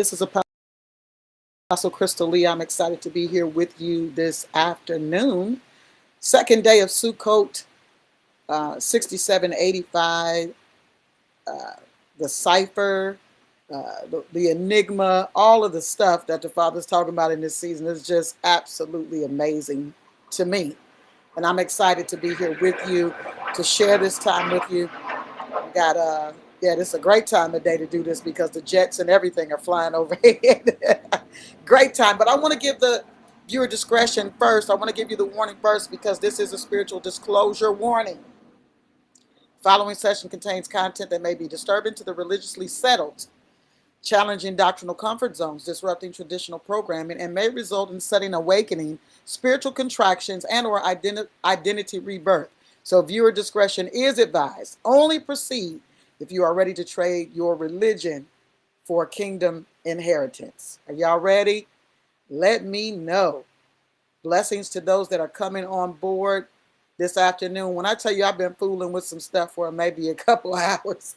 This is Apostle Crystal Lee. I'm excited to be here with you this afternoon. Second day of Sukkot, 6785, the Cipher, the enigma, all of the stuff that the Father's talking about in this season is just absolutely amazing to me. And I'm excited to be here with you to share this time with you. Got yeah, this is a great time of day to do this because the jets and everything are flying overhead. Great time. But I want to give the viewer discretion first. I want to give you the warning first because this is a spiritual disclosure warning. Following session contains content that may be disturbing to the religiously settled, challenging doctrinal comfort zones, disrupting traditional programming, and may result in sudden awakening, spiritual contractions, and or identity rebirth. So viewer discretion is advised. Only proceed if you are ready to trade your religion for kingdom inheritance. Are y'all ready? Let me know. Blessings to those that are coming on board this afternoon. When I tell you I've been fooling with some stuff for maybe a couple hours,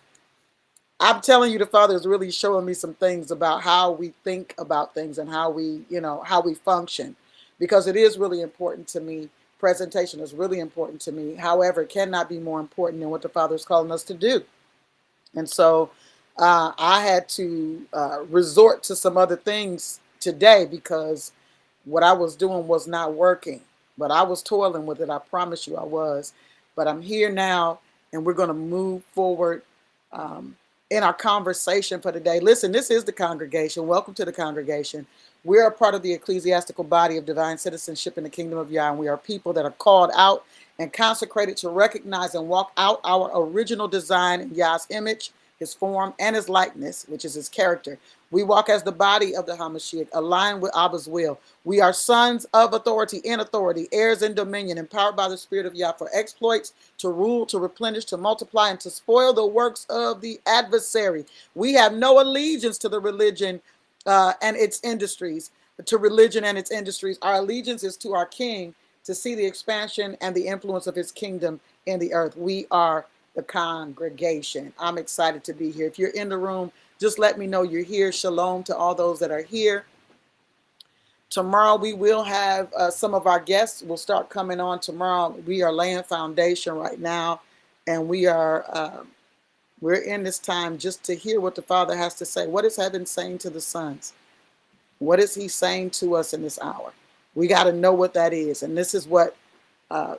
I'm telling you the Father is really showing me some things about how we think about things and how we, how we function, because it is really important to me. Presentation is really important to me. However, it cannot be more important than what the Father is calling us to do. And so I had to resort to some other things today because what I was doing was not working. But I was toiling with it. I promise you I was. But I'm here now, and we're going to move forward in our conversation for today. Listen, this is the congregation. Welcome to the congregation. We're a part of the ecclesiastical body of divine citizenship in the kingdom of Yah, and we are people that are called out and consecrated to recognize and walk out our original design in Yah's image, his form, and his likeness, which is his character. We walk as the body of the Hamashiach, aligned with Abba's will. We are sons of authority, in authority, heirs in dominion, empowered by the Spirit of Yah for exploits, to rule, to replenish, to multiply, and to spoil the works of the adversary. We have no allegiance to the religion and its industries, to religion and its industries. Our allegiance is to our King, to see the expansion and the influence of his kingdom in the earth. We are the congregation. I'm excited to be here. If you're in the room, just let me know you're here. Shalom to all those that are here. Tomorrow we will have some of our guests will start coming on tomorrow. We are laying foundation right now, and we're in this time just to hear what the Father has to say. What is heaven saying to the sons? What is he saying to us in this hour? We got to know what that is. And this is what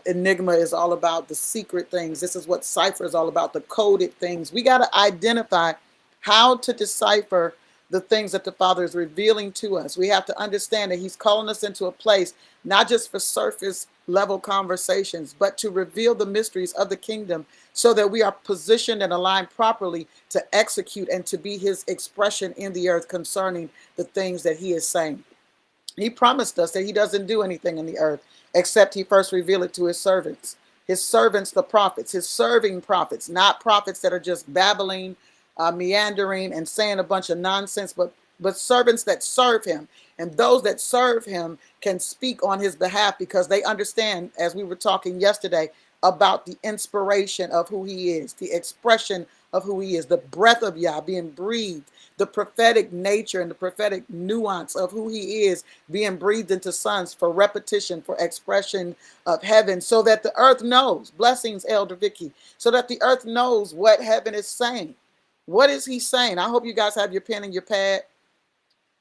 Enigma is all about, the secret things. This is what Cipher is all about, the coded things. We got to identify how to decipher the things that the Father is revealing to us. We have to understand that he's calling us into a place, not just for surface level conversations, but to reveal the mysteries of the kingdom so that we are positioned and aligned properly to execute and to be his expression in the earth concerning the things that he is saying. He promised us that he doesn't do anything in the earth except he first reveal it to his servants, the prophets, his serving prophets, not prophets that are just babbling, meandering and saying a bunch of nonsense, but servants that serve him. And those that serve him can speak on his behalf because they understand, as we were talking yesterday, about the inspiration of who he is, the expression of who he is, the breath of Yah being breathed, the prophetic nature and the prophetic nuance of who he is being breathed into sons for repetition, for expression of heaven, so that the earth knows. Blessings, Elder Vicky. So that the earth knows what heaven is saying. What is he saying? I hope you guys have your pen and your pad.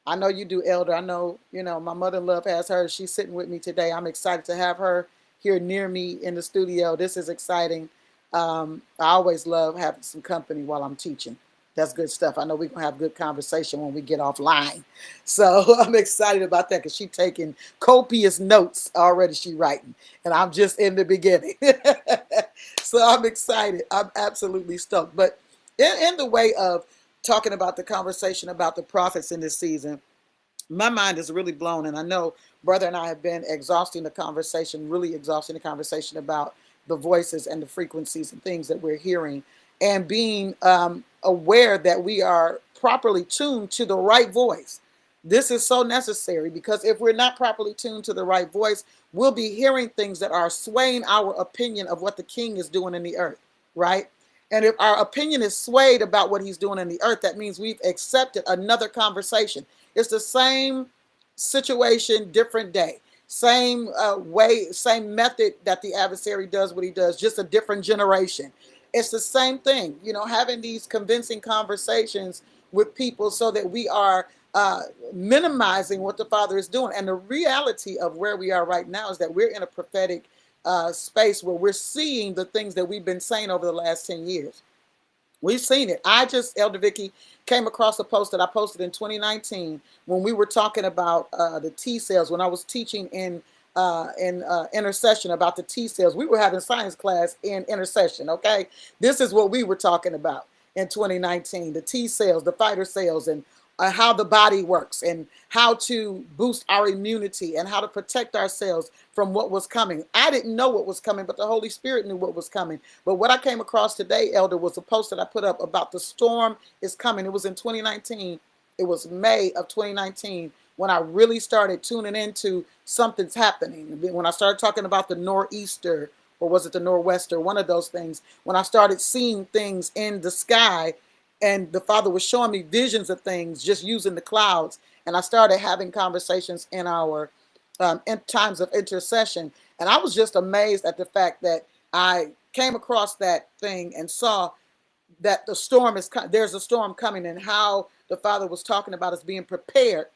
I know you do, Elder. I know, my mother-in-law has hers. She's sitting with me today. I'm excited to have her here near me in the studio. This is exciting. I always love having some company while I'm teaching. That's good stuff. I know we're going to have good conversation when we get offline. So I'm excited about that because she's taking copious notes already. She's writing. And I'm just in the beginning. So I'm excited. I'm absolutely stoked. But in the way of talking about the conversation about the prophets in this season, my mind is really blown. And I know Brother and I have been really exhausting the conversation about the voices and the frequencies and things that we're hearing, and being aware that we are properly tuned to the right voice. This is so necessary because if we're not properly tuned to the right voice, we'll be hearing things that are swaying our opinion of what the king is doing in the earth, right? And if our opinion is swayed about what he's doing in the earth, that means we've accepted another conversation. It's the same situation, different day. Same way, same method that the adversary does what he does, just a different generation. It's the same thing, having these convincing conversations with people so that we are minimizing what the Father is doing. And the reality of where we are right now is that we're in a prophetic space where we're seeing the things that we've been saying over the last 10 years. We've seen it. Elder Vicky, came across a post that I posted in 2019 when we were talking about the T cells, when I was teaching in intercession about the T cells. We were having science class in intercession, okay? This is what we were talking about in 2019, the T cells, the fighter cells, and how the body works and how to boost our immunity and how to protect ourselves from what was coming. I didn't know what was coming, but the Holy Spirit knew what was coming. But what I came across today, Elder, was a post that I put up about the storm is coming. It was in 2019. It was May of 2019 when I really started tuning into something's happening. When I started talking about the nor'easter, or was it the nor'wester, one of those things, when I started seeing things in the sky, and the Father was showing me visions of things just using the clouds. And I started having conversations in our in times of intercession. And I was just amazed at the fact that I came across that thing and saw that there's a storm coming, and how the Father was talking about us being prepared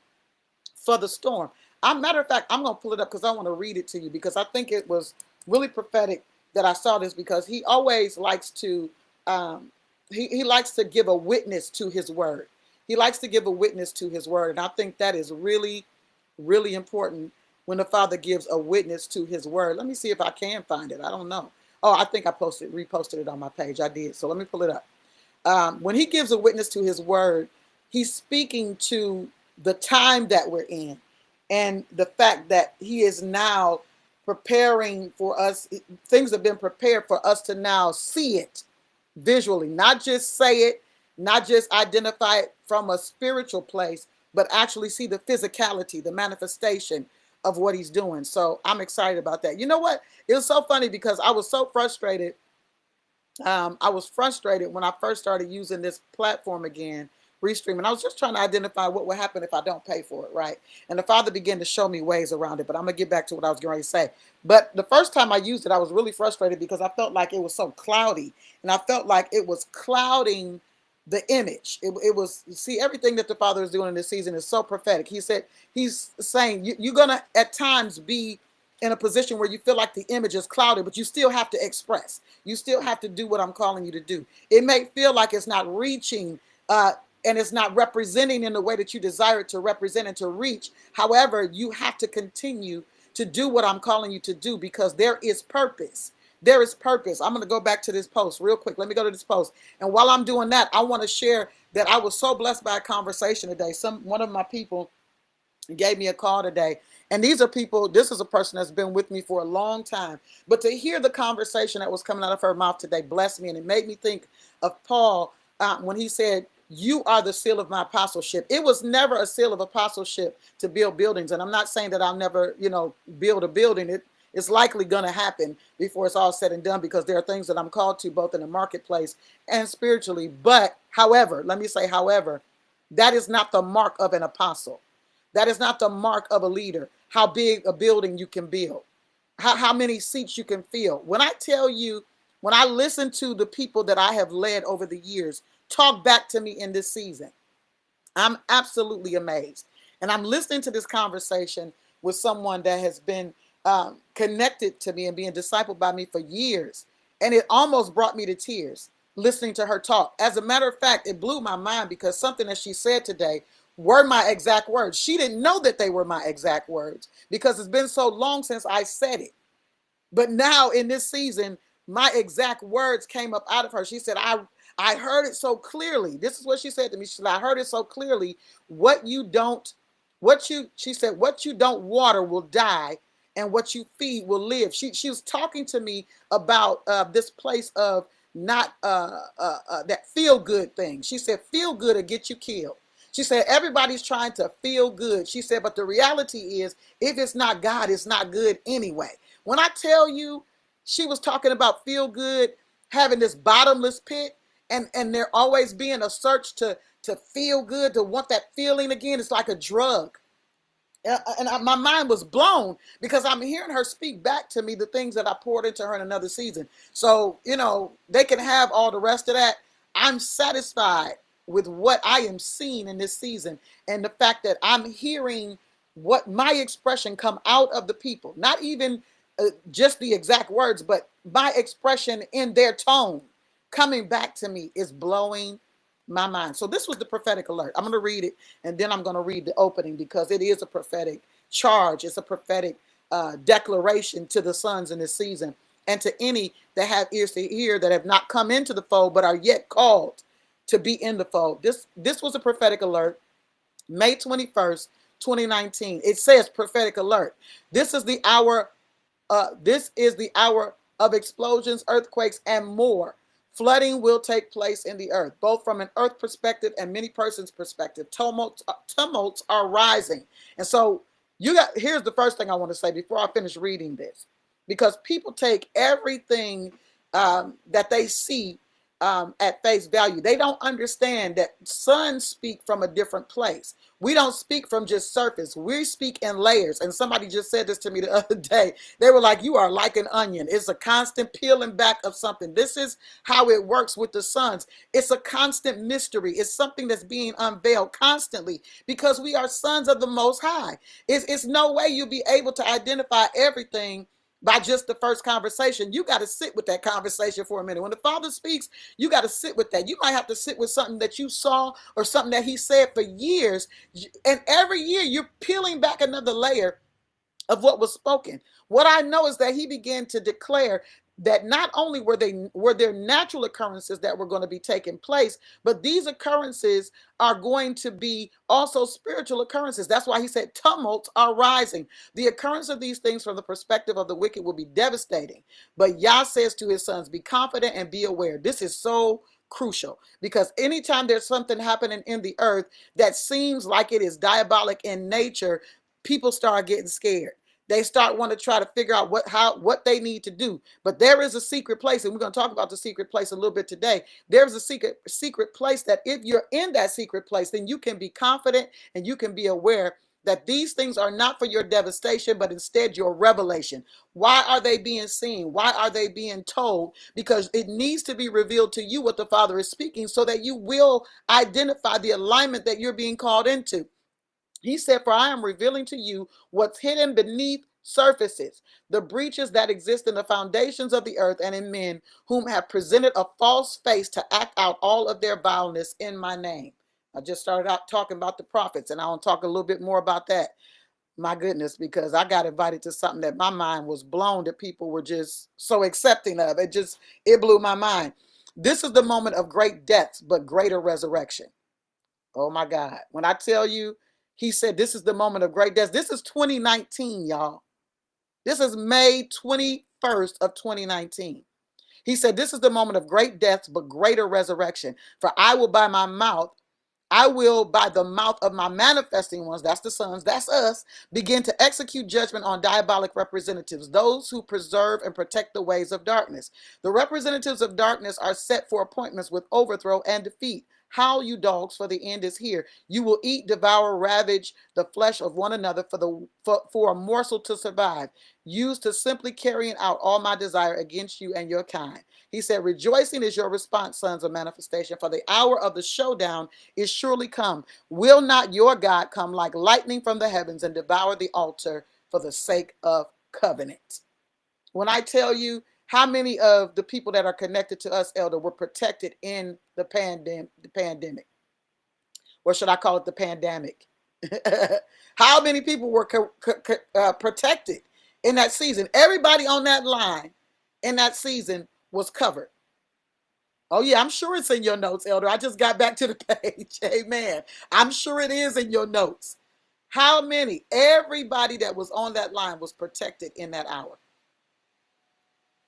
for the storm. Matter of fact, I'm going to pull it up because I want to read it to you, because I think it was really prophetic that I saw this, because he always likes to he likes to give a witness to his word. He likes to give a witness to his word. And I think that is really, really important when the Father gives a witness to his word. Let me see if I can find it. I don't know. Oh, I think I reposted it on my page. I did. So let me pull it up. When he gives a witness to his word, he's speaking to the time that we're in and the fact that he is now preparing for us. Things have been prepared for us to now see it visually, not just say it, not just identify it from a spiritual place, but actually see the physicality, the manifestation of what he's doing. So I'm excited about that. You know what? It was so funny because I was so frustrated. I was frustrated when I first started using this platform again, Restream, and I was just trying to identify what would happen if I don't pay for it, right? And the Father began to show me ways around it, but I'm going to get back to what I was going to say. But the first time I used it, I was really frustrated because I felt like it was so cloudy, and I felt like it was clouding the image. It was, see, everything that the Father is doing in this season is so prophetic. He said, he's saying, you're going to at times be in a position where you feel like the image is clouded, but you still have to express. You still have to do what I'm calling you to do. It may feel like it's not reaching, and it's not representing in the way that you desire it to represent and to reach. However, you have to continue to do what I'm calling you to do, because there is purpose. There is purpose. I'm going to go back to this post real quick. Let me go to this post. And while I'm doing that, I want to share that I was so blessed by a conversation today. One of my people gave me a call today. And these are people, this is a person that's been with me for a long time. But to hear the conversation that was coming out of her mouth today blessed me. And it made me think of Paul when he said, "You are the seal of my apostleship." It was never a seal of apostleship to build buildings. And I'm not saying that I'll never, build a building. It's likely going to happen before it's all said and done, because there are things that I'm called to both in the marketplace and spiritually. But however, let me say, however, that is not the mark of an apostle. That is not the mark of a leader, how big a building you can build, how many seats you can fill. When I tell you, when I listen to the people that I have led over the years talk back to me in this season, I'm absolutely amazed. And I'm listening to this conversation with someone that has been connected to me and being discipled by me for years. And it almost brought me to tears listening to her talk. As a matter of fact, it blew my mind, because something that she said today were my exact words. She didn't know that they were my exact words, because it's been so long since I said it. But now in this season, my exact words came up out of her. She said, I heard it so clearly. This is what she said to me. She said, I heard it so clearly. She said, what you don't water will die, and what you feed will live. She was talking to me about this place of not that feel good thing. She said, feel good or get you killed. She said, everybody's trying to feel good. She said, but the reality is, if it's not God, it's not good anyway. When I tell you, she was talking about feel good, having this bottomless pit, and there always being a search to feel good, to want that feeling again. It's like a drug. My mind was blown because I'm hearing her speak back to me the things that I poured into her in another season. So, they can have all the rest of that. I'm satisfied with what I am seeing in this season, and the fact that I'm hearing what my expression come out of the people, not even just the exact words, but my expression in their tone coming back to me is blowing my mind. So this was the prophetic alert. I'm going to read it, and then I'm going to read the opening, because it is a prophetic charge. It's a prophetic declaration to the sons in this season, and to any that have ears to hear, that have not come into the fold but are yet called to be in the fold. This was a prophetic alert, May 21st, 2019. It says prophetic alert. This is the hour. This is the hour of explosions, earthquakes, and more. Flooding will take place in the earth, both from an earth perspective and many persons' perspective. Tumults are rising. And so here's the first thing I want to say before I finish reading this, because people take everything that they see at face value. They don't understand that sons speak from a different place. We don't speak from just surface. We speak in layers. And somebody just said this to me the other day. They were like, you are like an onion. It's a constant peeling back of something. This is how it works with the sons. It's a constant mystery. It's something that's being unveiled constantly, because we are sons of the Most High. It's no way you'll be able to identify everything by just the first conversation. You got to sit with that conversation for a minute. When the Father speaks, you got to sit with that. You might have to sit with something that you saw or something that he said for years. And every year you're peeling back another layer of what was spoken. What I know is that he began to declare that not only were there natural occurrences that were going to be taking place, but these occurrences are going to be also spiritual occurrences. That's why he said tumults are rising. The occurrence of these things from the perspective of the wicked will be devastating. But Yah says to his sons, be confident and be aware. This is so crucial, because anytime there's something happening in the earth that seems like it is diabolic in nature, people start getting scared. They start want to try to figure out what they need to do. But there is a secret place, and we're going to talk about the secret place a little bit today. There's a secret place that if you're in that secret place, then you can be confident and you can be aware that these things are not for your devastation, but instead your revelation. Why are they being seen? Why are they being told? Because it needs to be revealed to you what the Father is speaking, so that you will identify the alignment that you're being called into. He said, for I am revealing to you what's hidden beneath surfaces, the breaches that exist in the foundations of the earth and in men whom have presented a false face to act out all of their vileness in my name. I just started out talking about the prophets, and I want to talk a little bit more about that. My goodness, because I got invited to something that my mind was blown, that people were just so accepting of. It blew my mind. This is the moment of great deaths, but greater resurrection. Oh my God. When I tell you, he said, this is the moment of great death. This is 2019, y'all. This is May 21st of 2019. He said, this is the moment of great deaths, but greater resurrection. For I will by the mouth of my manifesting ones, that's the sons, that's us, begin to execute judgment on diabolic representatives, those who preserve and protect the ways of darkness. The representatives of darkness are set for appointments with overthrow and defeat. Howl, you dogs, for the end is here. You will eat, devour, ravage the flesh of one another for a morsel to survive, used to simply carrying out all my desire against you and your kind. He said, rejoicing is your response, sons of manifestation, for the hour of the showdown is surely come. Will not your God come like lightning from the heavens and devour the altar for the sake of covenant? When I tell you how many of the people that are connected to us, Elder, were protected in the pandemic, or should I call it the pandemic? How many people were protected in that season? Everybody on that line in that season was covered. Oh yeah, I'm sure it's in your notes, Elder. I just got back to the page. Amen. I'm sure it is in your notes. How many? Everybody that was on that line was protected in that hour.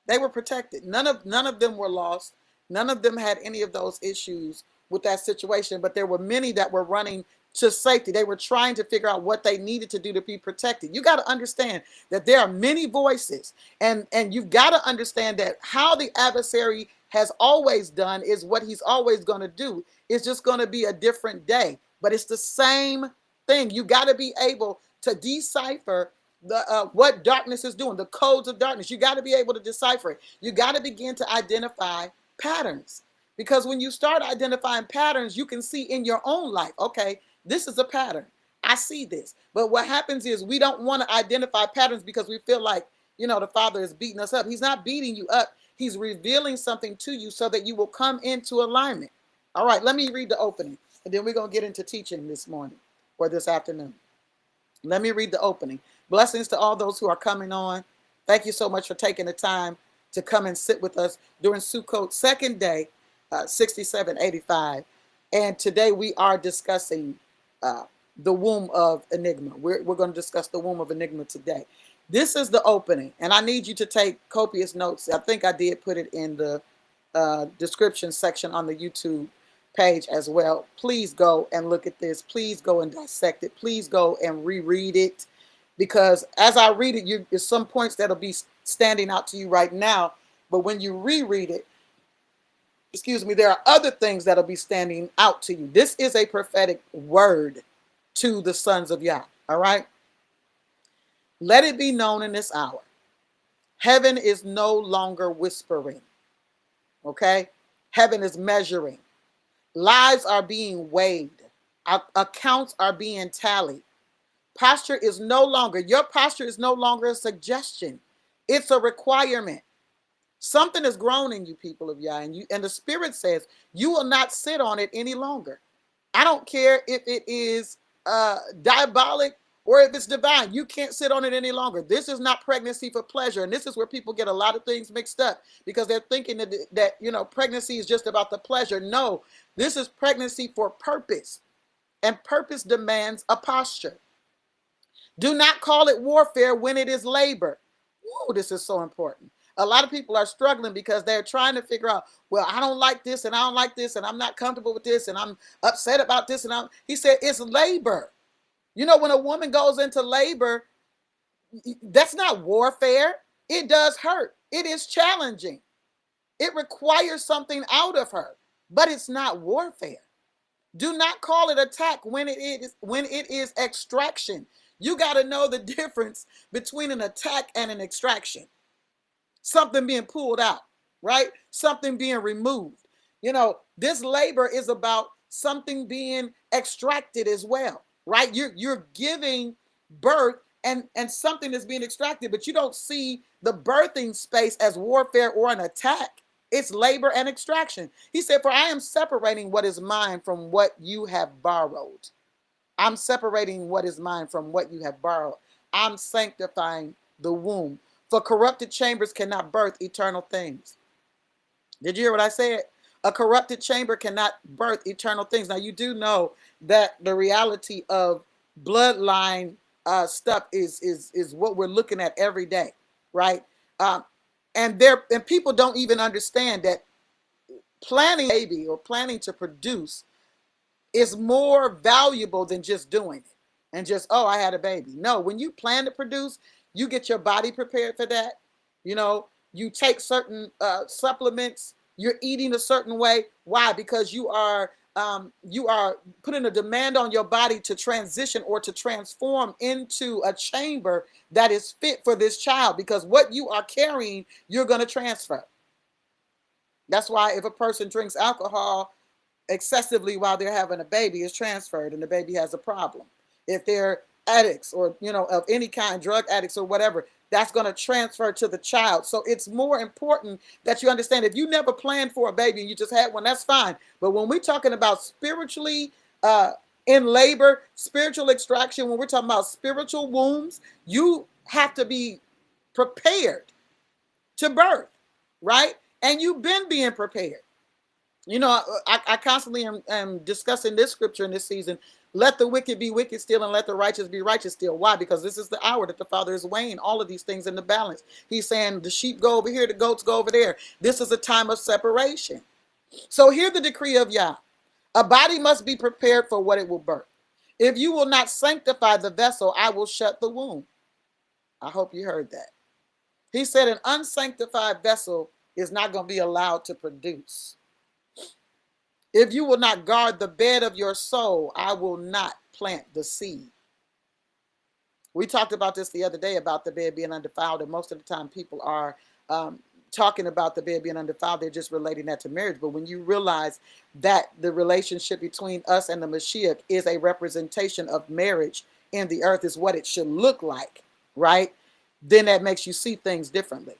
They were protected. None of them were lost. None of them had any of those issues with that situation, but there were many that were running to safety. They were trying to figure out what they needed to do to be protected. You got to understand that there are many voices, and you've got to understand that how the adversary has always done is what he's always going to do. It's just going to be a different day, but it's the same thing. You got to be able to decipher the what darkness is doing, the codes of darkness. You got to be able to decipher it. You got to begin to identify patterns, because when you start identifying patterns, you can see in your own life, okay, this is a pattern. I see this. But what happens is we don't want to identify patterns because we feel like, the Father is beating us up. He's not beating you up. He's revealing something to you so that you will come into alignment. All right, let me read the opening, and then we're going to get into teaching this morning or this afternoon. Let me read the opening. Blessings to all those who are coming on. Thank you so much for taking the time to come and sit with us during Sukkot, second day, 6785. And today we are discussing the Womb of Enigma. We're going to discuss the Womb of Enigma today. This is the opening, and I need you to take copious notes. I think I did put it in the description section on the YouTube page as well. Please go and look at this. Please go and dissect it. Please go and reread it, because as I read it, there's some points that'll be standing out to you right now, but when you reread it, there are other things that'll be standing out to you. This is a prophetic word to the sons of Yah. All right. Let it be known in this hour, heaven is no longer whispering. Okay. Heaven is measuring. Lives are being weighed. Accounts are being tallied. Your posture is no longer a suggestion. It's a requirement. Something has grown in you, people of Yah, and the Spirit says you will not sit on it any longer. I don't care if it is diabolic or if it's divine. You can't sit on it any longer. This is not pregnancy for pleasure, and this is where people get a lot of things mixed up, because they're thinking that pregnancy is just about the pleasure. No, this is pregnancy for purpose, and purpose demands a posture. Do not call it warfare when it is labor. Whoa, this is so important. A lot of people are struggling because they're trying to figure out, well, I don't like this and I don't like this and I'm not comfortable with this and I'm upset about this. He said it's labor. When a woman goes into labor, that's not warfare. It does hurt. It is challenging. It requires something out of her, but it's not warfare. Do not call it attack when it is extraction. You got to know the difference between an attack and an extraction. Something being pulled out, right? Something being removed. This labor is about something being extracted as well, right? You're giving birth and something is being extracted, but you don't see the birthing space as warfare or an attack. It's labor and extraction. He said, for I am separating what is mine from what you have borrowed. I'm separating what is mine from what you have borrowed. I'm sanctifying the womb. For corrupted chambers cannot birth eternal things. Did you hear what I said? A corrupted chamber cannot birth eternal things. Now, you do know that the reality of bloodline stuff is what we're looking at every day, right? And people don't even understand that planning a baby or planning to produce is more valuable than just doing it and just, oh, I had a baby. No, when you plan to produce, you get your body prepared for that. You take certain supplements. You're eating a certain way. Why? Because you are putting a demand on your body to transition or to transform into a chamber that is fit for this child, because what you are carrying, you're going to transfer. That's why if a person drinks alcohol excessively while they're having a baby, it's transferred and the baby has a problem. If they're addicts or, of any kind, drug addicts or whatever, that's going to transfer to the child. So it's more important that you understand, if you never planned for a baby and you just had one, that's fine. But when we're talking about spiritually in labor, spiritual extraction, when we're talking about spiritual wombs, you have to be prepared to birth, right? And you've been being prepared. I constantly am discussing this scripture in this season. Let the wicked be wicked still and let the righteous be righteous still. Why? Because this is the hour that the Father is weighing all of these things in the balance. He's saying the sheep go over here, the goats go over there. This is a time of separation. So hear the decree of Yah. A body must be prepared for what it will birth. If you will not sanctify the vessel, I will shut the womb. I hope you heard that. He said an unsanctified vessel is not going to be allowed to produce. If you will not guard the bed of your soul, I will not plant the seed. We talked about this the other day about the bed being undefiled, and most of the time people are talking about the bed being undefiled. They're just relating that to marriage. But when you realize that the relationship between us and the Mashiach is a representation of marriage in the earth, is what it should look like, right? Then that makes you see things differently.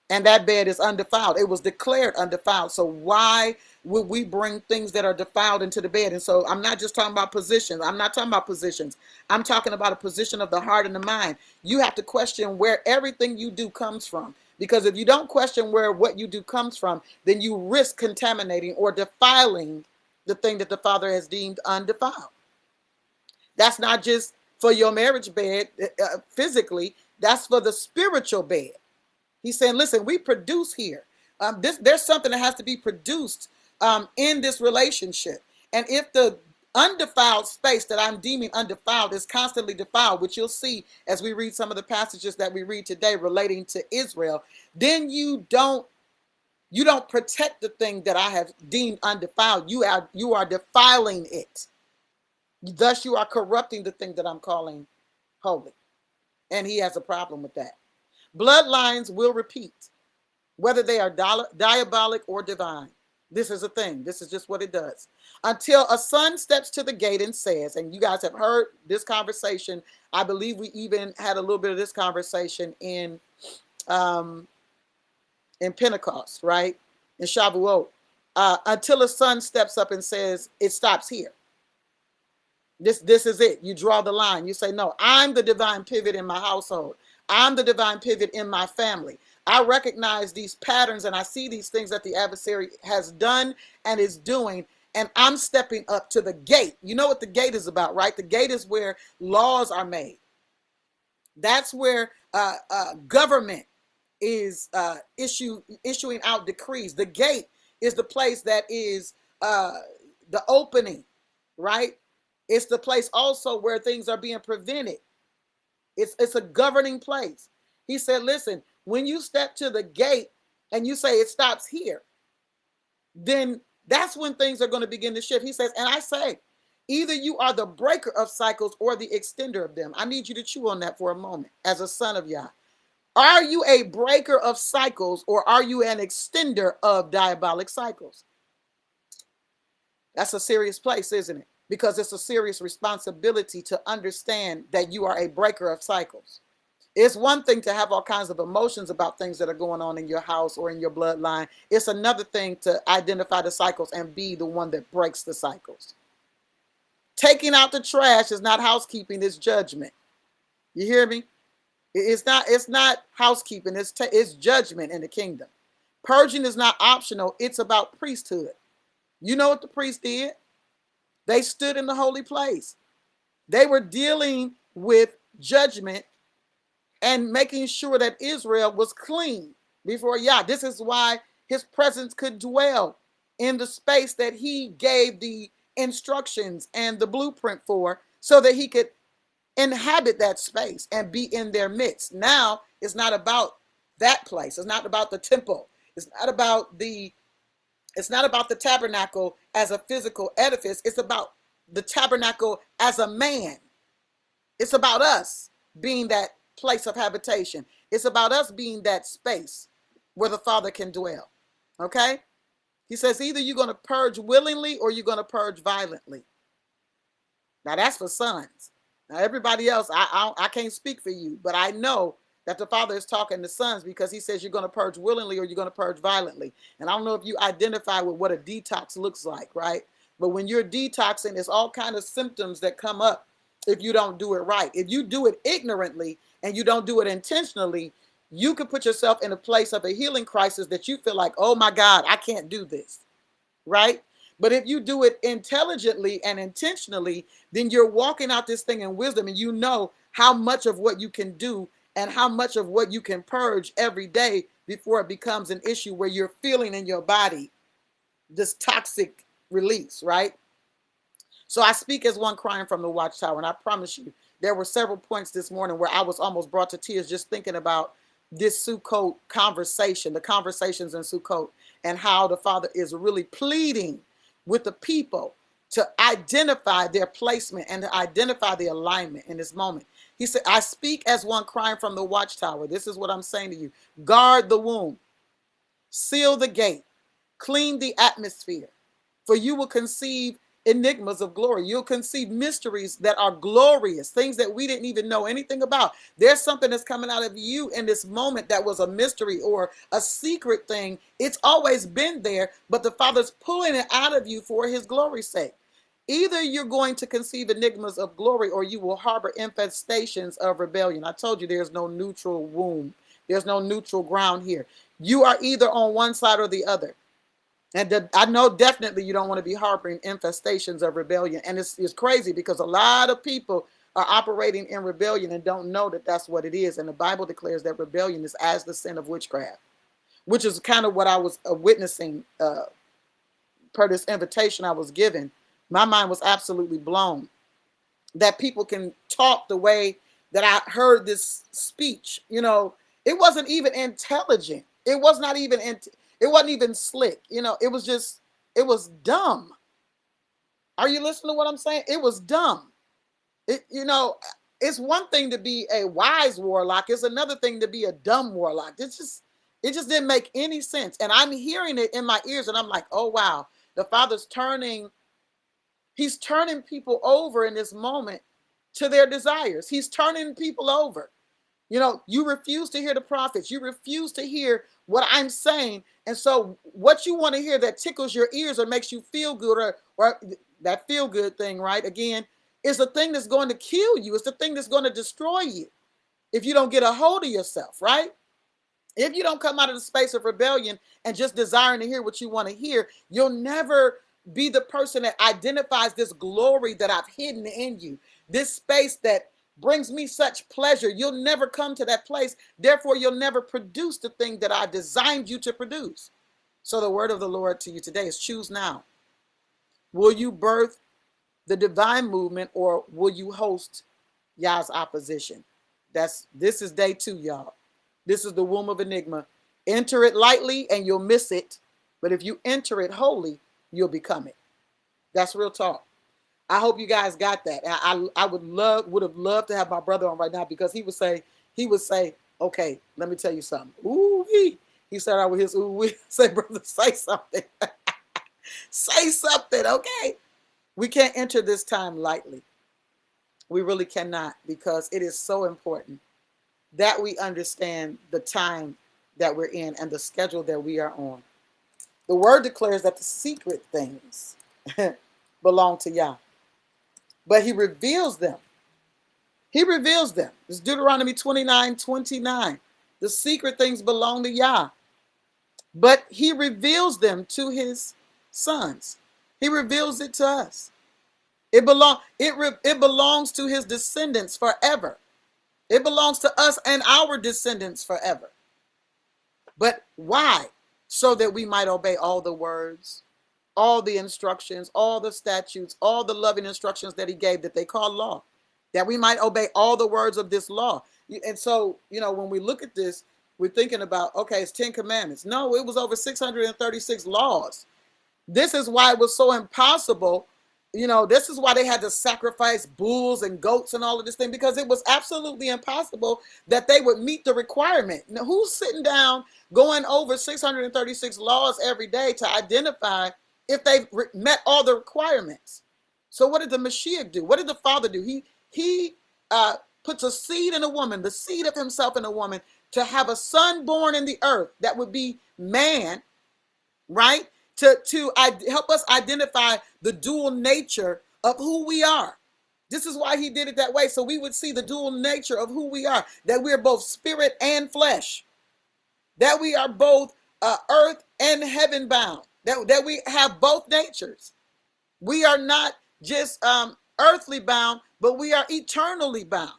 And that bed is undefiled. It was declared undefiled. So why would we bring things that are defiled into the bed? And so I'm not just talking about positions. I'm not talking about positions. I'm talking about a position of the heart and the mind. You have to question where everything you do comes from. Because if you don't question where what you do comes from, then you risk contaminating or defiling the thing that the Father has deemed undefiled. That's not just for your marriage bed physically. That's for the spiritual bed. He's saying, listen, we produce here. There's something that has to be produced in this relationship. And if the undefiled space that I'm deeming undefiled is constantly defiled, which you'll see as we read some of the passages that we read today relating to Israel, then you don't protect the thing that I have deemed undefiled. You are defiling it. Thus, you are corrupting the thing that I'm calling holy. And he has a problem with that. Bloodlines will repeat, whether they are diabolic or divine. This is a thing. This is just what it does. Until a son steps to the gate and says, and you guys have heard this conversation. I believe we even had a little bit of this conversation in Pentecost, right? In Shavuot. Until a son steps up and says, it stops here. This is it. You draw the line. You say, no, I'm the divine pivot in my household. I'm the divine pivot in my family. I recognize these patterns and I see these things that the adversary has done and is doing, and I'm stepping up to the gate. You know what the gate is about, right? The gate is where laws are made. That's where government is issuing out decrees. The gate is the place that is the opening, right? It's the place also where things are being prevented. It's a governing place. He said, listen, when you step to the gate and you say it stops here, then that's when things are going to begin to shift. He says, and I say, either you are the breaker of cycles or the extender of them. I need you to chew on that for a moment as a son of Yah. Are you a breaker of cycles or are you an extender of diabolic cycles? That's a serious place, isn't it? Because it's a serious responsibility to understand that you are a breaker of cycles. It's one thing to have all kinds of emotions about things that are going on in your house or in your bloodline. It's another thing to identify the cycles and be the one that breaks the cycles. Taking out the trash is not housekeeping, it's judgment. You hear me? It's not housekeeping, it's judgment in the kingdom. Purging is not optional, it's about priesthood. You know what the priest did? They stood in the holy place. They were dealing with judgment and making sure that Israel was clean before Yah. This is why his presence could dwell in the space that he gave the instructions and the blueprint for, so that he could inhabit that space and be in their midst. Now, it's not about that place. It's not about the temple. It's not about the tabernacle as a physical edifice. It's about the tabernacle as a man. It's about us being that place of habitation. It's about us being that space where the Father can dwell. Okay? He says either you're going to purge willingly or you're going to purge violently. Now that's for sons. Now everybody else, I can't speak for you, but I know that the Father is talking to sons, because he says you're going to purge willingly or you're going to purge violently. And I don't know if you identify with what a detox looks like, right? But when you're detoxing, there's all kinds of symptoms that come up if you don't do it right. If you do it ignorantly and you don't do it intentionally, you could put yourself in a place of a healing crisis that you feel like, oh my God, I can't do this, right? But if you do it intelligently and intentionally, then you're walking out this thing in wisdom, and you know how much of what you can do and how much of what you can purge every day before it becomes an issue where you're feeling in your body this toxic release, right? So I speak as one crying from the watchtower, and I promise you, there were several points this morning where I was almost brought to tears just thinking about this Sukkot conversation, the conversations in Sukkot, and how the Father is really pleading with the people to identify their placement and to identify the alignment in this moment. He said, I speak as one crying from the watchtower. This is what I'm saying to you. Guard the womb, seal the gate, clean the atmosphere, for you will conceive enigmas of glory. You'll conceive mysteries that are glorious, things that we didn't even know anything about. There's something that's coming out of you in this moment that was a mystery or a secret thing. It's always been there, but the Father's pulling it out of you for his glory's sake. Either you're going to conceive enigmas of glory or you will harbor infestations of rebellion. I told you there's no neutral womb. There's no neutral ground here. You are either on one side or the other. And I know definitely you don't want to be harboring infestations of rebellion. And it's crazy because a lot of people are operating in rebellion and don't know that that's what it is. And the Bible declares that rebellion is as the sin of witchcraft, which is kind of what I was witnessing per this invitation I was given. My mind was absolutely blown that people can talk the way that I heard this speech. You know, it wasn't even intelligent. It was not even it wasn't even slick. You know, it was dumb. Are you listening to what I'm saying? It was dumb. It's one thing to be a wise warlock. It's another thing to be a dumb warlock. It just didn't make any sense. And I'm hearing it in my ears and I'm like, oh, wow, the Father's he's turning people over in this moment to their desires. He's turning people over. You know, you refuse to hear the prophets. You refuse to hear what I'm saying. And so what you want to hear that tickles your ears or makes you feel good or that feel good thing, right? Again, is the thing that's going to kill you. It's the thing that's going to destroy you if you don't get a hold of yourself, right? If you don't come out of the space of rebellion and just desiring to hear what you want to hear, you'll never be the person that identifies this glory that I've hidden in you, this space that brings me such pleasure. You'll never come to that place. Therefore, you'll never produce the thing that I designed you to produce. So the word of the Lord to you today is choose now. Will you birth the divine movement or will you host Yah's opposition? This is day 2, y'all. This is the womb of Enigma. Enter it lightly and you'll miss it. But if you enter it wholly, you'll become it. That's real talk. I hope you guys got that. I would have loved to have my brother on right now because he would say, okay, let me tell you something. Ooh wee. He started out with his ooh wee. Say, brother, say something. Say something, okay? We can't enter this time lightly. We really cannot because it is so important that we understand the time that we're in and the schedule that we are on. The word declares that the secret things belong to Yah. But he reveals them. He reveals them. It's Deuteronomy 29:29. The secret things belong to Yah. But he reveals them to his sons. He reveals it to us. It belongs to his descendants forever. It belongs to us and our descendants forever. But why? So that we might obey all the words, all the instructions, all the statutes, all the loving instructions that he gave that they call law, that we might obey all the words of this law. And so, when we look at this, we're thinking about, okay, it's 10 commandments. No, it was over 636 laws. This is why it was so impossible. This is why they had to sacrifice bulls and goats and all of this thing, because it was absolutely impossible that they would meet the requirement. Now, who's sitting down going over 636 laws every day to identify if they met all the requirements? So what did the Mashiach do? What did the Father do? He puts a seed in a woman, the seed of himself in a woman, to have a son born in the earth that would be man, right? To help us identify the dual nature of who we are. This is why he did it that way, so we would see the dual nature of who we are, that we're both spirit and flesh, that we are both earth and heaven bound, that we have both natures. We are not just earthly bound, but we are eternally bound.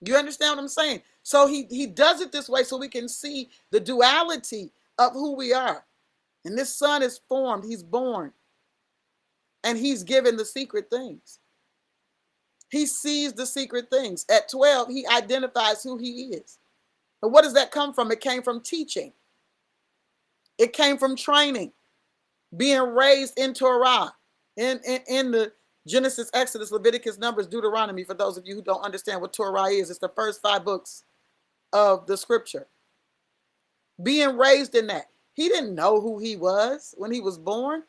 You understand what I'm saying? So he does it this way so we can see the duality of who we are. And this son is formed, he's born, and he's given the secret things. He sees the secret things. At 12, he identifies who he is. And what does that come from? It came from teaching. It came from training, being raised in Torah, in the Genesis, Exodus, Leviticus, Numbers, Deuteronomy. For those of you who don't understand what Torah is, it's the first 5 books of the scripture. Being raised in that. He didn't know who he was when he was born.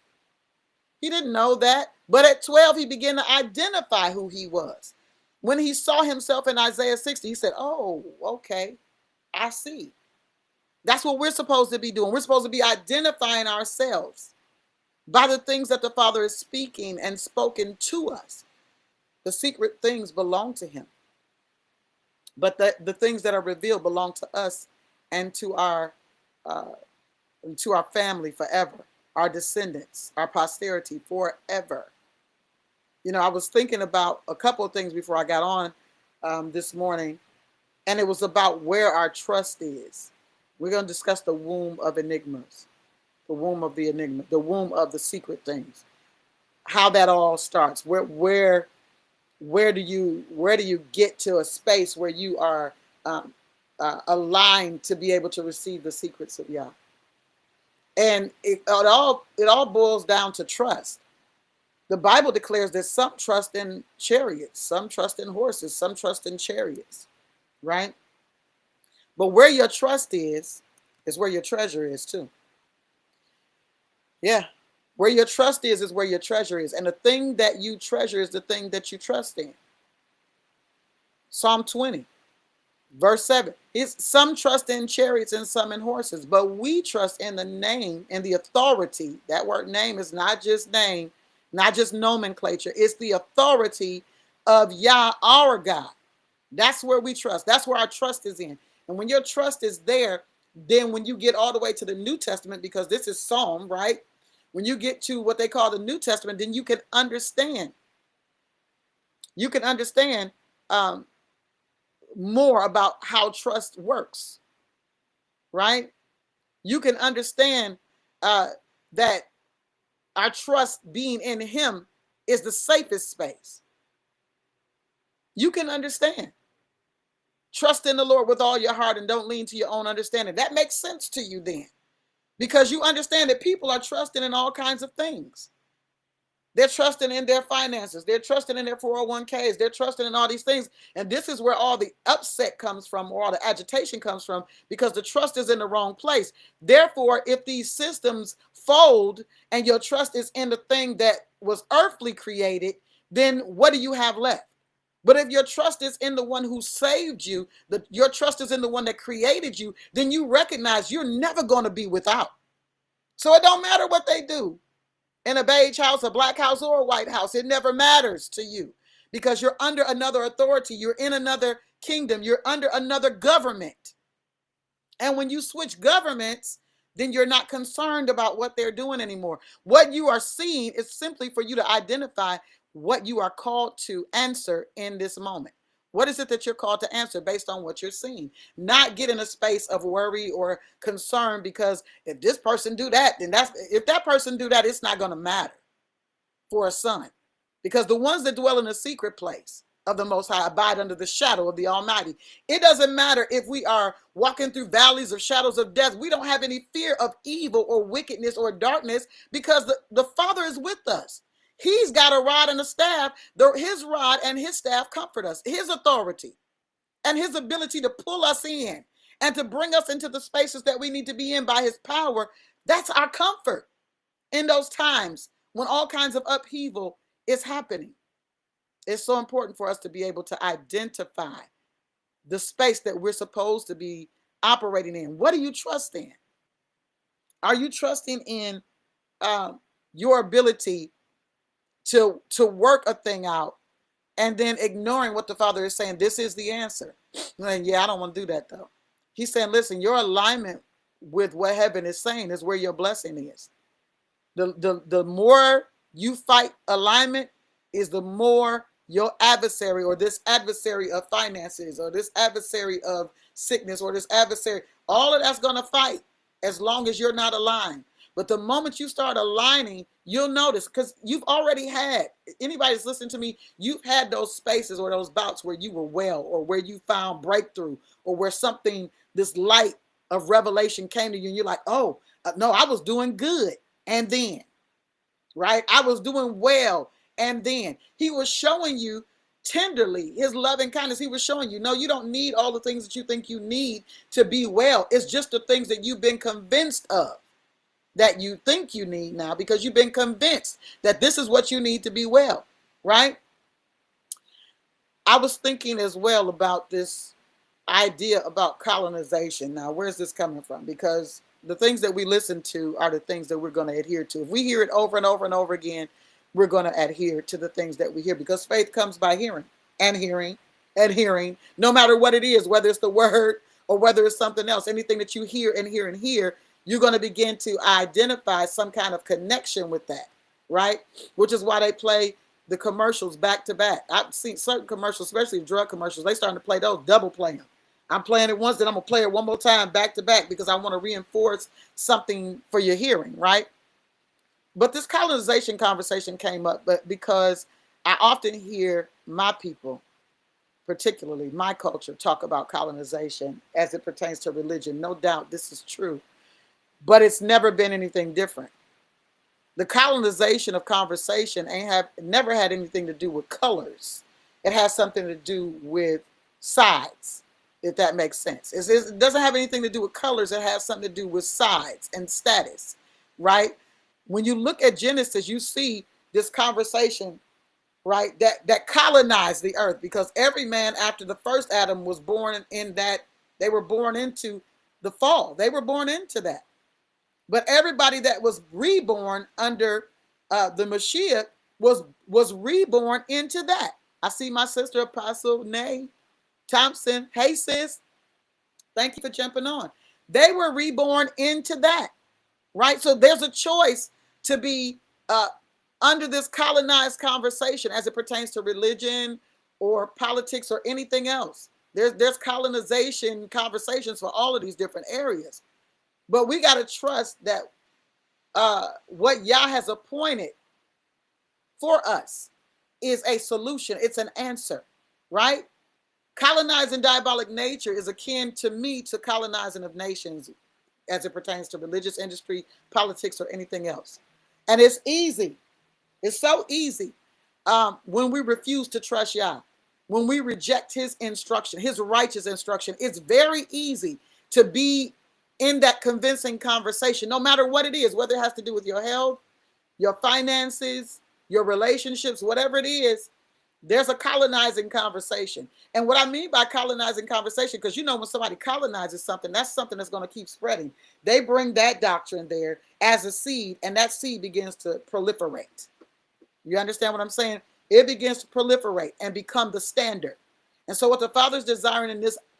He didn't know that. But at 12, he began to identify who he was. When he saw himself in Isaiah 60, he said, oh, okay, I see. That's what we're supposed to be doing. We're supposed to be identifying ourselves by the things that the Father is speaking and spoken to us. The secret things belong to him. But the things that are revealed belong to us and to our family forever, our descendants, our posterity forever. You know, I was thinking about a couple of things before I got on this morning, and it was about where our trust is. We're going to discuss the womb of enigmas, the womb of the enigma, the womb of the secret things, how that all starts. Where do you get to a space where you are aligned to be able to receive the secrets of Yah? And it all boils down to trust. The Bible declares that some trust in chariots, some trust in horses, some trust in chariots, right? But where your trust is where your treasure is too. Yeah. Where your trust is where your treasure is. And the thing that you treasure is the thing that you trust in. Psalm 20, verse 7. Some trust in chariots and some in horses, but we trust in the name and the authority. That word name is not just name, not just nomenclature. It's the authority of Yah, our God. That's where we trust. That's where our trust is in. And when your trust is there, then when you get all the way to the New Testament, because this is Psalm, right? When you get to what they call the New Testament, then you can understand. You can understand more about how trust works, right? You can understand that our trust being in him is the safest space. You can understand. Trust in the Lord with all your heart and don't lean to your own understanding. That makes sense to you then, because you understand that people are trusting in all kinds of things. They're trusting in their finances. They're trusting in their 401ks. They're trusting in all these things. And this is where all the upset comes from, or all the agitation comes from, because the trust is in the wrong place. Therefore, if these systems fold and your trust is in the thing that was earthly created, then what do you have left? But if your trust is in the one who saved you, your trust is in the one that created you, then you recognize you're never going to be without. So it don't matter what they do in a beige house, a black house, or a white house. It never matters to you, because you're under another authority. You're in another kingdom. You're under another government. And when you switch governments, then you're not concerned about what they're doing anymore. What you are seeing is simply for you to identify what you are called to answer in this moment. What is it that you're called to answer based on what you're seeing? Not get in a space of worry or concern, because if this person do that, then if that person do that, it's not going to matter for a son. Because the ones that dwell in the secret place of the Most High abide under the shadow of the Almighty. It doesn't matter if we are walking through valleys of shadows of death. We don't have any fear of evil or wickedness or darkness, because the Father is with us. He's got a rod and a staff. His rod and his staff comfort us. His authority and his ability to pull us in and to bring us into the spaces that we need to be in by his power. That's our comfort in those times when all kinds of upheaval is happening. It's so important for us to be able to identify the space that we're supposed to be operating in. What do you trust in? Are you trusting in your ability to work a thing out and then ignoring what the Father is saying? This is the answer. And yeah, I don't want to do that though. He's saying, listen, your alignment with what heaven is saying is where your blessing is. The more you fight alignment is the more your adversary, or this adversary of finances, or this adversary of sickness, or this adversary, all of that's going to fight as long as you're not aligned. But the moment you start aligning, you'll notice, because you've already had, anybody that's listening to me, you've had those spaces or those bouts where you were well, or where you found breakthrough, or where something this light of revelation came to you and you're like, oh, no, I was doing good. And then, right? I was doing well. And then he was showing you tenderly his love and kindness. He was showing you, no, you don't need all the things that you think you need to be well. It's just the things that you've been convinced of that you think you need now, because you've been convinced that this is what you need to be well, right? I was thinking as well about this idea about colonization. Now, where's this coming from? Because the things that we listen to are the things that we're going to adhere to. If we hear it over and over and over again, we're going to adhere to the things that we hear, because faith comes by hearing and hearing and hearing, no matter what it is, whether it's the word or whether it's something else. Anything that you hear and hear and hear, you're going to begin to identify some kind of connection with that, right? Which is why they play the commercials back to back. I've seen certain commercials, especially drug commercials, they starting to play those, double playing. I'm playing it once, then I'm going to play it one more time back to back, because I want to reinforce something for your hearing, right? But this colonization conversation came up, but because I often hear my people, particularly my culture, talk about colonization as it pertains to religion. No doubt this is true, but it's never been anything different. The colonization of conversation never had anything to do with colors. It has something to do with sides, if that makes sense. It doesn't have anything to do with colors. It has something to do with sides and status, right? When you look at Genesis, you see this conversation, right, that colonized the earth, because every man after the first Adam was born in that, they were born into the fall. They were born into that. But everybody that was reborn under the Mashiach was reborn into that. I see my sister, Apostle Nay Thompson. Hey, sis. Thank you for jumping on. They were reborn into that, right? So there's a choice to be under this colonized conversation as it pertains to religion or politics or anything else. There's colonization conversations for all of these different areas. But we got to trust that what Yah has appointed for us is a solution. It's an answer, right? Colonizing diabolic nature is akin to me to colonizing of nations as it pertains to religious industry, politics, or anything else. And it's easy. It's so easy when we refuse to trust Yah, when we reject his instruction, his righteous instruction. It's very easy to be in that convincing conversation, no matter what it is, whether it has to do with your health, your finances, your relationships, whatever it is. There's a colonizing conversation. And what I mean by colonizing conversation, because when somebody colonizes something, that's something that's going to keep spreading. They bring that doctrine there as a seed, and that seed begins to proliferate. You understand what I'm saying? It begins to proliferate and become the standard. And so what the Father's desiring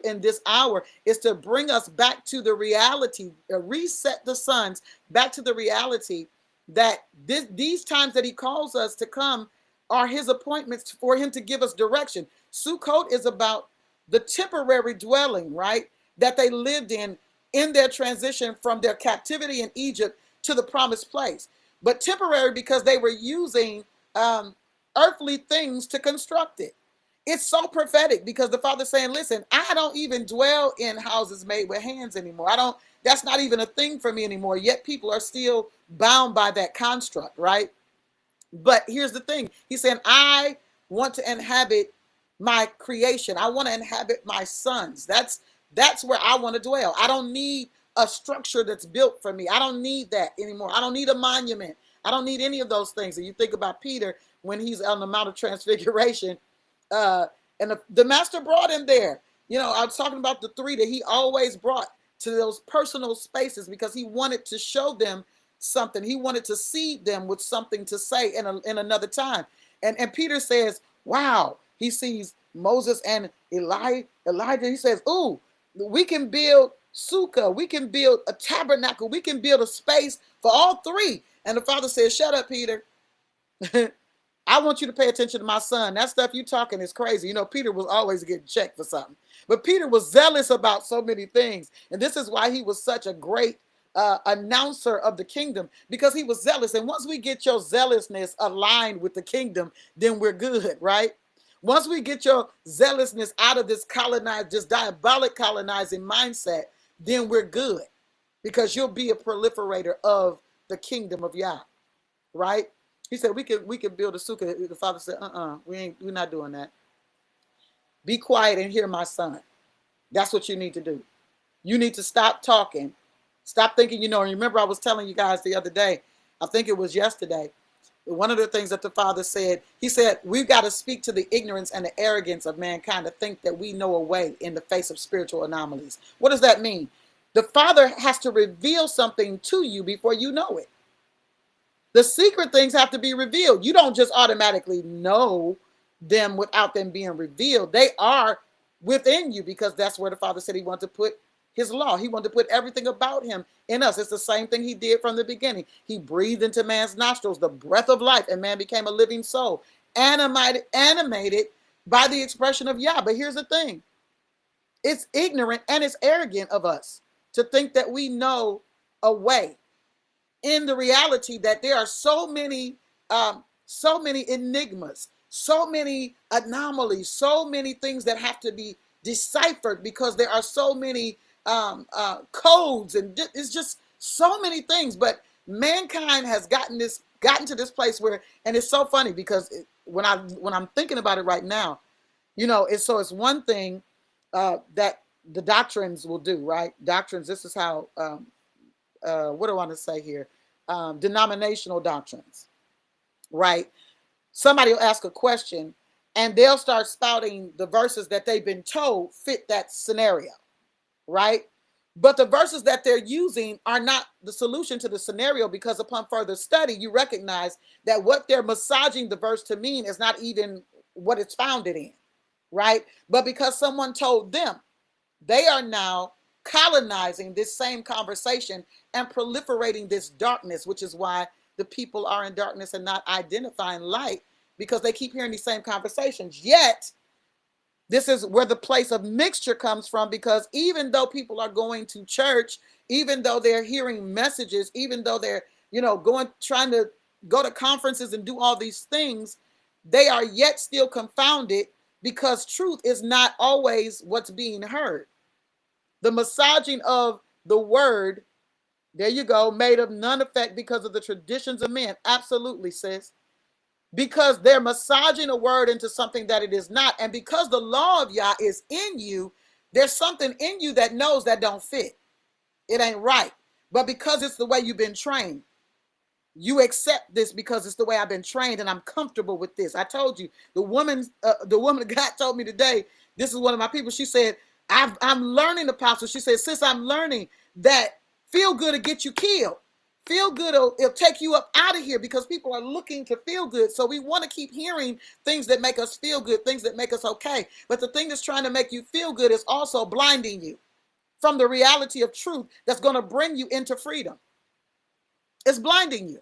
in this hour is to bring us back to the reality, reset the sons back to the reality that these times that he calls us to come are his appointments for him to give us direction. Sukkot is about the temporary dwelling, right, that they lived in their transition from their captivity in Egypt to the promised place. But temporary because they were using earthly things to construct it. It's so prophetic because the Father's saying, listen, I don't even dwell in houses made with hands anymore. That's not even a thing for me anymore. Yet people are still bound by that construct, right? But here's the thing. He's saying, I want to inhabit my creation. I want to inhabit my sons. That's where I want to dwell. I don't need a structure that's built for me. I don't need that anymore. I don't need a monument. I don't need any of those things. And you think about Peter when he's on the Mount of Transfiguration, and the master brought him there. I was talking about the three that he always brought to those personal spaces because he wanted to show them something. He wanted to seed them with something to say in another time. And Peter says, wow, he sees Moses and Elijah. He says, ooh, we can build Sukkot. We can build a tabernacle. We can build a space for all three. And the Father says, shut up, Peter. I want you to pay attention to my son. That stuff you talking is crazy. Peter was always getting checked for something. But Peter was zealous about so many things. And this is why he was such a great announcer of the kingdom, because he was zealous. And once we get your zealousness aligned with the kingdom, then we're good, right? Once we get your zealousness out of this colonized, just diabolic colonizing mindset, then we're good, because you'll be a proliferator of the kingdom of Yah, right? He said we could build a sukkah. The father said, we're not doing that. Be quiet and hear my son. That's what you need to do. You need to stop talking. Stop thinking, and remember I was telling you guys the other day, I think it was yesterday, one of the things that the father said, he said, we've got to speak to the ignorance and the arrogance of mankind to think that we know a way in the face of spiritual anomalies. What does that mean? The father has to reveal something to you before you know it. The secret things have to be revealed. You don't just automatically know them without them being revealed. They are within you, because that's where the father said he wanted to put his law. He wanted to put everything about him in us. It's the same thing he did from the beginning. He breathed into man's nostrils the breath of life, and man became a living soul, animated by the expression of Yah. But here's the thing. It's ignorant and it's arrogant of us to think that we know a way, in the reality that there are so many enigmas, so many anomalies, so many things that have to be deciphered, because there are so many codes, and it's just so many things. But mankind has gotten to this place where, and it's so funny, because when I'm thinking about it right now, it's one thing that the doctrines will do, right? Doctrines. This is how. What do I want to say here? Denominational doctrines, right? Somebody will ask a question and they'll start spouting the verses that they've been told fit that scenario, right? But the verses that they're using are not the solution to the scenario, because upon further study, you recognize that what they're massaging the verse to mean is not even what it's founded in, right? But because someone told them, they are now colonizing this same conversation and proliferating this darkness, which is why the people are in darkness and not identifying light, because they keep hearing these same conversations. Yet, this is where the place of mixture comes from, because even though people are going to church, even though they're hearing messages, even though they're, trying to go to conferences and do all these things, they are yet still confounded, because truth is not always what's being heard. The massaging of the word, there you go, made of none effect because of the traditions of men. Absolutely, sis. Because they're massaging a word into something that it is not. And because the law of Yah is in you, there's something in you that knows that don't fit. It ain't right. But because it's the way you've been trained, you accept this because it's the way I've been trained and I'm comfortable with this. I told you, the woman God told me today, this is one of my people. She said, I'm learning, Apostle. She said, sis, I'm learning that feel good will get you killed. Feel good it'll take you up out of here, because people are looking to feel good. So we want to keep hearing things that make us feel good, things that make us okay. But the thing that's trying to make you feel good is also blinding you from the reality of truth that's going to bring you into freedom. It's blinding you,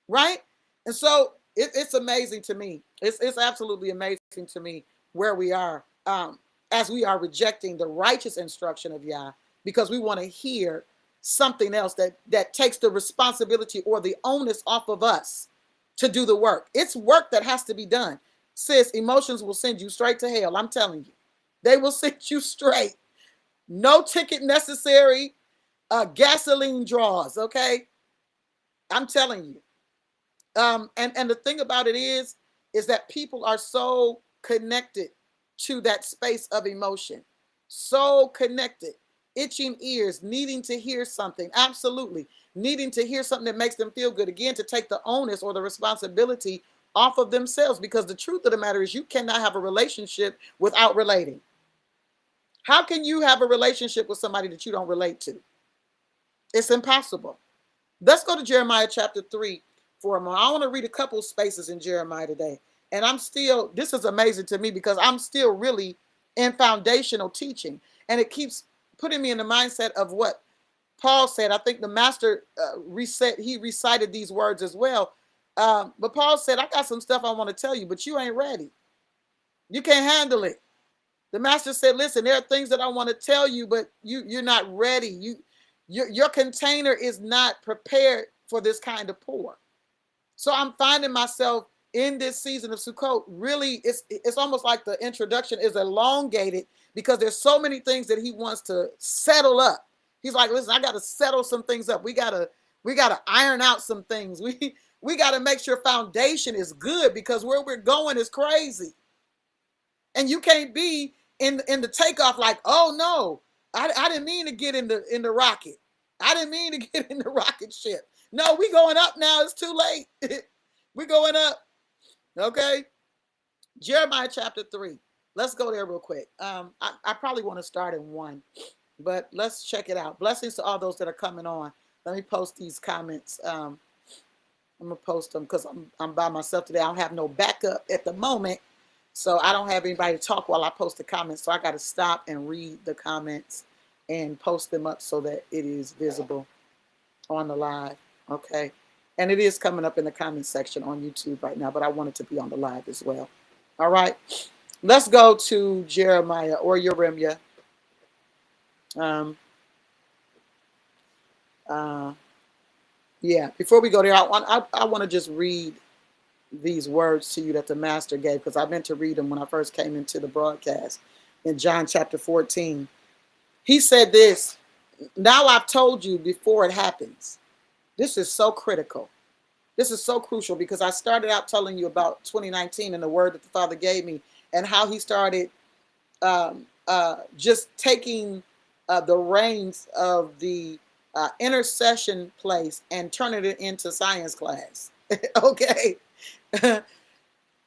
right? And so it's amazing to me. It's absolutely amazing to me where we are, as we are rejecting the righteous instruction of Yah, because we want to hear something else that takes the responsibility or the onus off of us to do the work. It's work that has to be done. Sis, emotions will send you straight to hell. I'm telling you. They will send you straight. No ticket necessary. Gasoline draws, okay? I'm telling you. And the thing about it is that people are so connected to that space of emotion. So connected. Itching ears, needing to hear something, absolutely, needing to hear something that makes them feel good, again, to take the onus or the responsibility off of themselves, because the truth of the matter is you cannot have a relationship without relating. How can you have a relationship with somebody that you don't relate to? It's impossible. Let's go to Jeremiah chapter 3 for a moment. I want to read a couple spaces in Jeremiah today. And this is amazing to me, because I'm still really in foundational teaching, and it keeps putting me in the mindset of what Paul said. I think the master recited these words as well. But Paul said, I got some stuff I want to tell you, but you ain't ready. You can't handle it. The master said, listen, there are things that I want to tell you, but you're not ready. Your container is not prepared for this kind of pour. So I'm finding myself in this season of Sukkot, really, it's almost like the introduction is elongated because there's so many things that he wants to settle up. He's like, listen, I got to settle some things up. We gotta iron out some things. We got to make sure foundation is good because where we're going is crazy. And you can't be in the takeoff like, oh no, I didn't mean to get in the rocket. I didn't mean to get in the rocket ship. No, we going up now. It's too late. We're going up. Okay. Jeremiah chapter 3. Let's go there real quick. I probably want to start in 1, but let's check it out. Blessings to all those that are coming on. Let me post these comments. I'm gonna post them because I'm by myself today. I don't have no backup at the moment, so I don't have anybody to talk while I post the comments. So I got to stop and read the comments and post them up so that it is visible on the live. Okay. And it is coming up in the comment section on YouTube right now, but I want it to be on the live as well. All right. Let's go to Jeremiah or Yeremiah. Yeah, before we go there, I want to just read these words to you that the master gave because I meant to read them when I first came into the broadcast in John chapter 14. He said this, now I've told you before it happens. This is so critical. This is so crucial because I started out telling you about 2019 and the word that the Father gave me and how he started just taking the reins of the intercession place and turning it into science class. Okay.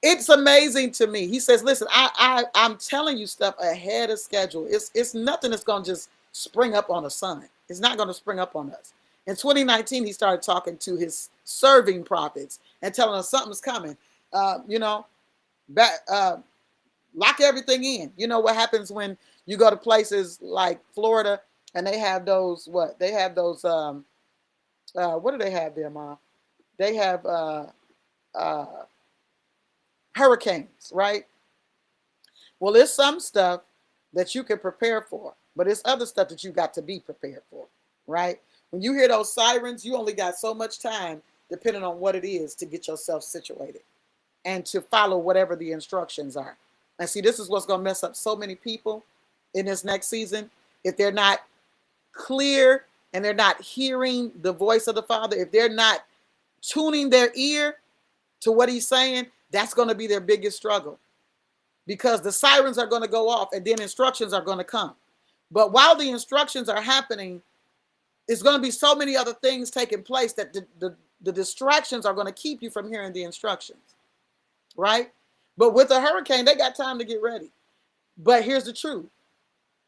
It's amazing to me. He says, listen, I'm telling you stuff ahead of schedule. It's nothing that's going to just spring up on a sun. It's not going to spring up on us. In 2019, he started talking to his serving prophets and telling us something's coming. Lock everything in. You know what happens when you go to places like Florida and they have those, what do they have there, Ma? They have hurricanes, right? Well, there's some stuff that you can prepare for, but it's other stuff that you got to be prepared for, right? When you hear those sirens, you only got so much time, depending on what it is, to get yourself situated and to follow whatever the instructions are. And see, this is what's going to mess up so many people in this next season. If they're not clear and they're not hearing the voice of the Father, if they're not tuning their ear to what he's saying, that's going to be their biggest struggle because the sirens are going to go off and then instructions are going to come. But while the instructions are happening, there's going to be so many other things taking place that the distractions are going to keep you from hearing the instructions, right? But with a hurricane, they got time to get ready. But here's the truth.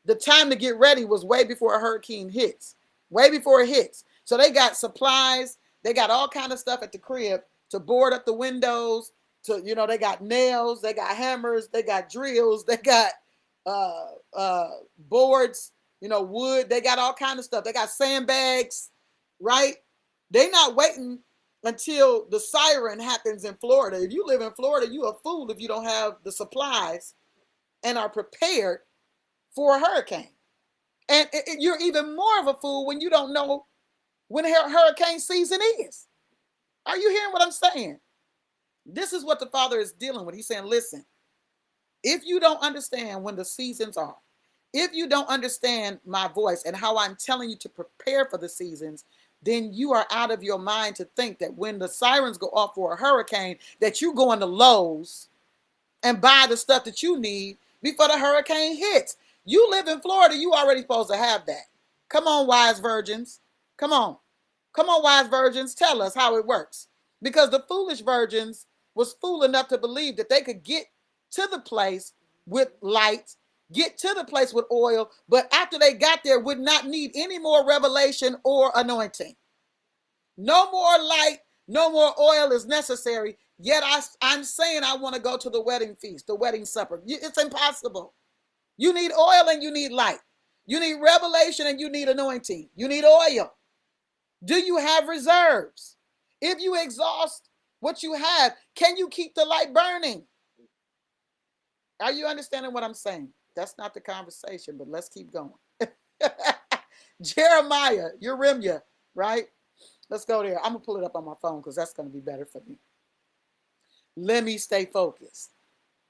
The time to get ready was way before a hurricane hits, way before it hits. So they got supplies. They got all kind of stuff at the crib to board up the windows. They got nails, they got hammers, they got drills, they got boards, wood. They got all kind of stuff. They got sandbags, right? They're not waiting until the siren happens in Florida. If you live in Florida, you're a fool if you don't have the supplies and are prepared for a hurricane. And you're even more of a fool when you don't know when hurricane season is. Are you hearing what I'm saying? This is what the Father is dealing with. He's saying, listen, if you don't understand when the seasons are, if you don't understand my voice and how I'm telling you to prepare for the seasons, then you are out of your mind to think that when the sirens go off for a hurricane, that you go into Lowe's and buy the stuff that you need before the hurricane hits. You live in Florida, you already supposed to have that. Come on, wise virgins. Come on. Come on, wise virgins. Tell us how it works. Because the foolish virgins was fool enough to believe that they could get to the place with light, get to the place with oil, but after they got there would not need any more revelation or anointing. No more light, no more oil is necessary. Yet I'm saying I want to go to the wedding feast, the wedding supper. It's impossible. You need oil and you need light. You need revelation and you need anointing. You need oil. Do you have reserves? If you exhaust what you have, can you keep the light burning? Are you understanding what I'm saying? That's not the conversation, but let's keep going. Jeremiah, Yeremiah, right? Let's go there. I'm going to pull it up on my phone because that's going to be better for me. Let me stay focused.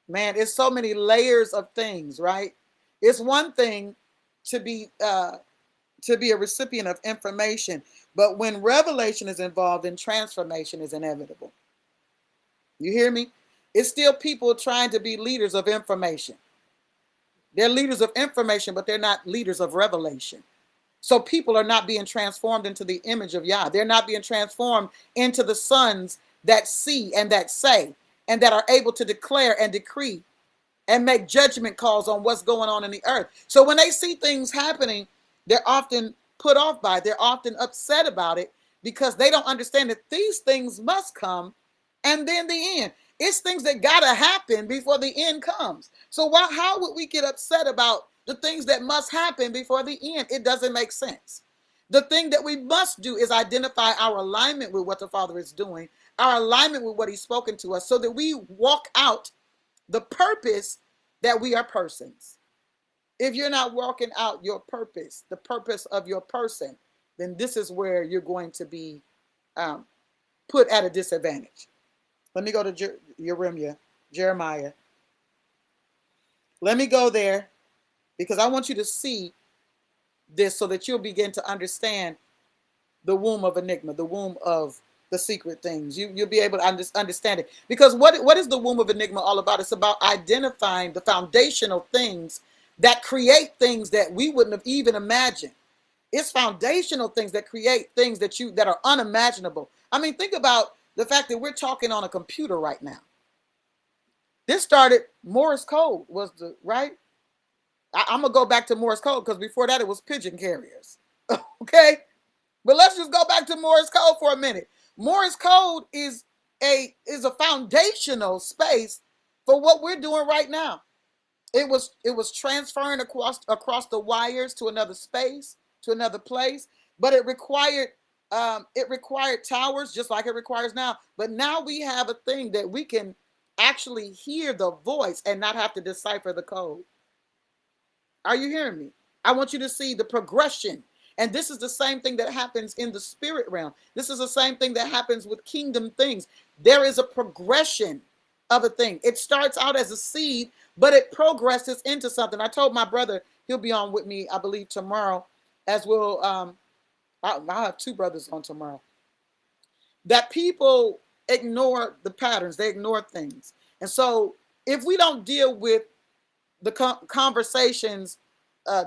Man, it's so many layers of things, right? It's one thing to be a recipient of information, but when revelation is involved, then transformation is inevitable. You hear me? It's still people trying to be leaders of information. They're leaders of information, but they're not leaders of revelation. So people are not being transformed into the image of Yah. They're not being transformed into the sons that see and that say and that are able to declare and decree and make judgment calls on what's going on in the earth. So when they see things happening, they're often put off by it. They're often upset about it because they don't understand that these things must come and then the end. It's things that gotta happen before the end comes. So how would we get upset about the things that must happen before the end? It doesn't make sense. The thing that we must do is identify our alignment with what the Father is doing, our alignment with what He's spoken to us, so that we walk out the purpose that we are persons. If you're not walking out your purpose, the purpose of your person, then this is where you're going to be put at a disadvantage. Let me go to Jeremiah. Let me go there because I want you to see this so that you'll begin to understand the womb of enigma, the womb of the secret things. You'll be able to understand it. Because what is the womb of enigma all about? It's about identifying the foundational things that create things that we wouldn't have even imagined. It's foundational things that create things that are unimaginable. I mean, think about the fact that we're talking on a computer right now. This started Morse code right? I'm gonna go back to Morse code because before that it was pigeon carriers. Okay, but let's just go back to Morse code for a minute. Morse code is a foundational space for what we're doing right now. It was transferring across the wires to another space, to another place, but it required towers just like it requires now. But now we have a thing that we can actually hear the voice and not have to decipher the code. Are you hearing me? I want you to see the progression. And this is the same thing that happens in the spirit realm. This is the same thing that happens with kingdom things. There is a progression of a thing. It starts out as a seed, but it progresses into something. I told my brother, he'll be on with me, I believe, tomorrow, as will, I'll have two brothers on tomorrow, that people ignore the patterns. They ignore things. And so if we don't deal with the conversations,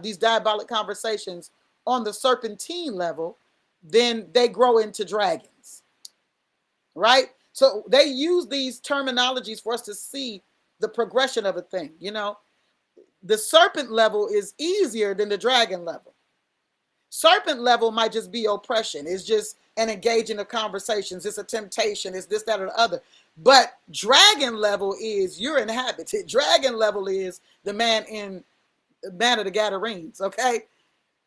these diabolic conversations on the serpentine level, then they grow into dragons, right? So they use these terminologies for us to see the progression of a thing. You know, the serpent level is easier than the dragon level. Serpent level might just be oppression. It's just an engaging of conversations. It's a temptation. It's this, that, or the other. But dragon level is you're inhabited. Dragon level is the man of the Gadarenes. Okay,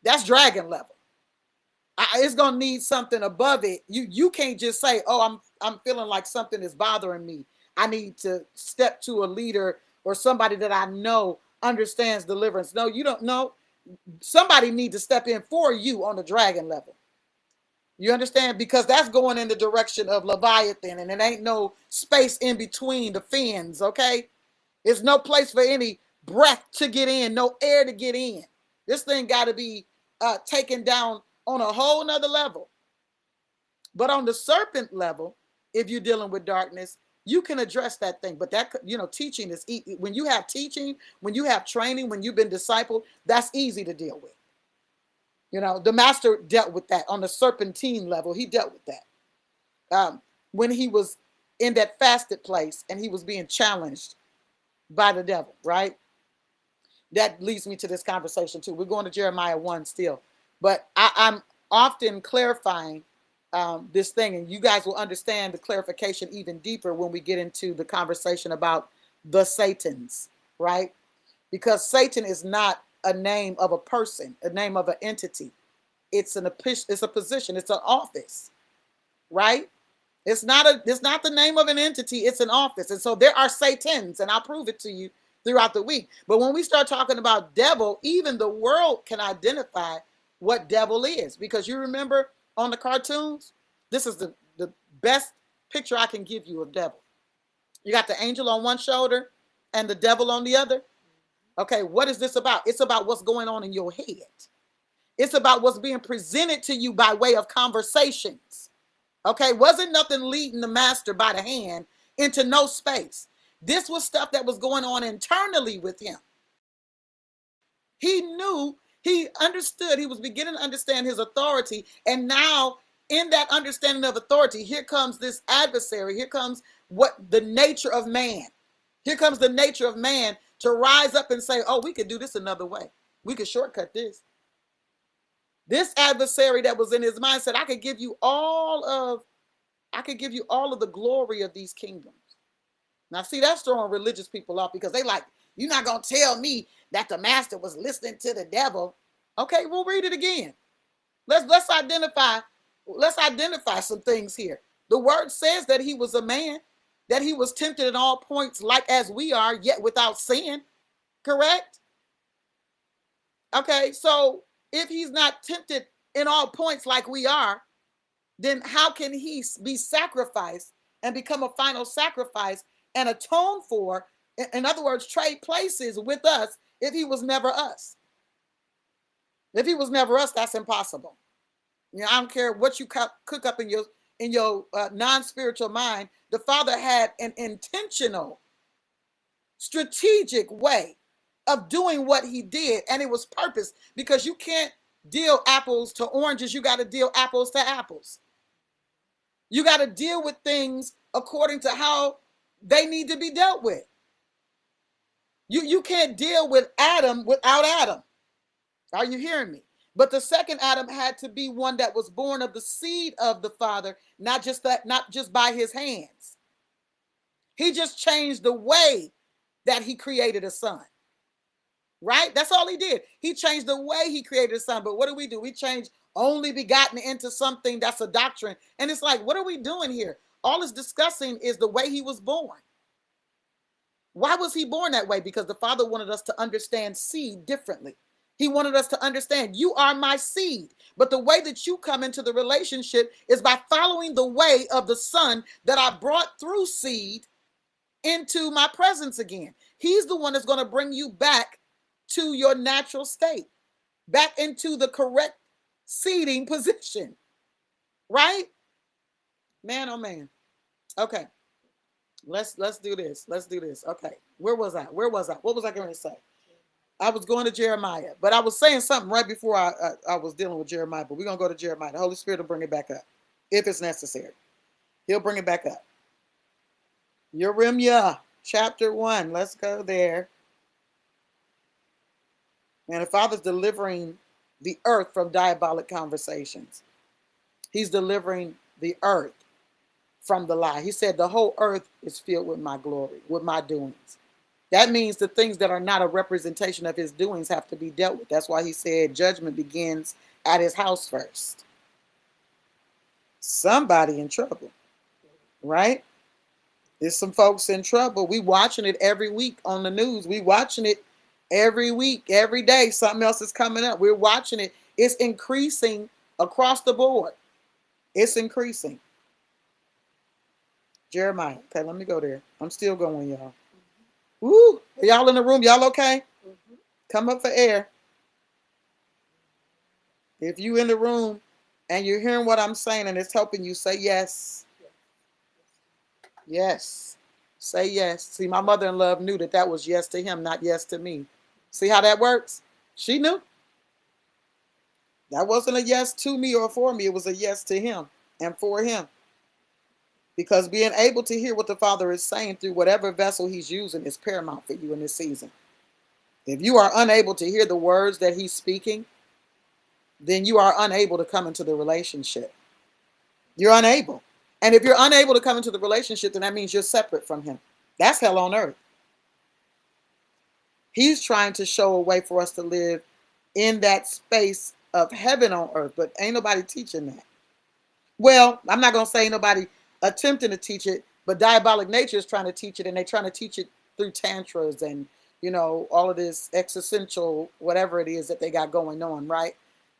that's dragon level. It's gonna need something above it. You can't just say, "Oh, I'm feeling like something is bothering me. I need to step to a leader or somebody that I know understands deliverance." No, you don't know. Somebody needs to step in for you on the dragon level. You understand? Because that's going in the direction of Leviathan, and it ain't no space in between the fins. Okay, there's no place for any breath to get in, no air to get in. This thing got to be taken down on a whole nother level. But on the serpent level, if you're dealing with darkness, you can address that thing. But that, teaching is when you have teaching, when you have training, when you've been discipled, that's easy to deal with. The master dealt with that on the serpentine level. He dealt with that when he was in that fasted place and he was being challenged by the devil, right? That leads me to this conversation too. We're going to Jeremiah 1 still, but I'm often clarifying this thing, and you guys will understand the clarification even deeper when we get into the conversation about the Satans, right? Because Satan is not a name of a person, a name of an entity. It's a position, it's an office, right? It's not the name of an entity, it's an office. And so there are Satans, and I'll prove it to you throughout the week. But when we start talking about devil, even the world can identify what devil is. Because you remember on the cartoons, this is the best picture I can give you of devil. You got the angel on one shoulder and the devil on the other. Okay, what is this about? It's about what's going on in your head. It's about what's being presented to you by way of conversations. Okay, wasn't nothing leading the master by the hand into no space. This was stuff that was going on internally with him. He knew, he understood, he was beginning to understand his authority. And now, in that understanding of authority, here comes this adversary. Here comes what the nature of man. Here comes the nature of man to rise up and say, oh, we could do this another way. We could shortcut this. This adversary that was in his mind said, I could give you all of the glory of these kingdoms. Now, see, that's throwing religious people off because they like, you're not going to tell me that the master was listening to the devil. Okay, we'll read it again. Let's identify some things here. The word says that he was a man, that he was tempted in all points like as we are, yet without sin. Correct? Okay, so if he's not tempted in all points like we are, then how can he be sacrificed and become a final sacrifice and atone for, in other words, trade places with us if he was never us? If he was never us, that's impossible. You know, I don't care what you cook up in your non-spiritual mind. The Father had an intentional, strategic way of doing what he did, and it was purpose, because you can't deal apples to oranges. You got to deal apples to apples. You got to deal with things according to how they need to be dealt with. You can't deal with Adam without Adam. Are you hearing me? But the second Adam had to be one that was born of the seed of the Father, not just by his hands. He just changed the way that he created a son. Right? That's all he did. He changed the way he created a son. But what do? We change only begotten into something that's a doctrine. And it's like, what are we doing here? All it's discussing is the way he was born. Why was he born that way? Because the Father wanted us to understand seed differently. He wanted us to understand, you are my seed. But the way that you come into the relationship is by following the way of the Son that I brought through seed into my presence again. He's the one that's going to bring you back to your natural state, back into the correct seeding position. Right? Man, oh man. Okay. Let's do this. Let's do this. Okay. Where was I? What was I going to say? I was going to Jeremiah, but I was saying something right before I was dealing with Jeremiah, but we're going to go to Jeremiah. The Holy Spirit will bring it back up if it's necessary. He'll bring it back up. Jeremiah chapter 1. Let's go there. And the Father's delivering the earth from diabolic conversations. He's delivering the earth from the lie. He said the whole earth is filled with my glory, with my doings. That means the things that are not a representation of his doings have to be dealt with. That's why he said judgment begins at his house first. Somebody in trouble, right? There's some folks in trouble. We watching it every week on the news. We watching it every week, every day. Something else is coming up. We're watching it. It's increasing across the board. It's increasing. Jeremiah. Okay, let me go there. I'm still going, y'all. Woo! Are y'all in the room? Y'all okay? Mm-hmm. Come up for air. If you in the room and you're hearing what I'm saying and it's helping you, say yes. Yes. Say yes. See, my mother-in-law knew that was yes to him, not yes to me. See how that works? She knew. That wasn't a yes to me or for me. It was a yes to him and for him. Because being able to hear what the Father is saying through whatever vessel he's using is paramount for you in this season. If you are unable to hear the words that he's speaking, then you are unable to come into the relationship. You're unable. And if you're unable to come into the relationship, then that means you're separate from him. That's hell on earth. He's trying to show a way for us to live in that space of heaven on earth, but ain't nobody teaching that. Well, I'm not going to say nobody attempting to teach it, but diabolic nature is trying to teach it, and they're trying to teach it through tantras and, you know, all of this existential, whatever it is that they got going on, right?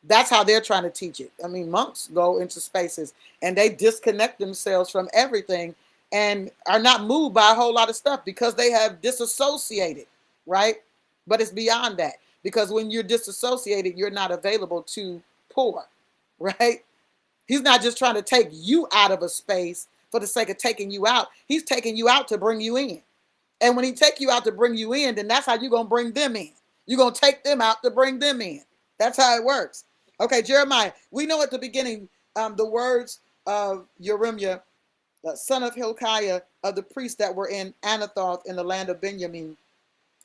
That's how they're trying to teach it. I mean, monks go into spaces and they disconnect themselves from everything, and are not moved by a whole lot of stuff because they have disassociated, right? But it's beyond that, because when you're disassociated, you're not available to pour, right? He's not just trying to take you out of a space for the sake of taking you out. He's taking you out to bring you in. And when he take you out to bring you in, then that's how you're going to bring them in. You're going to take them out to bring them in. That's how it works. Okay, Jeremiah, we know at the beginning the words of Jeremiah, the son of Hilkiah, of the priests that were in Anathoth in the land of Benjamin,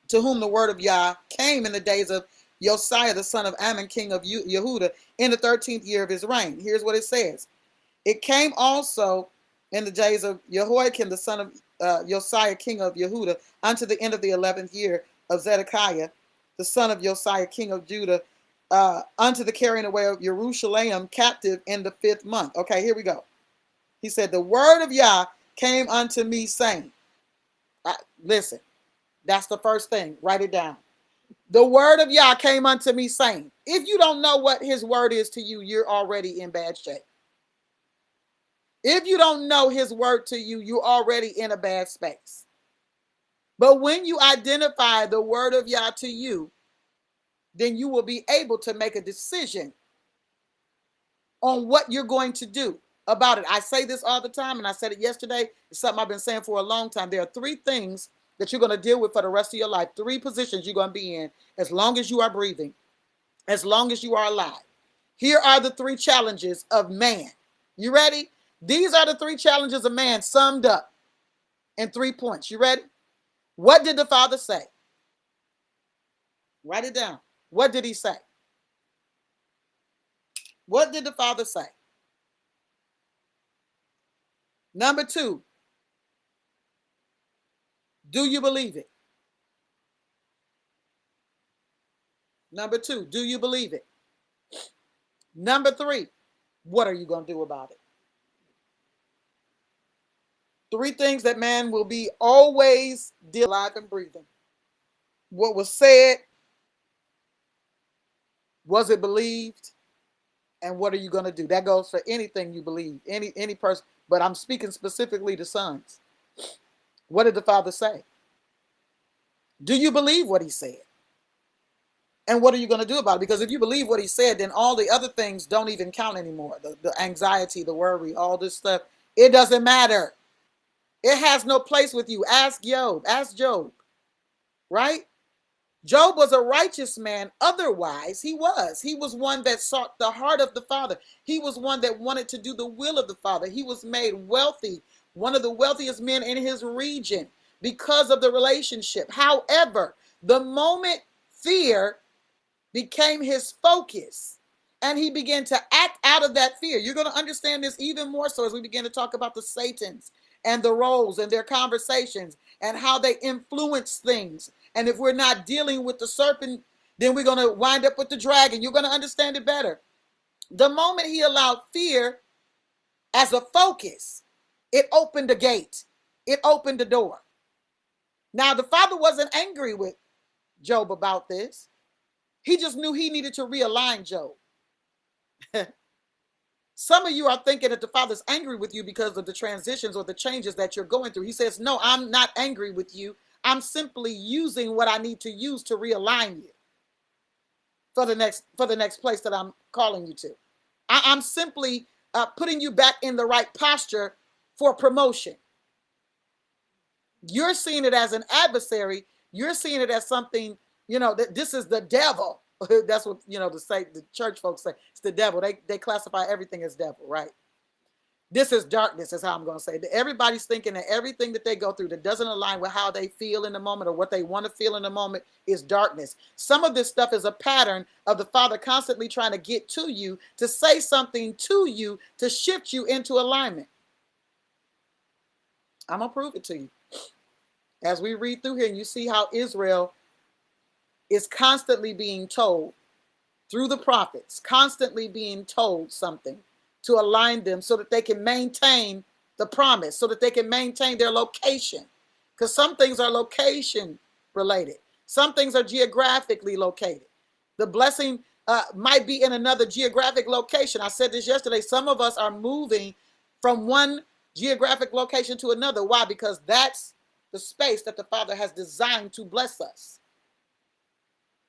to whom the word of Yah came in the days of Josiah, the son of Ammon, king of Yehuda, in the 13th year of his reign. Here's what it says. It came also in the days of Jehoiakim, the son of Josiah, king of Yehuda, unto the end of the 11th year of Zedekiah, the son of Josiah, king of Judah, unto the carrying away of Jerusalem captive in the 5th month. Okay, here we go. He said, the word of Yah came unto me saying, listen, that's the first thing. Write it down. The word of Yah came unto me saying, if you don't know what his word is to you, you're already in bad shape. If you don't know his word to you, you're already in a bad space. But when you identify the word of Yah to you, then you will be able to make a decision on what you're going to do about it. I say this all the time, and I said it yesterday. It's something I've been saying for a long time. There are 3 things that you're going to deal with for the rest of your life. 3 positions you're going to be in as long as you are breathing, as long as you are alive. Here are the 3 challenges of man. You ready? These are the 3 challenges of man summed up in 3 points. You ready? What did the Father say? Write it down. What did he say? What did the Father say? Number 2, do you believe it? Number 2, do you believe it? Number 3, what are you going to do about it? 3 things that man will be always alive and breathing. What was said, was it believed? And what are you going to do? That goes for anything you believe, any person. But I'm speaking specifically to sons. What did the Father say? Do you believe what he said? And what are you going to do about it? Because if you believe what he said, then all the other things don't even count anymore. The anxiety, the worry, all this stuff, it doesn't matter. It has no place with you. Ask Job. Ask Job. Right? Job was a righteous man. Otherwise, he was. He was one that sought the heart of the Father. He was one that wanted to do the will of the Father. He was made wealthy, one of the wealthiest men in his region because of the relationship. However, the moment fear became his focus and he began to act out of that fear, you're going to understand this even more so as we begin to talk about the Satans and the roles and their conversations and how they influence things. And if we're not dealing with the serpent, then we're going to wind up with the dragon. You're going to understand it better. The moment he allowed fear as a focus, it opened a gate. It opened the door. Now, the Father wasn't angry with Job about this. He just knew he needed to realign Job. Some of you are thinking that the Father's angry with you because of the transitions or the changes that you're going through. He says, no, I'm not angry with you. I'm simply using what I need to use to realign you for the next place that I'm calling you to. I'm simply putting you back in the right posture for promotion. You're seeing it as an adversary. You're seeing it as something, that this is the devil. That's what, the church folks say. It's the devil. They classify everything as devil, right? This is darkness, is how I'm going to say it. Everybody's thinking that everything that they go through that doesn't align with how they feel in the moment or what they want to feel in the moment is darkness. Some of this stuff is a pattern of the Father constantly trying to get to you, to say something to you, to shift you into alignment. I'm going to prove it to you. As we read through here and you see how Israel is constantly being told through the prophets, constantly being told something to align them so that they can maintain the promise, so that they can maintain their location. Because some things are location related. Some things are geographically located. The blessing might be in another geographic location. I said this yesterday. Some of us are moving from one geographic location to another. Why? Because that's the space that the Father has designed to bless us.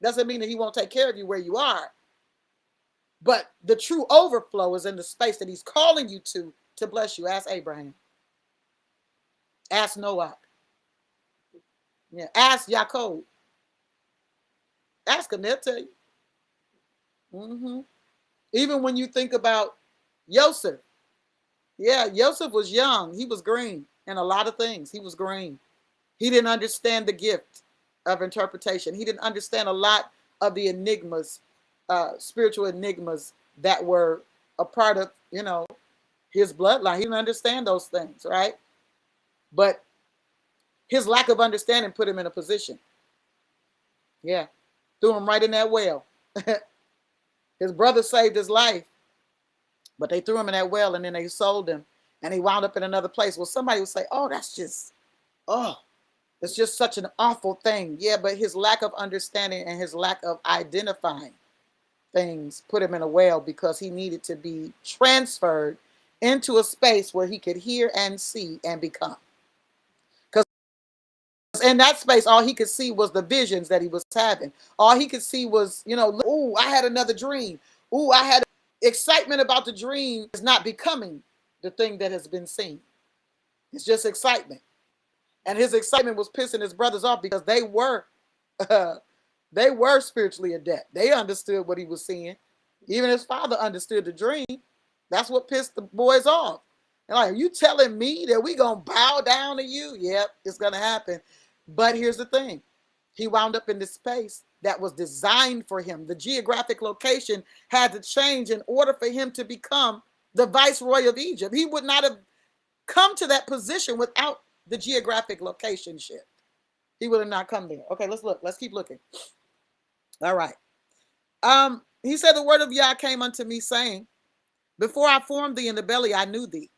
Doesn't mean that he won't take care of you where you are, but the true overflow is in the space that he's calling you to bless you. Ask Abraham. Ask Noah. Yeah. Ask Yaakov. Ask them, they'll tell you. Even when you think about Joseph, yeah, Joseph was young. He was green in a lot of things. He was green. He didn't understand the gift of interpretation. He didn't understand a lot of the enigmas, spiritual enigmas that were a part of, his bloodline. He didn't understand those things, right? But his lack of understanding put him in a position. Yeah. Threw him right in that well. His brother saved his life, but they threw him in that well and then they sold him and he wound up in another place. Well, somebody would say, oh, it's just such an awful thing. Yeah, but his lack of understanding and his lack of identifying things put him in a well because he needed to be transferred into a space where he could hear and see and become. Because in that space, all he could see was the visions that he was having. All he could see was, ooh, I had another dream. Ooh, I had excitement about the dream is not becoming the thing that has been seen. It's just excitement. And his excitement was pissing his brothers off because they were spiritually adept. They understood what he was seeing. Even his father understood the dream. That's what pissed the boys off. And like, are you telling me that we gonna bow down to you? Yep, it's gonna happen. But here's the thing. He wound up in this space that was designed for him. The geographic location had to change in order for him to become the viceroy of Egypt. He would not have come to that position without the geographic location shift. He would have not come there. Okay, let's look. Let's keep looking. All right. He said, the word of Yah came unto me saying, before I formed thee in the belly, I knew thee.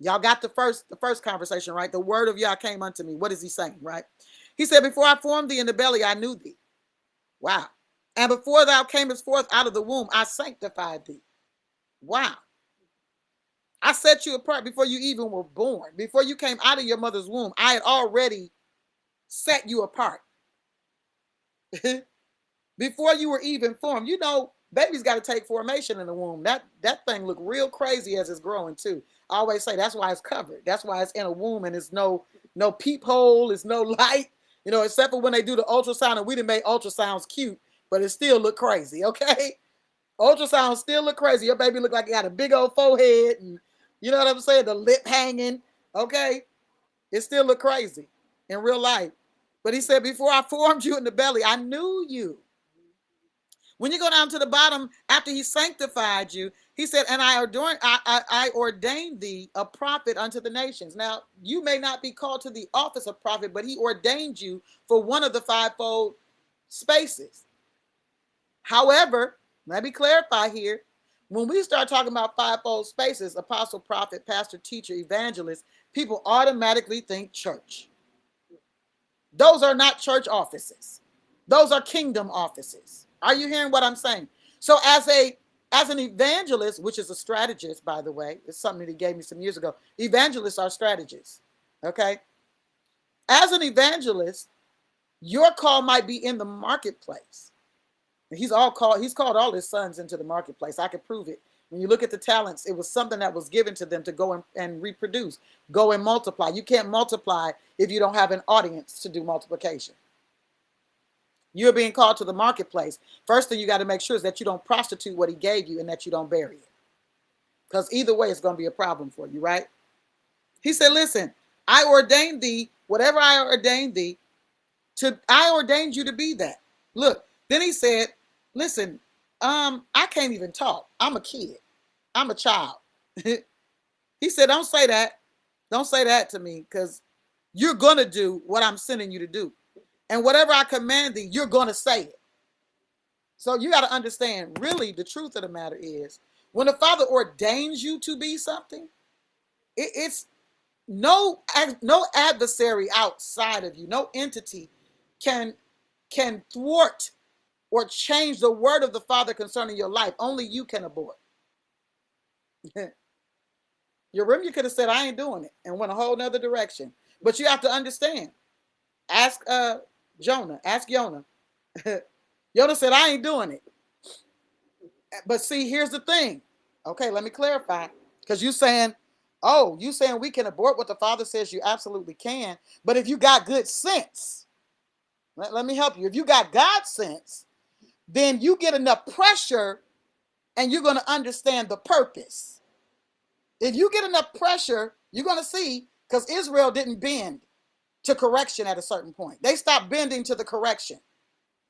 Y'all got the first conversation, right? The word of Yah came unto me. What is he saying, right? He said, before I formed thee in the belly, I knew thee. Wow. And before thou camest forth out of the womb, I sanctified thee. Wow. I set you apart before you even were born. Before you came out of your mother's womb, I had already set you apart. Before you were even formed. Baby's got to take formation in the womb. That thing look real crazy as it's growing too. I always say that's why it's covered. That's why it's in a womb and it's no peephole, it's no light, except for when they do the ultrasound, and we done made ultrasounds cute, but it still look crazy, okay? Ultrasound still look crazy. Your baby look like he got a big old forehead and you know what I'm saying? The lip hanging, okay? It still look crazy in real life. But he said, before I formed you in the belly, I knew you. When you go down to the bottom, after he sanctified you, he said, and I ordained thee a prophet unto the nations. Now, you may not be called to the office of prophet, but he ordained you for one of the fivefold spaces. However, let me clarify here. When we start talking about fivefold spaces, apostle, prophet, pastor, teacher, evangelist, people automatically think church. Those are not church offices. Those are kingdom offices. Are you hearing what I'm saying? So as an evangelist, which is a strategist, by the way, it's something that he gave me some years ago. Evangelists are strategists. Okay. As an evangelist, your call might be in the marketplace. He's called all his sons into the marketplace. I could prove it. When you look at the talents, it was something that was given to them to go and reproduce, go and multiply. You can't multiply if you don't have an audience to do multiplication. You're being called to the marketplace. First thing you got to make sure is that you don't prostitute what he gave you and that you don't bury it. Because either way, it's going to be a problem for you, right? He said, listen, I ordained thee, whatever I ordained thee, I ordained you to be that. Look, then he said, listen, I can't even talk. I'm a kid. I'm a child. He said, don't say that. Don't say that to me, because you're going to do what I'm sending you to do. And whatever I command thee, you're going to say it. So you got to understand, really, the truth of the matter is, when the Father ordains you to be something, it's no adversary outside of you, no entity can thwart or change the word of the Father concerning your life. Only you can abort. You remember you could have said, I ain't doing it, and went a whole nother direction. But you have to understand. Ask Jonah. Ask Jonah. Jonah said, I ain't doing it. But see, here's the thing. Okay, let me clarify. Because you saying, oh, you saying we can abort what the Father says, you absolutely can. But if you got good sense, let me help you. If you got God sense, then you get enough pressure and you're going to understand the purpose. If you get enough pressure, you're going to see, because Israel didn't bend to correction at a certain point. They stopped bending to the correction.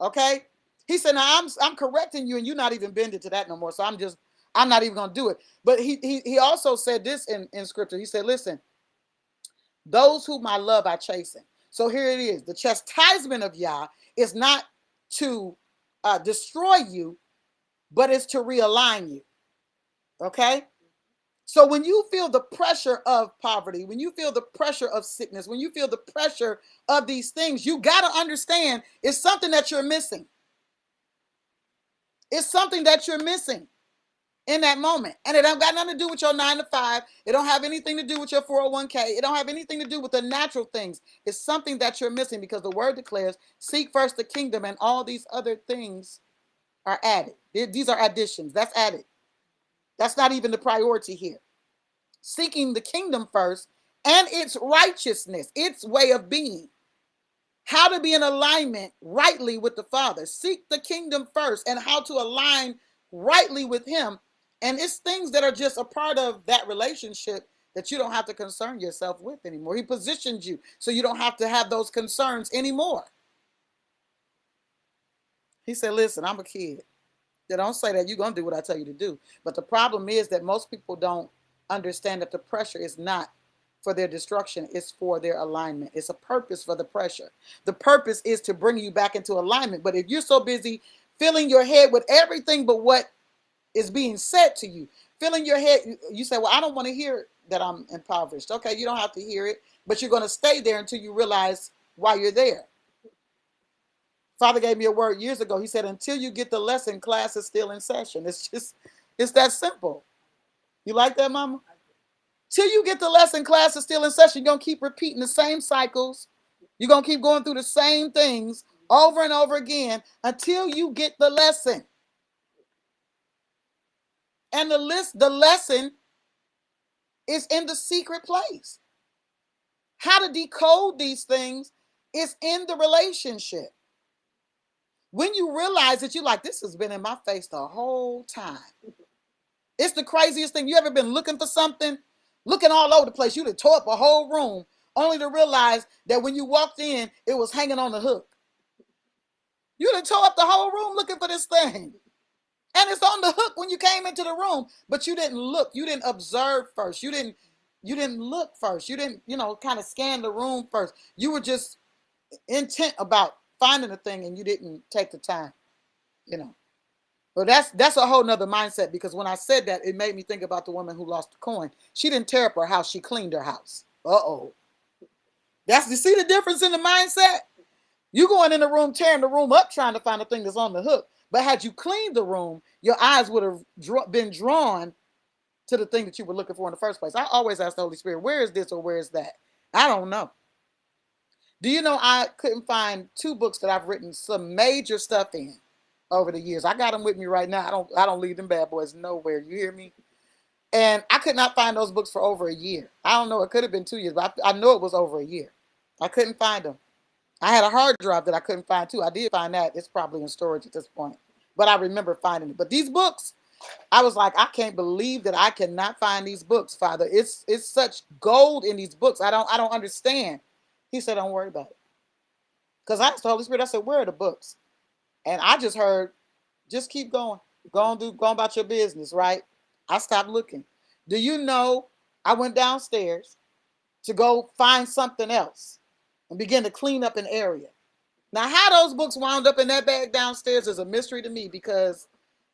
Okay? He said, now I'm correcting you and you're not even bending to that no more. So I'm not even going to do it. But he also said this in scripture. He said, listen, those whom I love, I chasten. So here it is. The chastisement of Yah is not to destroy you, but it's to realign you. Okay? So when you feel the pressure of poverty, when you feel the pressure of sickness, when you feel the pressure of these things, you got to understand it's something that you're missing. It's something that you're missing in that moment. And it don't got nothing to do with your 9 to 5. It don't have anything to do with your 401k. It don't have anything to do with the natural things. It's something that you're missing, because the word declares, seek first the kingdom and all these other things are added. These are additions. That's added. That's not even the priority here. Seeking the kingdom first and its righteousness, its way of being. How to be in alignment rightly with the Father. Seek the kingdom first and how to align rightly with him. And it's things that are just a part of that relationship that you don't have to concern yourself with anymore. He positioned you so you don't have to have those concerns anymore. He said, listen, I'm a kid. They don't say that you're going to do what I tell you to do. But the problem is that most people don't understand that the pressure is not for their destruction, it's for their alignment. It's a purpose for the pressure. The purpose is to bring you back into alignment. But if you're so busy filling your head with everything but what is being said to you, filling your head, you say, well, I don't want to hear that I'm impoverished. Okay, you don't have to hear it, but you're going to stay there until you realize why you're there. Father gave me a word years ago. He said, until you get the lesson, class is still in session. It's that simple. You like that, Mama? Till you get the lesson, class is still in session. You're going to keep repeating the same cycles. You're going to keep going through the same things over and over again until you get the lesson. And the lesson is in the secret place. How to decode these things is in the relationship. When you realize that you're like, this has been in my face the whole time. It's the craziest thing. You ever been looking for something? Looking all over the place. You'd have tore up a whole room only to realize that when you walked in, it was hanging on the hook. You'd have tore up the whole room looking for this thing. And it's on the hook when you came into the room. But you didn't look. You didn't observe first. You didn't look first. You didn't, kind of scan the room first. You were just intent about finding the thing and you didn't take the time, But that's a whole nother mindset, because when I said that, it made me think about the woman who lost the coin. She didn't tear up her house. She cleaned her house. Uh-oh. You see the difference in the mindset? You going in the room, tearing the room up, trying to find the thing that's on the hook. But had you cleaned the room, your eyes would have been drawn to the thing that you were looking for in the first place. I always ask the Holy Spirit, where is this or where is that? I don't know. Do you know I couldn't find 2 books that I've written some major stuff in over the years? I got them with me right now. I don't leave them bad boys nowhere. You hear me? And I could not find those books for over a year. I don't know. It could have been 2 years, but I know it was over a year. I couldn't find them. I had a hard drive that I couldn't find too. I did find that. It's probably in storage at this point. But I remember finding it. But these books, I was like, I can't believe that I cannot find these books, Father. It's such gold in these books. I don't understand. He said, don't worry about it. Because I asked the Holy Spirit, I said, where are the books? And I just heard, just keep going. Go about your business, right? I stopped looking. Do you know, I went downstairs to go find something else and begin to clean up an area. Now, how those books wound up in that bag downstairs is a mystery to me, because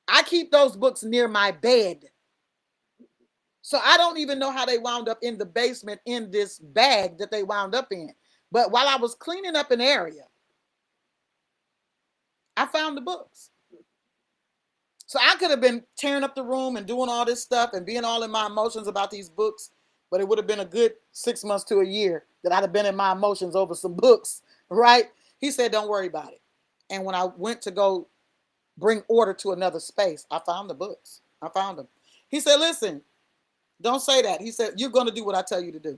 I keep those books near my bed. So I don't even know how they wound up in the basement in this bag that they wound up in. But while I was cleaning up an area, I found the books. So I could have been tearing up the room and doing all this stuff and being all in my emotions about these books but it would have been a good 6 months to a year that I'd have been in my emotions over some books, right? He said, don't worry about it. And when I went to go bring order to another space, I found the books. I found them. He said, listen, don't say that. He said, you're going to do what I tell you to do.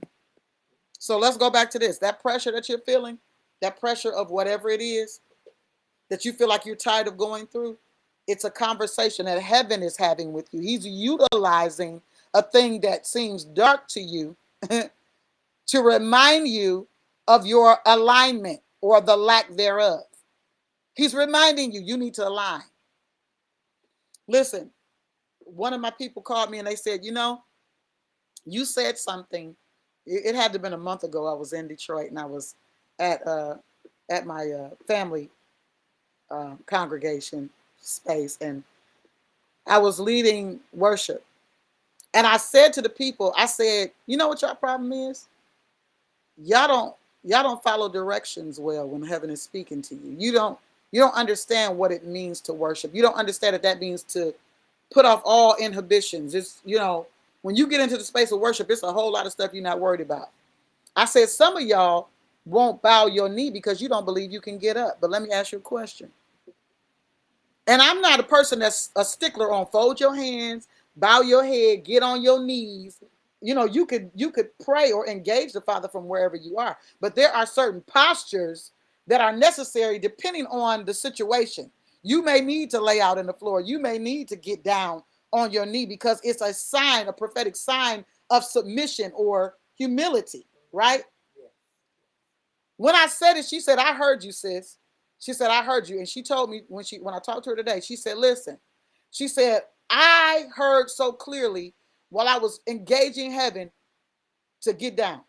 So let's go back to this. That pressure that you're feeling, that pressure of whatever it is that you feel like you're tired of going through, it's a conversation that heaven is having with you. He's utilizing a thing that seems dark to you to remind you of your alignment or the lack thereof. He's reminding you, you need to align. Listen, one of my people called me and they said, you said something. It had to have been a month ago. I was in Detroit and I was at my family congregation space, and I was leading worship. And I said to the people, I said, you know what your problem is? Y'all don't follow directions well when heaven is speaking to you. You don't understand what it means to worship. You don't understand that means to put off all inhibitions. It's, when you get into the space of worship, it's a whole lot of stuff you're not worried about. I said, some of y'all won't bow your knee because you don't believe you can get up. But let me ask you a question. And I'm not a person that's a stickler on fold your hands, bow your head, get on your knees. You could pray or engage the Father from wherever you are. But there are certain postures that are necessary depending on the situation. You may need to lay out on the floor. You may need to get down on your knee because it's a sign, a prophetic sign of submission or humility, right? When I said it, she said, I heard you, sis. She said, I heard you. And she told me when I talked to her today, she said, listen, she said, I heard so clearly while I was engaging heaven to get down.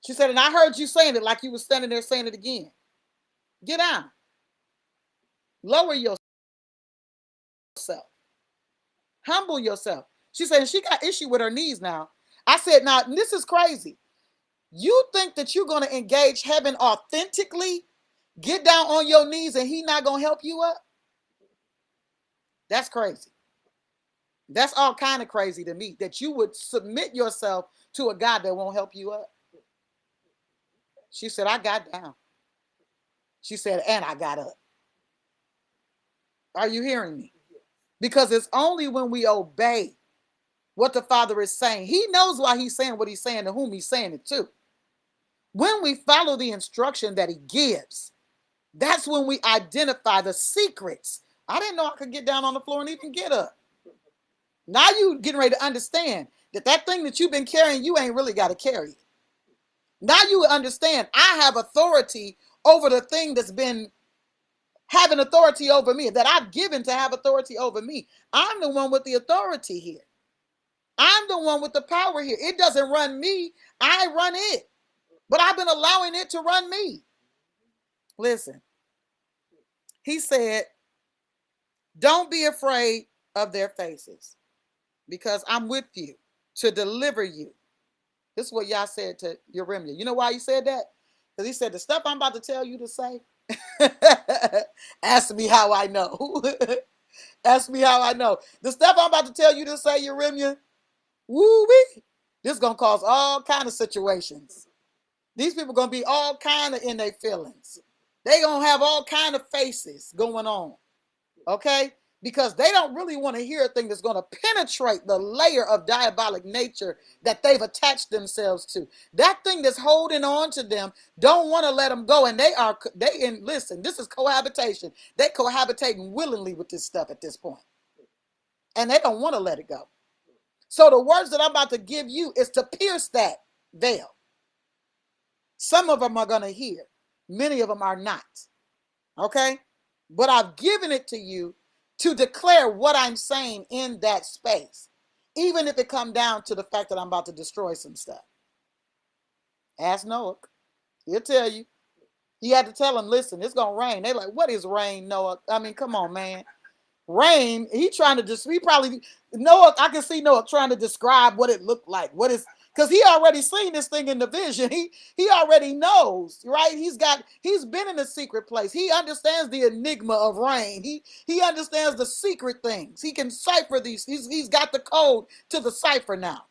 She said, and I heard you saying it like you were standing there saying it again. Get down. Lower yourself. Humble yourself. She said, and she got issue with her knees now. I said, now, this is crazy. You think that you're going to engage heaven authentically, get down on your knees, and he not going to help you up? That's crazy. That's all kind of crazy to me, that you would submit yourself to a God that won't help you up. She said, I got down. She said, and I got up. Are you hearing me? Because it's only when we obey what the Father is saying. He knows why he's saying what he's saying to whom he's saying it to. When we follow the instruction that he gives, that's when we identify the secrets. I didn't know I could get down on the floor and even get up. Now you getting ready to understand that thing that you've been carrying, you ain't really got to carry it. Now you understand I have authority over the thing that's been having authority over me, that I've given to have authority over me. I'm the one with the authority here. I'm the one with the power here. It doesn't run me. I run it. But I've been allowing it to run me. Listen, he said, don't be afraid of their faces because I'm with you to deliver you. This is what Yah said to Yeremiah. You know why he said that? Because he said, the stuff I'm about to tell you to say, ask me how I know. Ask me how I know. The stuff I'm about to tell you to say, Yeremiah, woo-wee, this is going to cause all kind of situations. These people going to be all kind of in their feelings. They going to have all kind of faces going on. Okay? Because they don't really want to hear a thing that's going to penetrate the layer of diabolic nature that they've attached themselves to. That thing that's holding on to them don't want to let them go. And listen, this is cohabitation. They cohabitating willingly with this stuff at this point. And they don't want to let it go. So the words that I'm about to give you is to pierce that veil. Some of them are going to hear. Many of them are not. Okay? But I've given it to you to declare what I'm saying in that space, even if it come down to the fact that I'm about to destroy some stuff. Ask Noah. He'll tell you. He had to tell him, listen, it's going to rain. They're like, what is rain, Noah? I mean, come on, man. Rain, Noah, I can see Noah trying to describe what it looked like. Because he already seen this thing in the vision. He already knows, right? He's been in a secret place. He understands the enigma of rain. He understands the secret things. He can cipher these. He's got the code to the cipher now.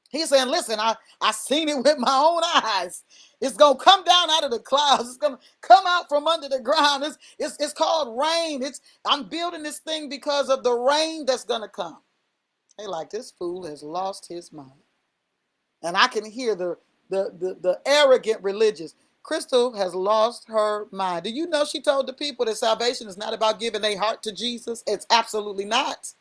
He's saying, listen, I seen it with my own eyes. It's going to come down out of the clouds. It's going to come out from under the ground. It's called rain. I'm building this thing because of the rain that's going to come. Hey, like, this fool has lost his mind. And I can hear the arrogant religious. Crystal has lost her mind. Do you know she told the people that salvation is not about giving their heart to Jesus? It's absolutely not.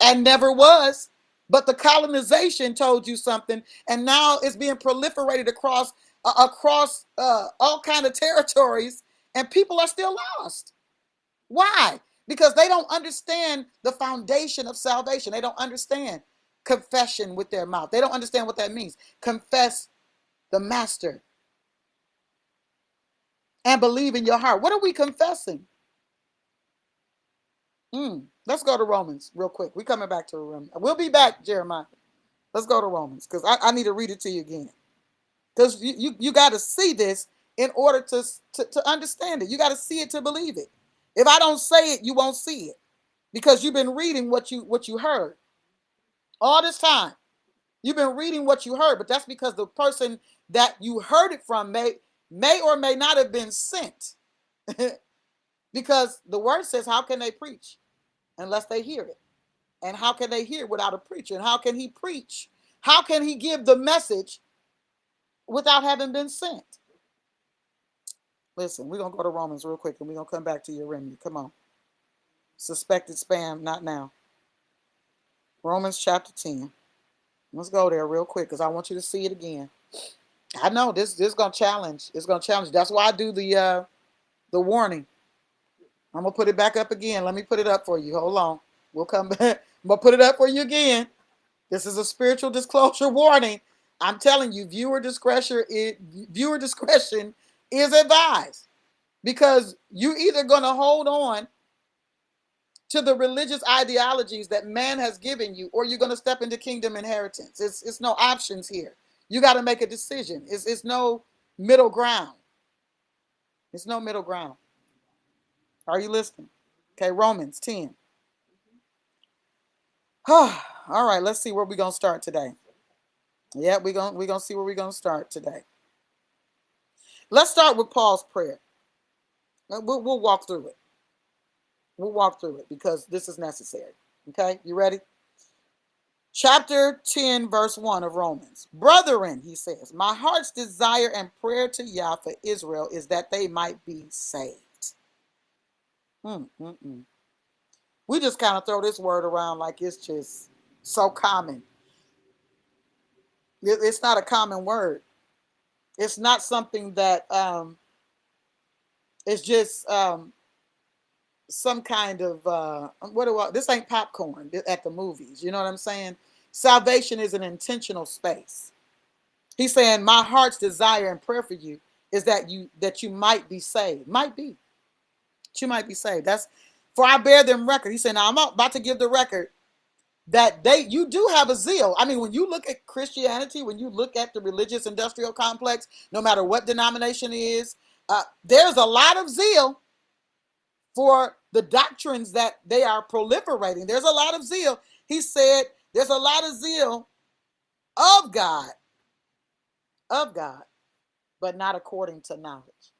And never was. But the colonization told you something, and now it's being proliferated across all kind of territories, and people are still lost. Why? Because they don't understand the foundation of salvation. They don't understand confession with their mouth. They don't understand what that means. Confess the master and believe in your heart. What are we confessing? Let's go to Romans real quick. We're coming back to Romans. We'll be back, Jeremiah. Let's go to Romans, because I need to read it to you again. Because you got to see this in order to understand it. You got to see it to believe it. If I don't say it, you won't see it, because you've been reading what you heard all this time. You've been reading what you heard, but that's because the person that you heard it from may or may not have been sent. Because the word says, how can they preach unless they hear it? And how can they hear without a preacher? And how can he preach? How can he give the message without having been sent? Listen, we're going to go to Romans real quick, and we're going to come back to your remedy. Come on. Suspected spam, not now. Romans chapter 10. Let's go there real quick, because I want you to see it again. I know this is going to challenge. It's going to challenge. That's why I do the warning. I'm going to put it back up again. Let me put it up for you. Hold on. We'll come back. I'm going to put it up for you again. This is a spiritual disclosure warning. I'm telling you, viewer discretion is advised, because you're either going to hold on to the religious ideologies that man has given you, or you're going to step into kingdom inheritance. It's no options here. You got to make a decision. It's no middle ground. It's no middle ground. Are you listening? Okay, Romans 10. All right, let's see where we're going to start today. Yeah, we're going to see where we're going to start today. Let's start with Paul's prayer. We'll walk through it. We'll walk through it because this is necessary. Okay, you ready? Chapter 10, verse 1 of Romans. Brethren, he says, my heart's desire and prayer to Yah for Israel is that they might be saved. We just kind of throw this word around like it's just so common. It's not a common word. It's not something that it's just some kind of this ain't popcorn at the movies. You know what I'm saying? Salvation is an intentional space. He's saying, my heart's desire and prayer for you is that you might be saved. Might be. That you might be saved. That's for I bear them record. He said, now I'm about to give the record that you do have a zeal. I mean, when you look at Christianity, when you look at the religious industrial complex, no matter what denomination it is, there's a lot of zeal for the doctrines that they are proliferating. There's a lot of zeal. He said there's a lot of zeal of God, but not according to knowledge.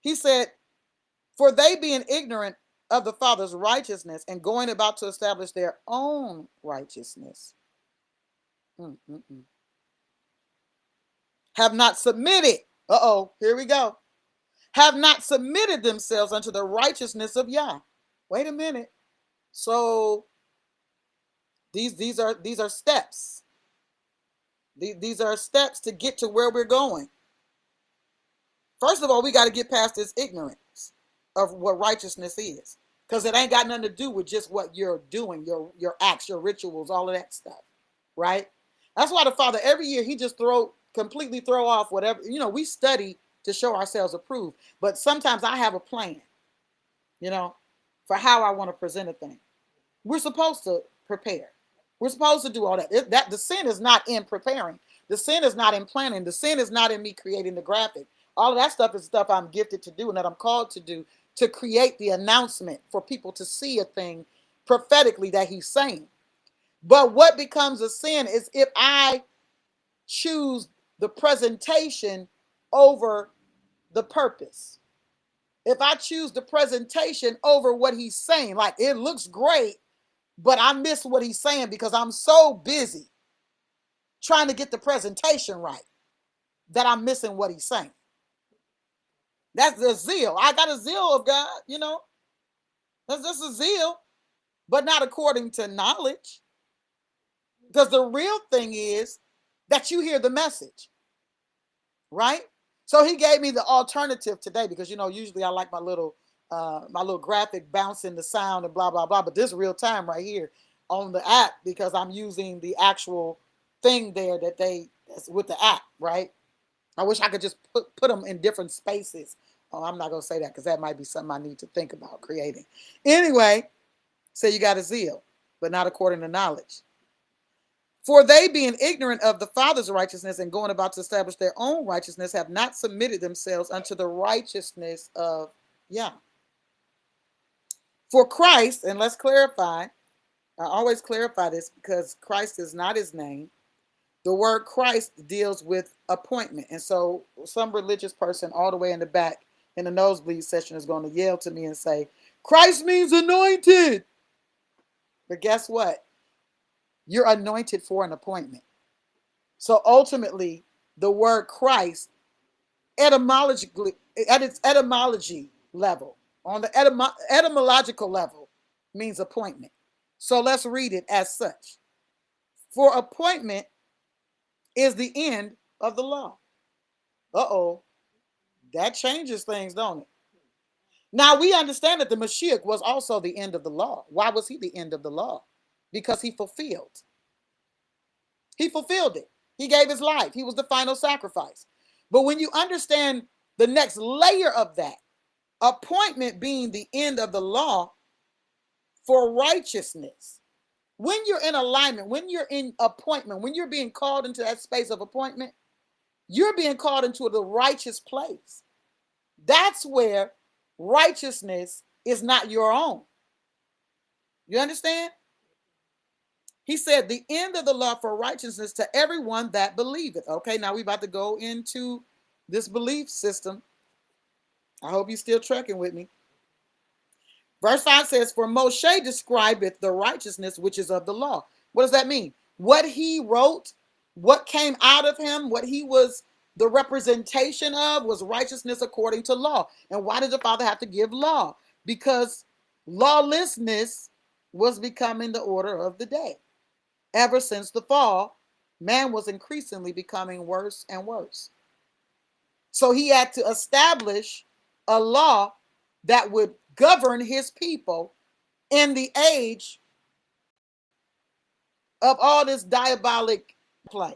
He said, for they being ignorant of the Father's righteousness and going about to establish their own righteousness, have not submitted. Here we go. Have not submitted themselves unto the righteousness of Yah. Wait a minute. So these are steps. These are steps to get to where we're going. First of all, we got to get past this ignorance of what righteousness is, because it ain't got nothing to do with just what you're doing, your acts, your rituals, all of that stuff, right? That's why the Father every year he just completely throw off whatever. We study to show ourselves approved, but sometimes I have a plan, for how I want to present a thing. We're supposed to prepare. We're supposed to do all that. That the sin is not in preparing. The sin is not in planning. The sin is not in me creating the graphic. All of that stuff is stuff I'm gifted to do and that I'm called to do, to create the announcement for people to see a thing prophetically that he's saying. But what becomes a sin is if I choose the presentation over the purpose. If I choose the presentation over what he's saying, like it looks great, but I miss what he's saying because I'm so busy trying to get the presentation right that I'm missing what he's saying. That's the zeal. I got a zeal of God, you know. That's just a zeal, but not according to knowledge. Because the real thing is that you hear the message, right? So he gave me the alternative today because, you know, usually I like my little graphic bouncing the sound and blah, blah, blah. But this real time right here on the app because I'm using the actual thing there that's with the app, right? I wish I could just put them in different spaces. Oh, I'm not going to say that because that might be something I need to think about creating. Anyway, so you got a zeal, but not according to knowledge. For they, being ignorant of the Father's righteousness and going about to establish their own righteousness, have not submitted themselves unto the righteousness of Yah. For Christ, and let's clarify, I always clarify this because Christ is not his name. The word Christ deals with appointment. And so some religious person all the way in the back in the nosebleed session is going to yell to me and say, Christ means anointed. But guess what? You're anointed for an appointment. So ultimately, the word Christ, etymologically, at its etymology level, on the etymological level, means appointment. So let's read it as such. For appointment is the end of the law. Uh-oh. That changes things, don't it? Now we understand that the Mashiach was also the end of the law. Why was he the end of the law? Because he fulfilled. He fulfilled it. He gave his life. He was the final sacrifice. But when you understand the next layer of that, appointment being the end of the law for righteousness, when you're in alignment, when you're in appointment, when you're being called into that space of appointment, you're being called into the righteous place. That's where righteousness is not your own. You understand? He said, the end of the law for righteousness to everyone that believeth. Okay, now we're about to go into this belief system. I hope you're still trekking with me. Verse 5 says, for Moshe describeth the righteousness which is of the law. What does that mean? What he wrote, what came out of him, what he was the representation of was righteousness according to law. And why did the Father have to give law? Because lawlessness was becoming the order of the day. Ever since the fall, man was increasingly becoming worse and worse. So he had to establish a law that would govern his people in the age of all this diabolic play.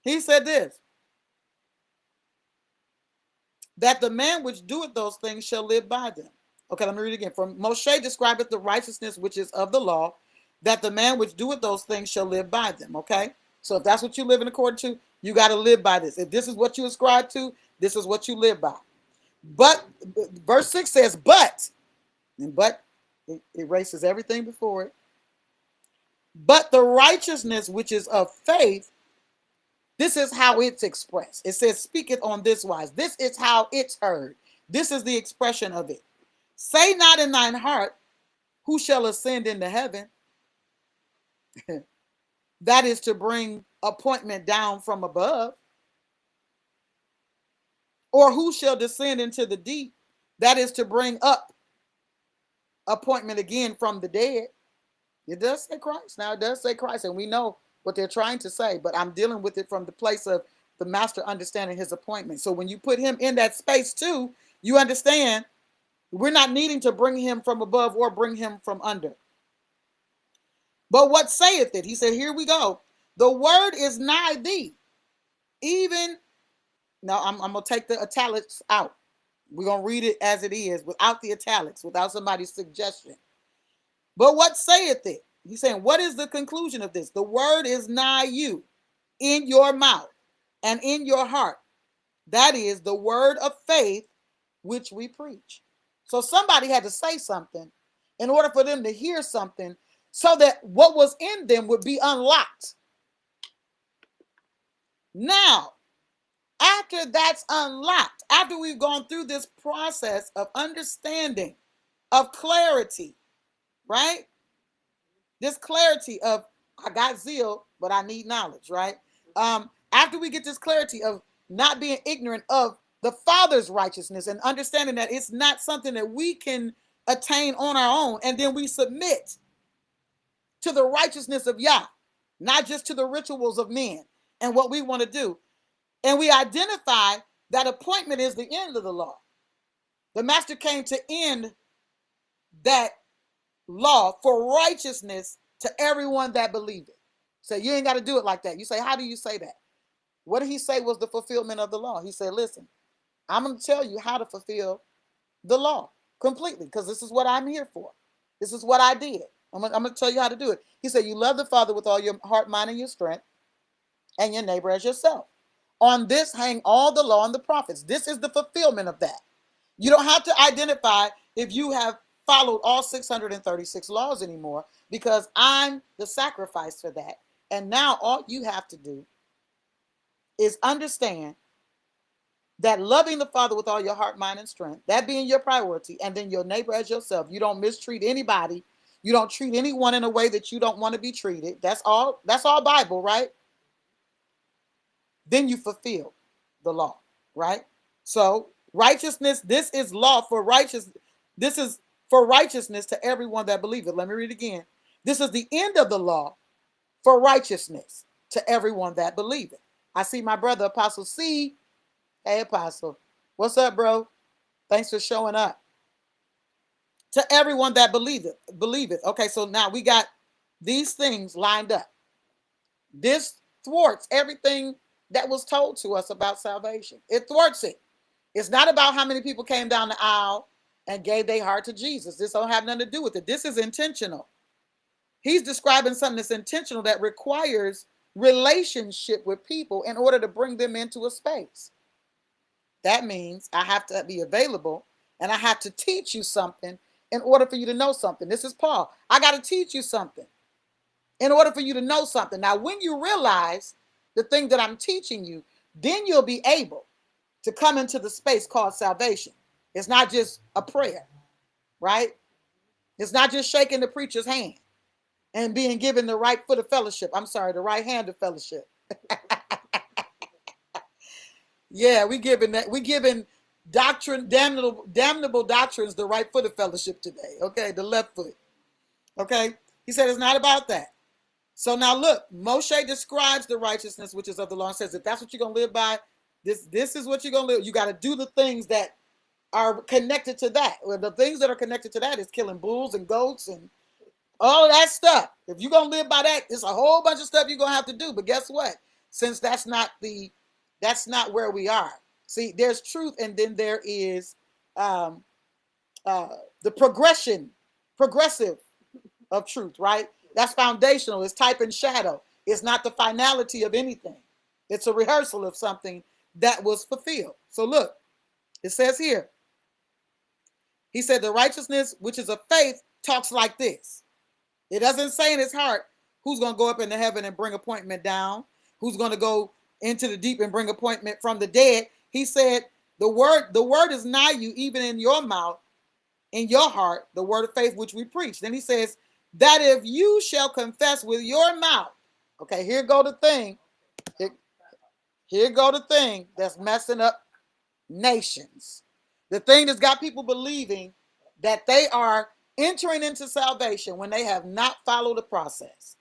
He said this, that the man which doeth those things shall live by them. Okay, let me read it again. For Moshe describeth the righteousness which is of the law, that the man which doeth those things shall live by them. Okay, so if that's what you live in according to, you got to live by this. If this is what you ascribe to, this is what you live by. But verse 6 says, but, and but it erases everything before it. But the righteousness which is of faith, this is how it's expressed. It says, speak it on this wise. This is how it's heard. This is the expression of it. Say not in thine heart, who shall ascend into heaven? That is to bring appointment down from above. Or who shall descend into the deep? That is to bring up appointment again from the dead. It does say Christ. Now it does say Christ, and we know what they're trying to say, but I'm dealing with it from the place of the master understanding his appointment. So when you put him in that space too, you understand we're not needing to bring him from above or bring him from under. But what saith it? He said, here we go. The word is nigh thee. Even, now I'm going to take the italics out. We're going to read it as it is without the italics, without somebody's suggestion. But what saith it? He's saying, what is the conclusion of this? The word is nigh you, in your mouth and in your heart. That is the word of faith which we preach. So somebody had to say something in order for them to hear something so that what was in them would be unlocked. Now, after that's unlocked, after we've gone through this process of understanding, of clarity, right? This clarity of, I got zeal, but I need knowledge, right? After we get this clarity of not being ignorant of the Father's righteousness and understanding that it's not something that we can attain on our own, and then we submit to the righteousness of Yah, not just to the rituals of men and what we want to do. And we identify that appointment is the end of the law. The master came to end that law for righteousness to everyone that believed it. So you ain't got to do it like that. You say, how do you say that? What did he say was the fulfillment of the law? He said, listen, I'm going to tell you how to fulfill the law completely, because this is what I'm here for. This is what I did. I'm going to tell you how to do it. He said, you love the Father with all your heart, mind, and your strength, and your neighbor as yourself. On this hang all the law and the prophets. This is the fulfillment of that. You don't have to identify if you have followed all 636 laws anymore, because I'm the sacrifice for that. And now all you have to do is understand that loving the Father with all your heart, mind, and strength, that being your priority, and then your neighbor as yourself. You don't mistreat anybody. You don't treat anyone in a way that you don't want to be treated. That's all Bible, right? Then you fulfill the law, right? So righteousness, this is law for righteousness. This is for righteousness to everyone that believeth. Let me read again. This is the end of the law for righteousness to everyone that believeth. I see my brother Apostle C. Hey, Apostle. What's up, bro? Thanks for showing up. To everyone that believeth. Okay, so now we got these things lined up. This thwarts everything that was told to us about salvation. It thwarts it. It's not about how many people came down the aisle and gave their heart to Jesus. This don't have nothing to do with it. This is intentional. He's describing something that's intentional, that requires relationship with people in order to bring them into a space. That means I have to be available, and I have to teach you something in order for you to know something. This is Paul. I got to teach you something in order for you to know something. Now, when you realize the thing that I'm teaching you, then you'll be able to come into the space called salvation. It's not just a prayer, right? It's not just shaking the preacher's hand and being given the right foot of fellowship. I'm sorry, the right hand of fellowship. Yeah, we giving doctrine, damnable doctrines the right foot of fellowship today. Okay, the left foot. Okay, he said it's not about that. So now look, Moshe describes the righteousness which is of the law and says, if that's what you're going to live by, this is what you're going to live. You got to do the things that are connected to that. Well, the things that are connected to that is killing bulls and goats and all that stuff. If you're going to live by that, there's a whole bunch of stuff you're going to have to do. But guess what? Since that's not where we are. See, there's truth, and then there is the progressive of truth, right? That's foundational. It's type and shadow. It's not the finality of anything. It's a rehearsal of something that was fulfilled. So look, it says here, he said the righteousness, which is of faith, talks like this. It doesn't say in his heart, who's going to go up into heaven and bring appointment down? Who's going to go into the deep and bring appointment from the dead? He said, the word is nigh you, even in your mouth, in your heart, the word of faith which we preach. Then he says, that if you shall confess with your mouth, okay, here go the thing. Here go the thing that's messing up nations. The thing that's got people believing that they are entering into salvation when they have not followed the process.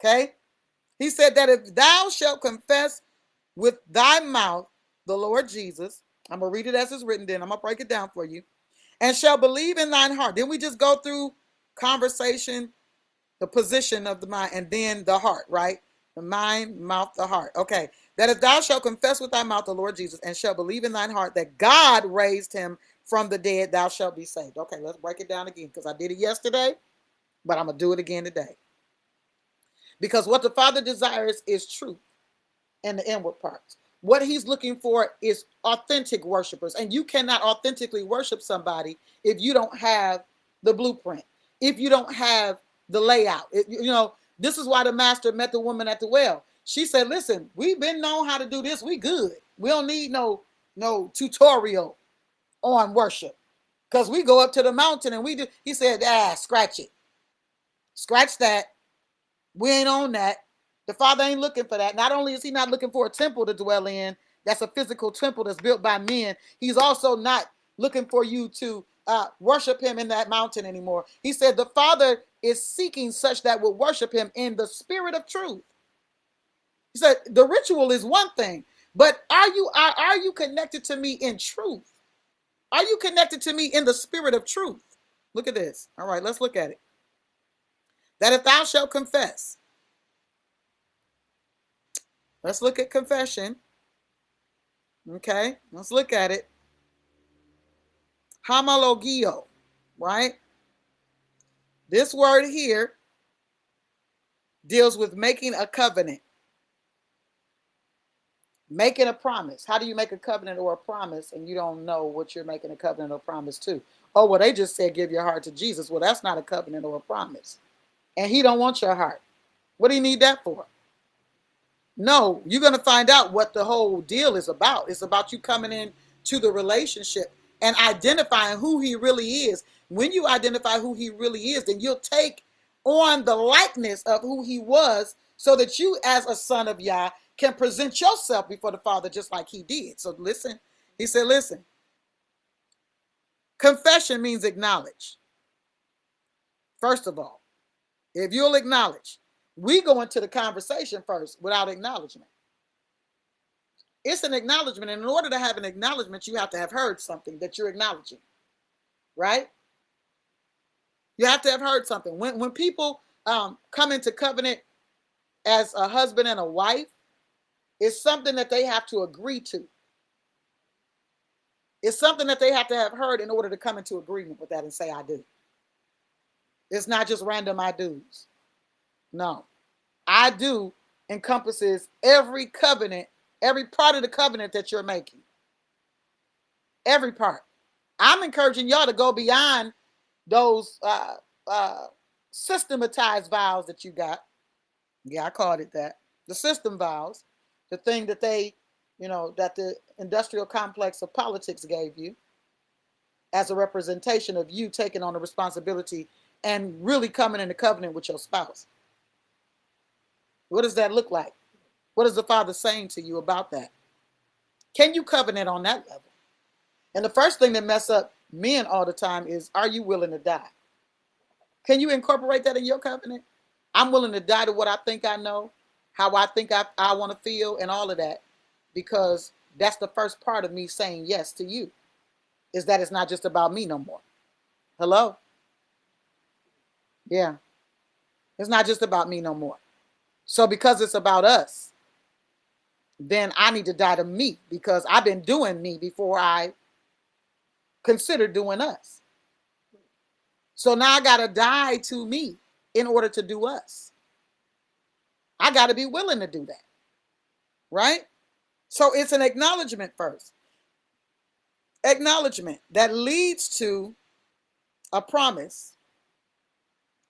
Okay? He said that if thou shalt confess with thy mouth the Lord Jesus, I'm going to read it as it's written, then I'm going to break it down for you, and shall believe in thine heart. Then we just go through conversation, the position of the mind, and then the heart, right? The mind, mouth, the heart. Okay. That if thou shalt confess with thy mouth the Lord Jesus and shalt believe in thine heart that God raised him from the dead, thou shalt be saved. Okay, let's break it down again, because I did it yesterday, but I'm going to do it again today. Because what the Father desires is truth in the inward parts. What he's looking for is authentic worshipers. And you cannot authentically worship somebody if you don't have the blueprint. if you don't have the layout. This is why the master met the woman at the well. She said, listen, we've been known how to do this. We good. We don't need no tutorial on worship, because we go up to the mountain and we do. He said, scratch it. Scratch that. We ain't on that. The Father ain't looking for that. Not only is he not looking for a temple to dwell in, that's a physical temple that's built by men, he's also not looking for you to worship him in that mountain anymore. He said the Father is seeking such that will worship him in the spirit of truth. He said the ritual is one thing, but are you connected to me in truth? Are you connected to me in the spirit of truth? Look at this. All right, let's look at it. That if thou shalt confess. Let's look at confession. Okay, let's look at it. Homologio, right? This word here deals with making a covenant. Making a promise. How do you make a covenant or a promise and you don't know what you're making a covenant or promise to? Oh, well, they just said give your heart to Jesus. Well, that's not a covenant or a promise. And he don't want your heart. What do you need that for? No, you're going to find out what the whole deal is about. It's about you coming in to the relationship and identifying who he really is. When you identify who he really is, then you'll take on the likeness of who he was, so that you as a son of Yah can present yourself before the Father just like he did. So listen, he said, listen, confession means acknowledge. First of all, if you'll acknowledge, we go into the conversation first without acknowledgement. It's an acknowledgement. And in order to have an acknowledgement, you have to have heard something that you're acknowledging, right? You have to have heard something. When people come into covenant as a husband and a wife, it's something that they have to agree to. It's something that they have to have heard in order to come into agreement with that and say, I do. It's not just random I do's. No. I do encompasses every covenant, every part of the covenant that you're making. Every part. I'm encouraging y'all to go beyond those systematized vows that you got. Yeah, I called it that. The system vows. The thing that that the industrial complex of politics gave you as a representation of you taking on the responsibility and really coming into covenant with your spouse. What does that look like? What is the Father saying to you about that? Can you covenant on that level? And the first thing that mess up men all the time is, are you willing to die? Can you incorporate that in your covenant? I'm willing to die to what I think I know, how I think I want to feel, and all of that, because that's the first part of me saying yes to you, is that it's not just about me no more. Hello? Yeah. It's not just about me no more. So because it's about us, then I need to die to me, because I've been doing me before I consider doing us. So now I got to die to me in order to do us. I got to be willing to do that. Right? So it's an acknowledgement first. Acknowledgement that leads to a promise.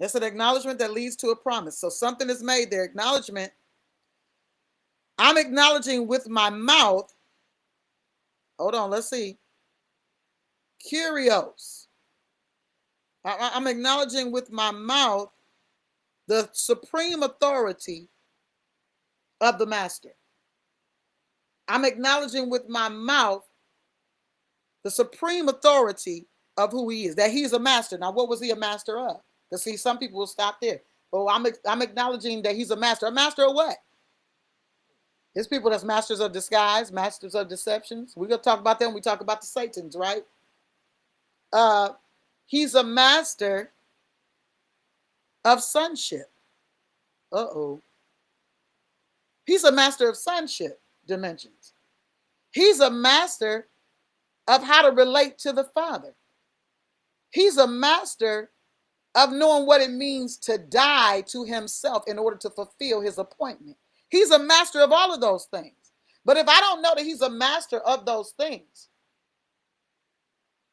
It's an acknowledgement that leads to a promise. So something is made there. Acknowledgement. I'm acknowledging with my mouth. Hold on, let's see. Curios. I'm acknowledging with my mouth the supreme authority of the master. I'm acknowledging with my mouth the supreme authority of who he is, that he's a master. Now, what was he a master of? Because see, some people will stop there. Well, I'm acknowledging that he's a master. A master of what? There's people that's masters of disguise, masters of deceptions. We're going to talk about them when we talk about the Satans, right? He's a master of sonship. Uh-oh. He's a master of sonship dimensions. He's a master of how to relate to the Father. He's a master of knowing what it means to die to himself in order to fulfill his appointment. He's a master of all of those things. But if I don't know that he's a master of those things,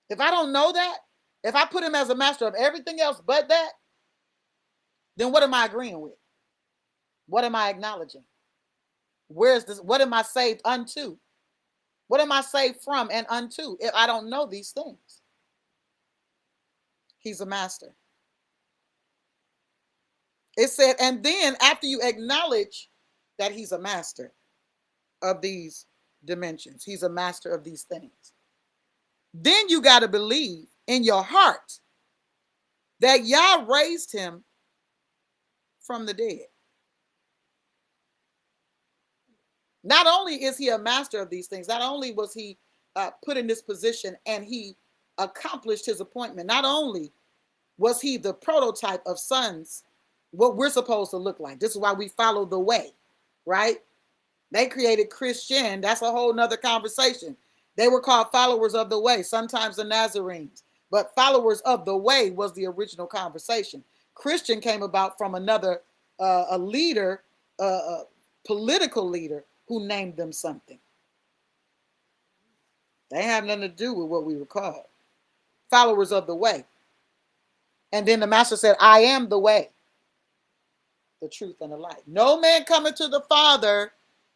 if I don't know that, If I put him as a master of everything else but that, then what am I agreeing with? What am I acknowledging? Where's this? What am I saved unto? What am I saved from and unto if I don't know these things? He's a master. It said, and then after you acknowledge that he's a master of these dimensions, he's a master of these things, then you got to believe in your heart that Yah raised him from the dead. Not only is he a master of these things, not only was he put in this position and he accomplished his appointment, not only was he the prototype of sons, what we're supposed to look like. This is why we follow the way, right? They created Christian. That's a whole nother conversation. They were called followers of the way, sometimes the Nazarenes. But followers of the way was the original conversation. Christian came about from another, a leader, a political leader who named them something. They have nothing to do with what we were called. Followers of the way. And then the master said, I am the way, the truth, and the light. No man cometh to the Father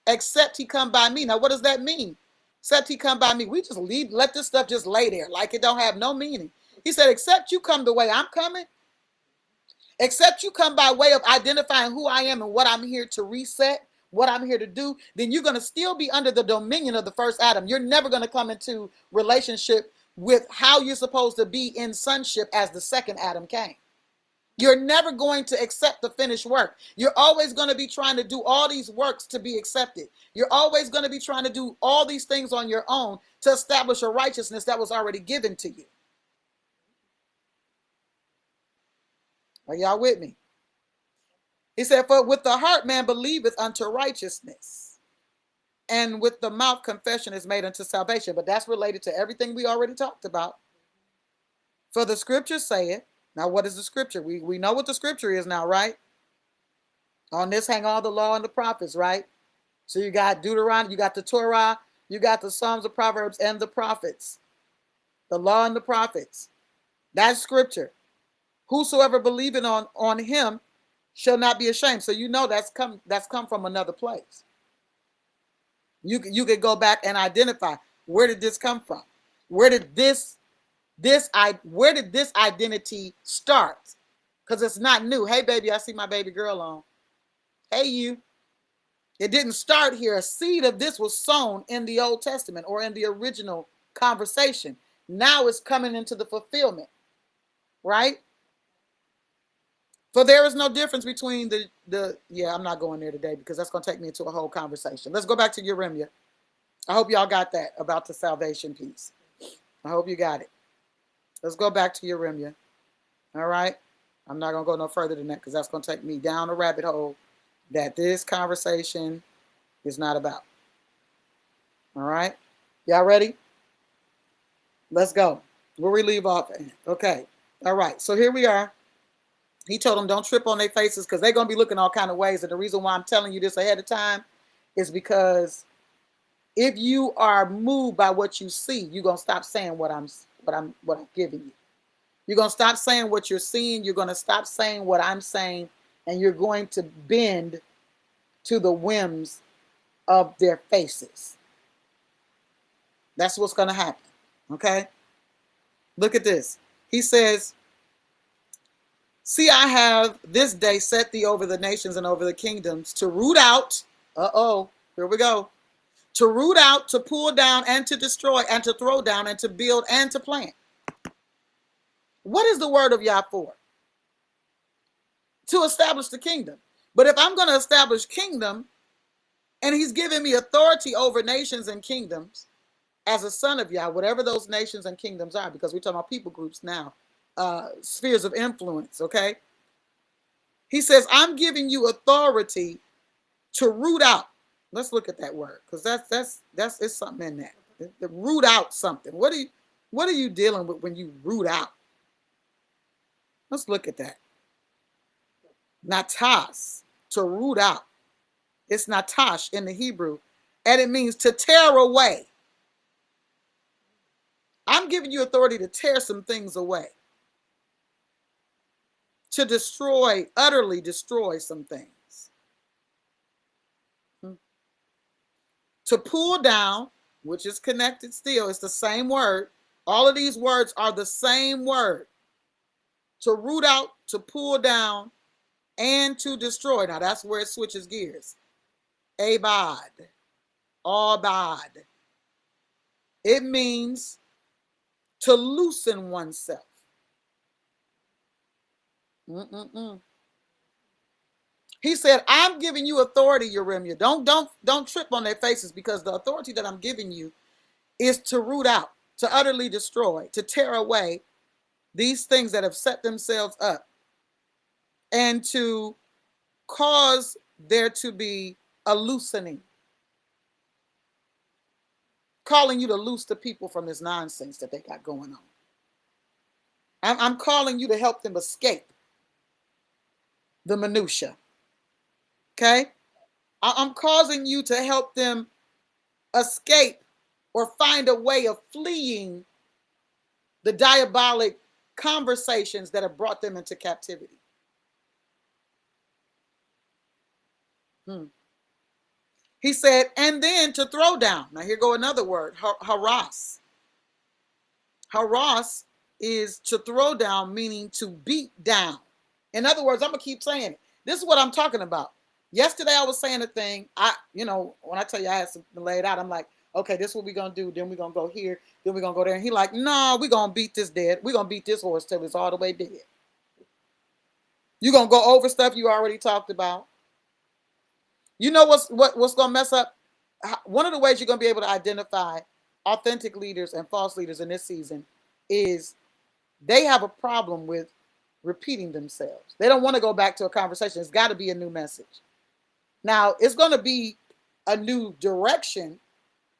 except he come by me. Now, what does that mean? Except he come by me. We just let this stuff just lay there like it don't have no meaning. He said, except you come the way I'm coming, except you come by way of identifying who I am and what I'm here to reset, what I'm here to do, then you're going to still be under the dominion of the first Adam. You're never going to come into relationship with how you're supposed to be in sonship as the second Adam came. You're never going to accept the finished work. You're always going to be trying to do all these works to be accepted. You're always going to be trying to do all these things on your own to establish a righteousness that was already given to you. Are y'all with me? He said, for with the heart man believeth unto righteousness, and with the mouth confession is made unto salvation. But that's related to everything we already talked about. For the scriptures say it. Now, what is the scripture? We know what the scripture is now, right? On this hang all the law and the prophets, right? So you got Deuteronomy, you got the Torah, you got the Psalms, the Proverbs, and the prophets. The law and the prophets. That's scripture. Whosoever believeth on him shall not be ashamed. So you know that's come from another place. You could go back and identify, where did this come from? Where did this identity start? Because it's not new. Hey, baby, I see my baby girl on. Hey, you. It didn't start here. A seed of this was sown in the Old Testament or in the original conversation. Now it's coming into the fulfillment, right? For there is no difference between I'm not going there today because that's going to take me into a whole conversation. Let's go back to Yeremia. I hope y'all got that about the salvation piece. I hope you got it. Let's go back to Yeremia. All right? I'm not going to go no further than that because that's going to take me down a rabbit hole that this conversation is not about. All right? Y'all ready? Let's go. Where we leave off at. Okay. All right. So here we are. He told them don't trip on their faces because they're going to be looking all kind of ways. And the reason why I'm telling you this ahead of time is because if you are moved by what you see, you're going to stop saying what I'm giving you. You're going to stop saying what you're seeing. You're going to stop saying what I'm saying. And you're going to bend to the whims of their faces. That's what's going to happen. Okay? Look at this. He says, see, I have this day set thee over the nations and over the kingdoms to root out. Here we go. To root out, to pull down, and to destroy, and to throw down, and to build, and to plant. What is the word of Yah for? To establish the kingdom. But if I'm going to establish kingdom, and he's giving me authority over nations and kingdoms, as a son of Yah, whatever those nations and kingdoms are, because we're talking about people groups now, spheres of influence, okay? He says, I'm giving you authority to root out. Let's look at that word, because it's something in that. To root out something. What are you dealing with when you root out? Let's look at that. Natas, to root out. It's natash in the Hebrew, and it means to tear away. I'm giving you authority to tear some things away, to destroy, utterly destroy some things, to pull down, which is connected still. It's the same word. All of these words are the same word. To root out, to pull down, and to destroy. Now that's where it switches gears. Abad, abad. It means to loosen oneself. He said, I'm giving you authority, Yeremia. Don't trip on their faces, because the authority that I'm giving you is to root out, to utterly destroy, to tear away these things that have set themselves up, and to cause there to be a loosening. Calling you to loose the people from this nonsense that they got going on. I'm calling you to help them escape the minutia. Okay? I'm causing you to help them escape or find a way of fleeing the diabolic conversations that have brought them into captivity. He said, and then to throw down. Now here go another word, harass. Harass is to throw down, meaning to beat down. In other words, I'm going to keep saying it. This is what I'm talking about. Yesterday I was saying a thing. When I tell you I had something laid out, I'm like, okay, this is what we're going to do. Then we're going to go here. Then we're going to go there. And he like, no, we're going to beat this dead. We're going to beat this horse till it's all the way dead. You're going to go over stuff you already talked about. You know what's going to mess up? One of the ways you're going to be able to identify authentic leaders and false leaders in this season is they have a problem with repeating themselves. They don't want to go back to a conversation. It's got to be a new message. Now, it's going to be a new direction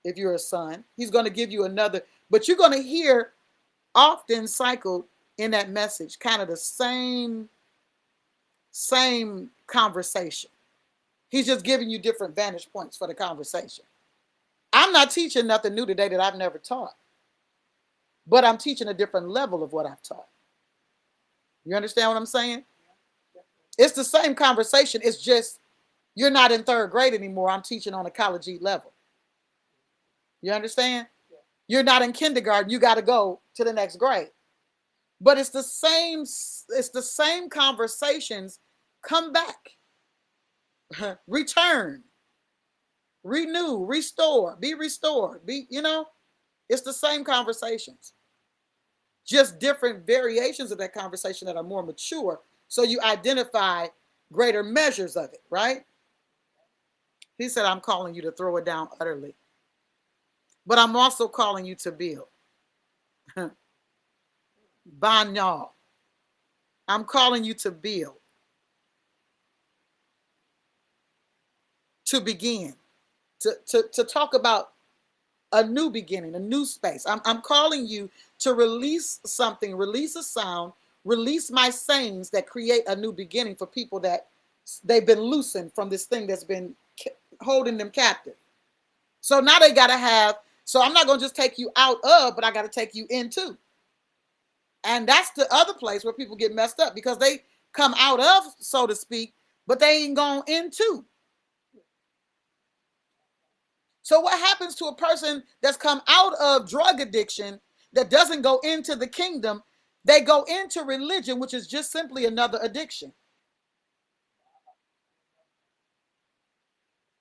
if you're a son. He's going to give you another, but you're going to hear often cycled in that message kind of the same conversation. He's just giving you different vantage points for the conversation. I'm not teaching nothing new today that I've never taught, but I'm teaching a different level of what I've taught. You understand what I'm saying? It's the same conversation. It's just you're not in third grade anymore. I'm teaching on a college level. You understand? You're not in kindergarten. You got to go to the next grade. But it's the same conversations. Come back. Return. Renew. Restore. Be restored. It's the same conversations. Just different variations of that conversation that are more mature. So you identify greater measures of it, right? He said, I'm calling you to throw it down utterly. But I'm also calling you to build. Banyal. I'm calling you to build. To begin. To talk about a new beginning, a new space. I'm calling you to release something, release a sound, release my sayings that create a new beginning for people that they've been loosened from this thing that's been holding them captive. So now they got to have, so I'm not going to just take you out of, but I got to take you into. And that's the other place where people get messed up, because they come out of, so to speak, but they ain't gone into. So what happens to a person that's come out of drug addiction that doesn't go into the kingdom? They go into religion, which is just simply another addiction.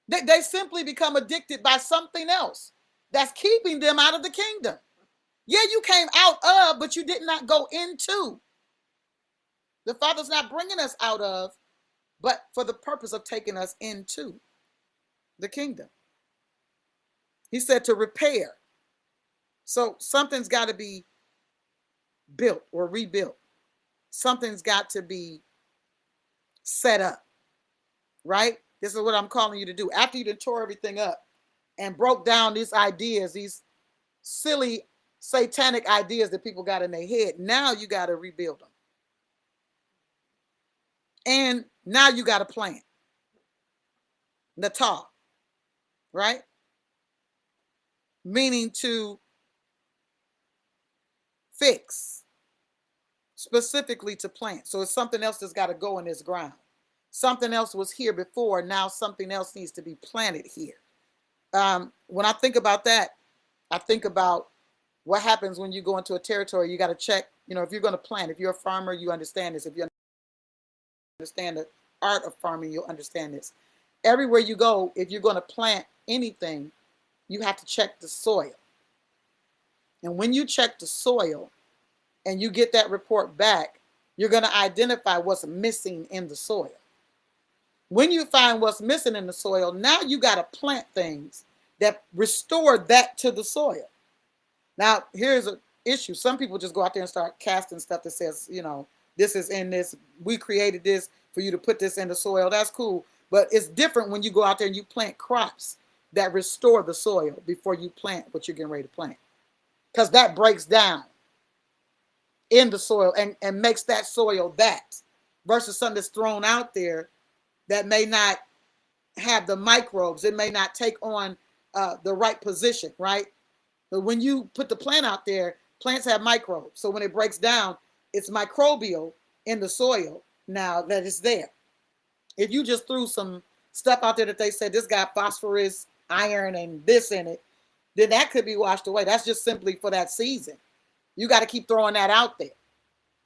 They simply become addicted by something else that's keeping them out of the kingdom. Yeah, you came out of, but you did not go into. The Father's not bringing us out of, but for the purpose of taking us into the kingdom. He said to repair. So something's got to be built or rebuilt. Something's got to be set up, right? This is what I'm calling you to do. After you tore everything up and broke down these ideas, these silly satanic ideas that people got in their head, now you got to rebuild them. And now you got to plant. Natah, right? Meaning to fix specifically to plant. So it's something else that's got to go in this ground. Something else was here before. Now something else needs to be planted here. When I think about that, I think about what happens when you go into a territory. You got to check, if you're going to plant. If you're a farmer, you understand this. If you understand the art of farming, you'll understand this. Everywhere you go, if you're going to plant anything, you have to check the soil. And when you check the soil and you get that report back, you're going to identify what's missing in the soil. When you find what's missing in the soil, now you got to plant things that restore that to the soil. Now, here's an issue. Some people just go out there and start casting stuff that says, this is in this. We created this for you to put this in the soil. That's cool. But it's different when you go out there and you plant crops that restore the soil before you plant what you're getting ready to plant. Because that breaks down in the soil and makes that soil that, versus something that's thrown out there that may not have the microbes. It may not take on the right position, right? But when you put the plant out there, plants have microbes. So when it breaks down, it's microbial in the soil now that it's there. If you just threw some stuff out there that they said this got phosphorus, iron, and this in it, then that could be washed away. That's just simply for that season. You got to keep throwing that out there.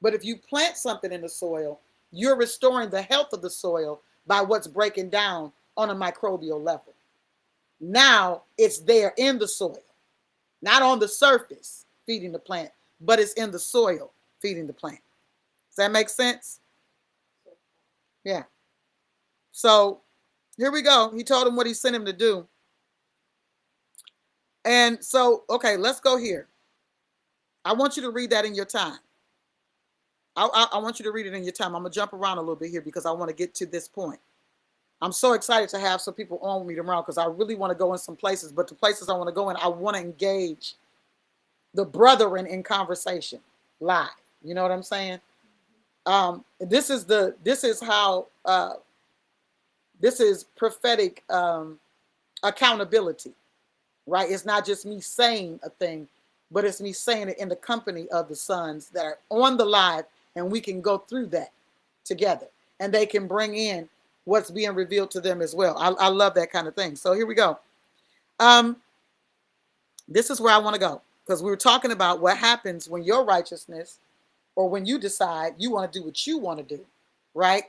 But if you plant something in the soil, you're restoring the health of the soil by what's breaking down on a microbial level. Now it's there in the soil, not on the surface feeding the plant, but it's in the soil feeding the plant. Does that make sense? Yeah. So here we go. He told him what he sent him to do. And so, okay, let's go here. I want you to read that in your time. I want you to read it in your time. I'm going to jump around a little bit here because I want to get to this point. I'm so excited to have some people on with me tomorrow because I really want to go in some places. But the places I want to go in, I want to engage the brethren in conversation live. You know what I'm saying? This is prophetic accountability, right? It's not just me saying a thing, but it's me saying it in the company of the sons that are on the live, and we can go through that together, and they can bring in what's being revealed to them as well. I love that kind of thing. So here we go. This is where I want to go, because we were talking about what happens when your righteousness, or when you decide you want to do what you want to do, right?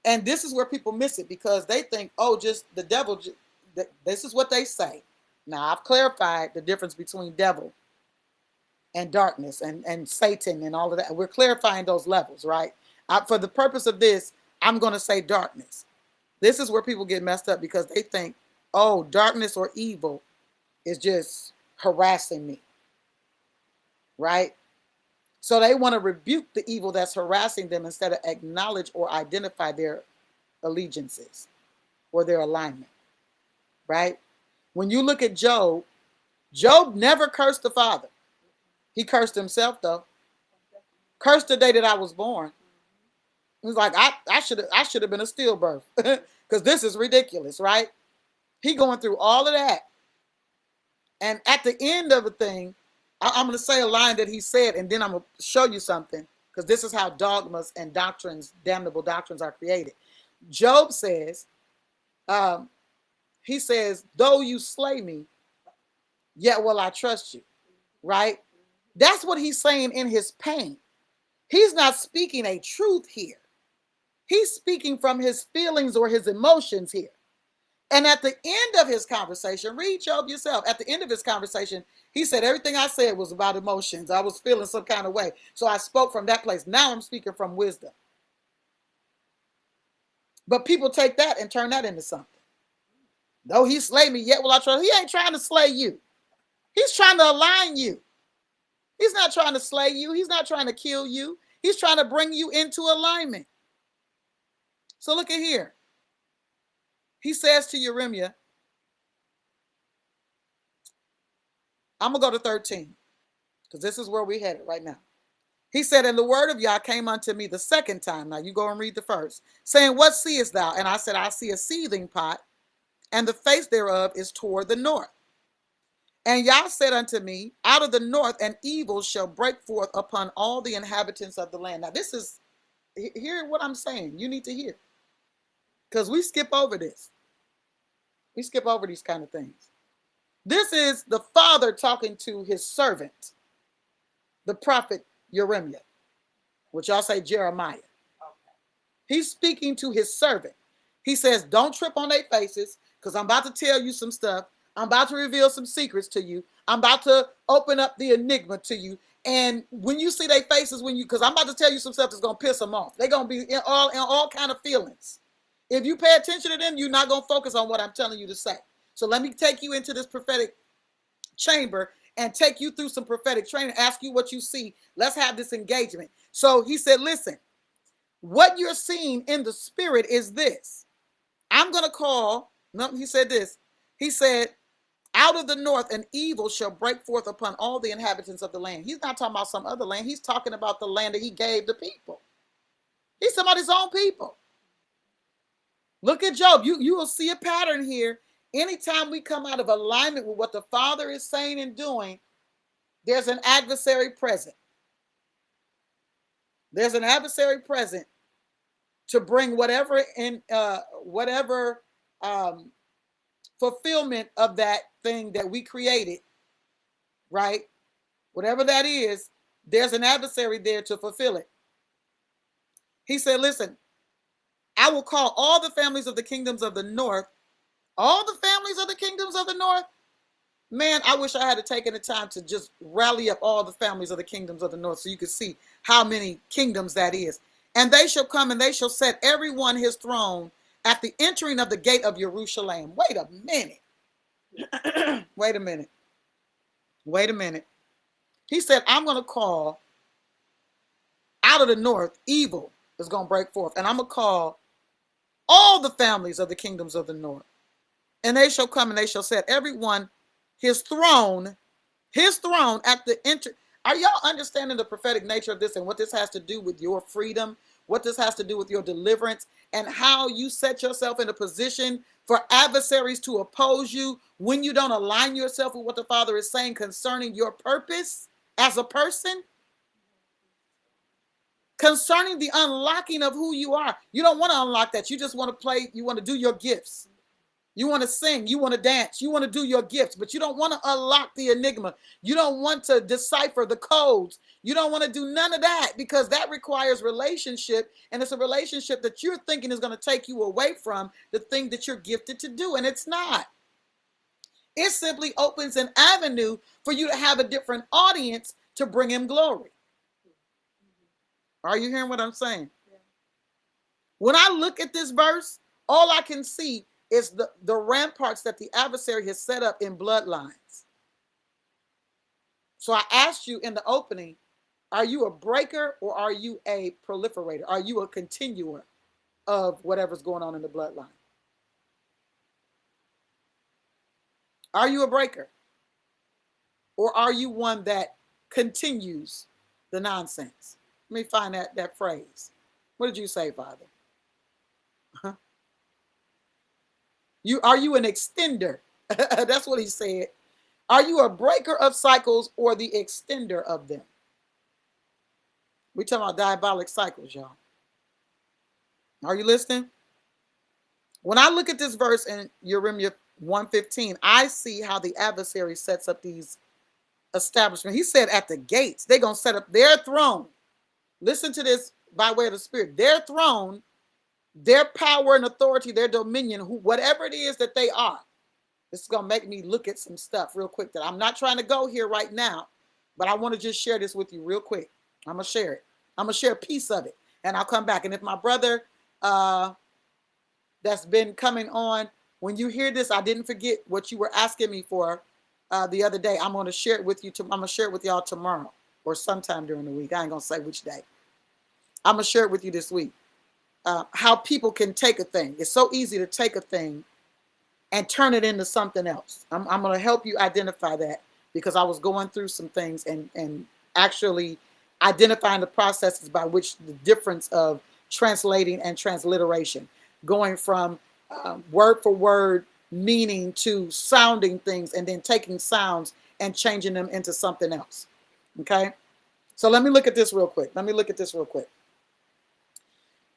And this is where people miss it because they think, oh, just the devil. This is what they say. Now, I've clarified the difference between devil and darkness and Satan and all of that. We're clarifying those levels, right? For the purpose of this, I'm going to say darkness. This is where people get messed up because they think, oh, darkness or evil is just harassing me, right? So they want to rebuke the evil that's harassing them instead of acknowledge or identify their allegiances or their alignment, right? When you look at Job, Job never cursed the father. He cursed himself, though. Cursed the day that I was born. He was like, I should have been a stillbirth because this is ridiculous, right? He going through all of that. And at the end of the thing, I'm going to say a line that he said, and then I'm going to show you something, because this is how dogmas and doctrines, damnable doctrines, are created. Job says, he says, though you slay me, yet will I trust you, right? That's what he's saying in his pain. He's not speaking a truth here. He's speaking from his feelings or his emotions here. And at the end of his conversation, read Job yourself. At the end of his conversation, he said, everything I said was about emotions. I was feeling some kind of way. So I spoke from that place. Now I'm speaking from wisdom. But people take that and turn that into something. Though he slay me, yet will I trust. He ain't trying to slay you. He's trying to align you. He's not trying to slay you. He's not trying to kill you. He's trying to bring you into alignment. So look at here. He says to Jeremiah, I'm going to go to 13, because this is where we headed right now. He said, and the word of Yah came unto me the second time. Now you go and read the first, saying, what seest thou? And I said, I see a seething pot, and the face thereof is toward the north. And Yah said unto me, out of the north an evil shall break forth upon all the inhabitants of the land. Now this is, hear what I'm saying. You need to hear. Because we skip over this. We skip over these kind of things. This is the Father talking to his servant, the prophet Jeremiah, which y'all say Jeremiah. He's speaking to his servant. He says, don't trip on their faces, because I'm about to tell you some stuff. I'm about to reveal some secrets to you. I'm about to open up the enigma to you. And when you see their faces, because I'm about to tell you some stuff that's going to piss them off. They're going to be in all kind of feelings. If you pay attention to them, you're not going to focus on what I'm telling you to say. So let me take you into this prophetic chamber and take you through some prophetic training, ask you what you see. Let's have this engagement. So he said, listen, what you're seeing in the spirit is this. I'm going to call, no, he said this. He said, out of the north an evil shall break forth upon all the inhabitants of the land. He's not talking about some other land. He's talking about the land that he gave the people. He's talking about his own people. Look at Job. You will see a pattern here. Anytime we come out of alignment with what the Father is saying and doing, there's an adversary present. There's an adversary present to bring whatever fulfillment of that thing that we created, right? Whatever that is, there's an adversary there to fulfill it. He said, listen, I will call all the families of the kingdoms of the north. All the families of the kingdoms of the north? Man, I wish I had taken the time to just rally up all the families of the kingdoms of the north so you could see how many kingdoms that is. And they shall come and they shall set every one his throne at the entering of the gate of Jerusalem. Wait a minute. Wait a minute. Wait a minute. He said, I'm going to call out of the north, evil is going to break forth. And I'm going to call all the families of the kingdoms of the north. And they shall come and they shall set everyone his throne at the enter. Are y'all understanding the prophetic nature of this and what this has to do with your freedom, what this has to do with your deliverance, and how you set yourself in a position for adversaries to oppose you when you don't align yourself with what the Father is saying concerning your purpose as a person? Concerning the unlocking of who you are. You don't want to unlock that. You just want to play. You want to do your gifts. You want to sing, you want to dance, you want to do your gifts, but you don't want to unlock the enigma. You don't want to decipher the codes. You don't want to do none of that because that requires relationship, and it's a relationship that you're thinking is going to take you away from the thing that you're gifted to do, and it's not. It simply opens an avenue for you to have a different audience to bring him glory. Are you hearing what I'm saying? Yeah. When I look at this verse, all I can see is the ramparts that the adversary has set up in bloodlines. So I asked you in the opening, are you a breaker or are you a proliferator? Are you a continuer of whatever's going on in the bloodline? Are you a breaker? Or are you one that continues the nonsense? Let me find that phrase. What did you say, Father? Huh? Are you an extender? That's what he said. Are you a breaker of cycles or the extender of them? We're talking about diabolic cycles, y'all. Are you listening? When I look at this verse in Jeremiah 1:15, I see how the adversary sets up these establishments. He said at the gates, they're going to set up their throne. Listen to this by way of the Spirit. Their throne, their power and authority, their dominion, whatever it is that they are. This is going to make me look at some stuff real quick that I'm not trying to go here right now, but I want to just share this with you real quick. I'm going to share it. I'm going to share a piece of it, and I'll come back. And if my brother that's been coming on, when you hear this, I didn't forget what you were asking me for the other day. I'm going to share it with you. I'm going to share it with y'all tomorrow or sometime during the week. I ain't going to say which day. I'm going to share it with you this week. How people can take a thing. It's so easy to take a thing and turn it into something else. I'm going to help you identify that because I was going through some things and actually identifying the processes by which the difference of translating and transliteration, going from word for word meaning to sounding things and then taking sounds and changing them into something else. Okay? So let me look at this real quick.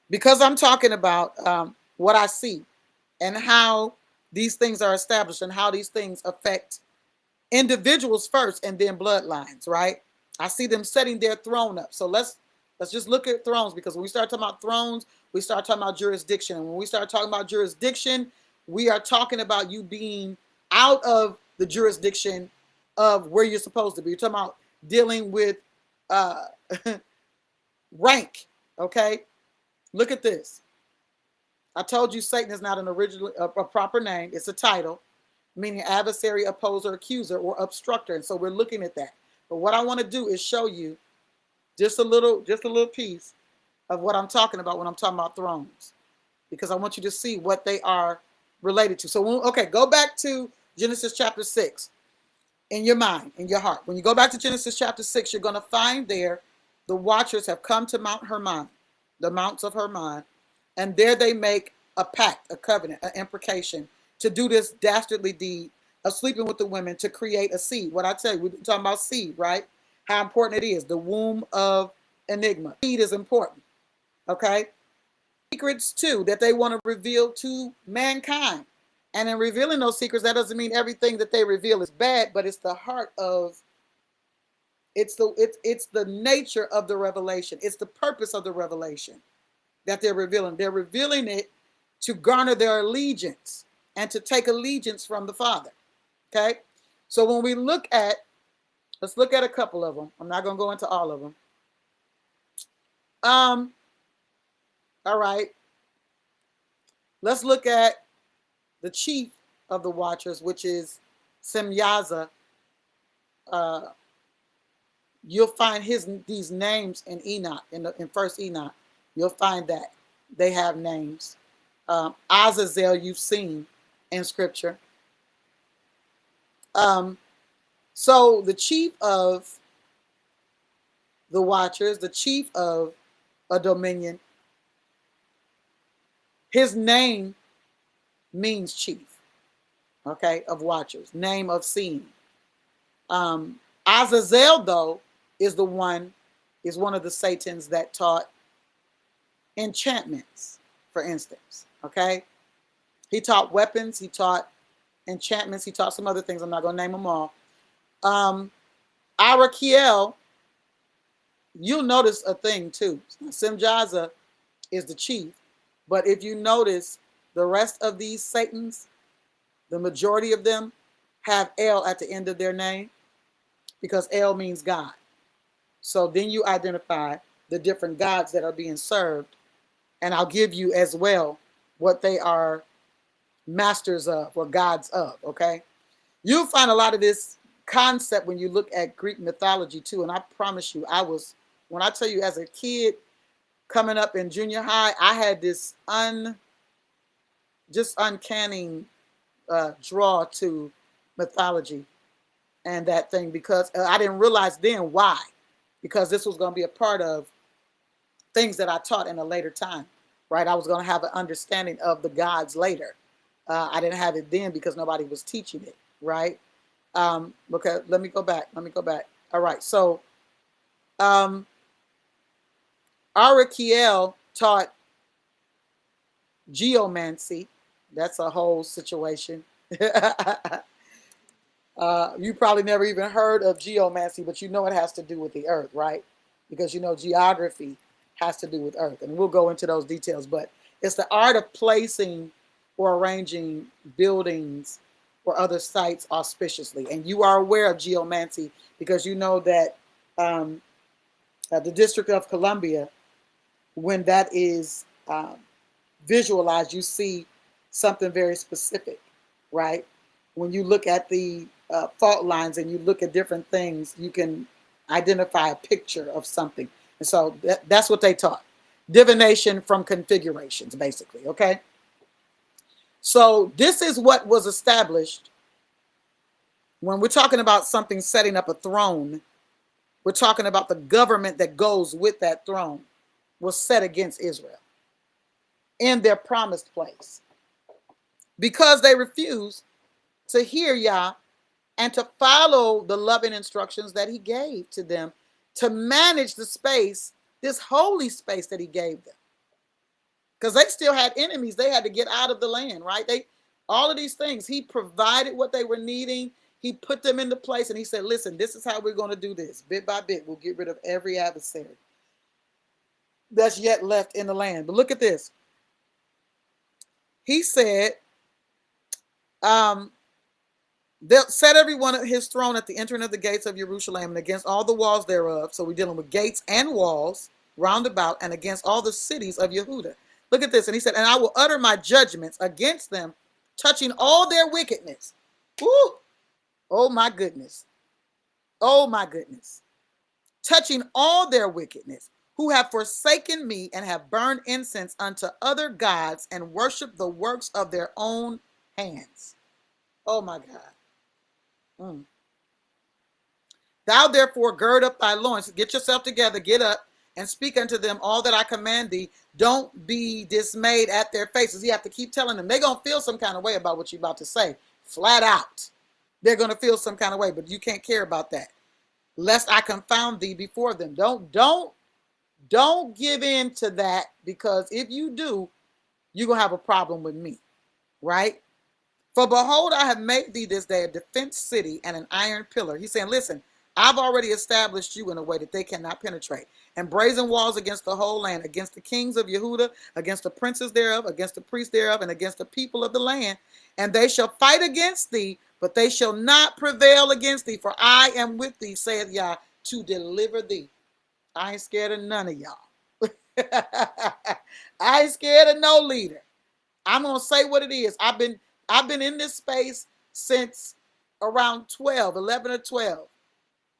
Because I'm talking about what I see and how these things are established and how these things affect individuals first and then bloodlines, right? I see them setting their throne up. So let's just look at thrones, because when we start talking about thrones, we start talking about jurisdiction. And when we start talking about jurisdiction, we are talking about you being out of the jurisdiction of where you're supposed to be. You're talking about dealing with uh, rank, okay? Look at this. I told you Satan is not an original, a proper name. It's a title, meaning adversary, opposer, accuser, or obstructor. And so we're looking at that. But what I want to do is show you just a little piece of what I'm talking about when I'm talking about thrones, because I want you to see what they are related to. So, okay, go back to Genesis chapter 6 in your mind, in your heart. When you go back to Genesis chapter 6, you're going to find there the watchers have come to Mount Hermon, the mounts of Hermon, and there they make a pact, a covenant, an imprecation to do this dastardly deed of sleeping with the women to create a seed. What I tell you, we're talking about seed, right? How important it is. The womb of enigma. Seed is important, okay? Secrets too that they want to reveal to mankind. And in revealing those secrets, that doesn't mean everything that they reveal is bad, but it's the heart of, it's the nature of the revelation. It's the purpose of the revelation that they're revealing. They're revealing it to garner their allegiance and to take allegiance from the Father. Okay? So when we look at, let's look at a couple of them. I'm not going to go into all of them. All right. Let's look at the chief of the watchers, which is Semyaza. You'll find these names in Enoch, in First Enoch. You'll find that they have names. Azazel, you've seen in Scripture. So the chief of the watchers, the chief of a dominion, his name means chief, okay, of watchers, name of seeing. Azazel, though, is one of the Satans that taught enchantments, for instance, okay? He taught weapons, he taught enchantments, he taught some other things. I'm not going to name them all. Arakiel, you'll notice a thing too. Semjaza is the chief, but if you notice the rest of these Satans, the majority of them have El at the end of their name, because El means God. So then you identify the different gods that are being served, and I'll give you as well what they are masters of or gods of, okay? You'll find a lot of this concept when you look at Greek mythology too, and I promise you, when I tell you as a kid coming up in junior high, I had this uncanny draw to mythology and that thing, because I didn't realize then why, because this was going to be a part of things that I taught in a later time, right? I was going to have an understanding of the gods later. I didn't have it then because nobody was teaching it, right? Okay, let me go back. All right, so Arakiel taught geomancy. That's a whole situation. You probably never even heard of geomancy, but you know it has to do with the earth, right? Because you know geography has to do with earth, and we'll go into those details, but it's the art of placing or arranging buildings or other sites auspiciously. And you are aware of geomancy because you know that the District of Columbia, when that is visualized, you see something very specific, right? When you look at the fault lines and you look at different things, you can identify a picture of something. And so that's what they taught. Divination from configurations, basically, okay? So this is what was established when we're talking about something setting up a throne. We're talking about the government that goes with that throne was set against Israel in their promised place. because they refused to hear Yah and to follow the loving instructions that he gave to them to manage the space, this holy space that he gave them. Because they still had enemies. They had to get out of the land, right? All of these things, he provided what they were needing. He put them into place and he said, listen, this is how we're going to do this. Bit by bit, we'll get rid of every adversary that's yet left in the land. But look at this. He said, they'll set everyone at his throne at the entering of the gates of Jerusalem and against all the walls thereof. So we're dealing with gates and walls round about and against all the cities of Yehuda. Look at this. And he said, and I will utter my judgments against them, touching all their wickedness. Woo! Oh my goodness. Oh my goodness. Touching all their wickedness, who have forsaken me and have burned incense unto other gods and worshiped the works of their own hands. Oh my God. Thou therefore gird up thy loins, get yourself together, get up, and speak unto them all that I command thee. Don't be dismayed at their faces. You have to keep telling them. They're going to feel some kind of way about what you're about to say. Flat out. They're going to feel some kind of way, but you can't care about that. Lest I confound thee before them. Don't give in to that, because if you do, you're going to have a problem with me, right? For behold, I have made thee this day a defense city and an iron pillar. He's saying, listen, I've already established you in a way that they cannot penetrate. And brazen walls against the whole land, against the kings of Yehuda, against the princes thereof, against the priests thereof, and against the people of the land. And they shall fight against thee, but they shall not prevail against thee. For I am with thee, saith Yah, to deliver thee. I ain't scared of none of y'all. I ain't scared of no leader. I'm going to say what it is. I've been in this space since around 11 or 12.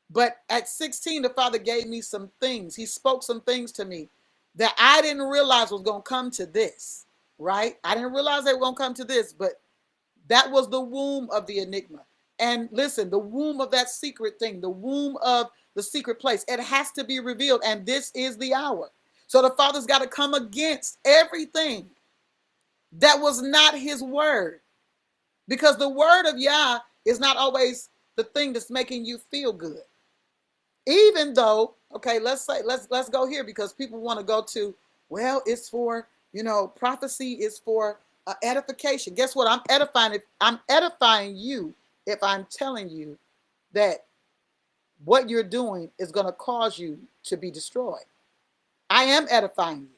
But at 16, the Father gave me some things. He spoke some things to me that I didn't realize was going to come to this, right? I didn't realize they were going to come to this, but that was the womb of the enigma. And listen, the womb of that secret thing, the womb of the secret place, it has to be revealed. And this is the hour. So the Father's got to come against everything that was not his word. Because the word of Yah is not always the thing that's making you feel good. Even though, okay, let's go here, because people want to go to, well, it's for, prophecy is for edification. Guess what? I'm edifying you if I'm telling you that what you're doing is going to cause you to be destroyed. I am edifying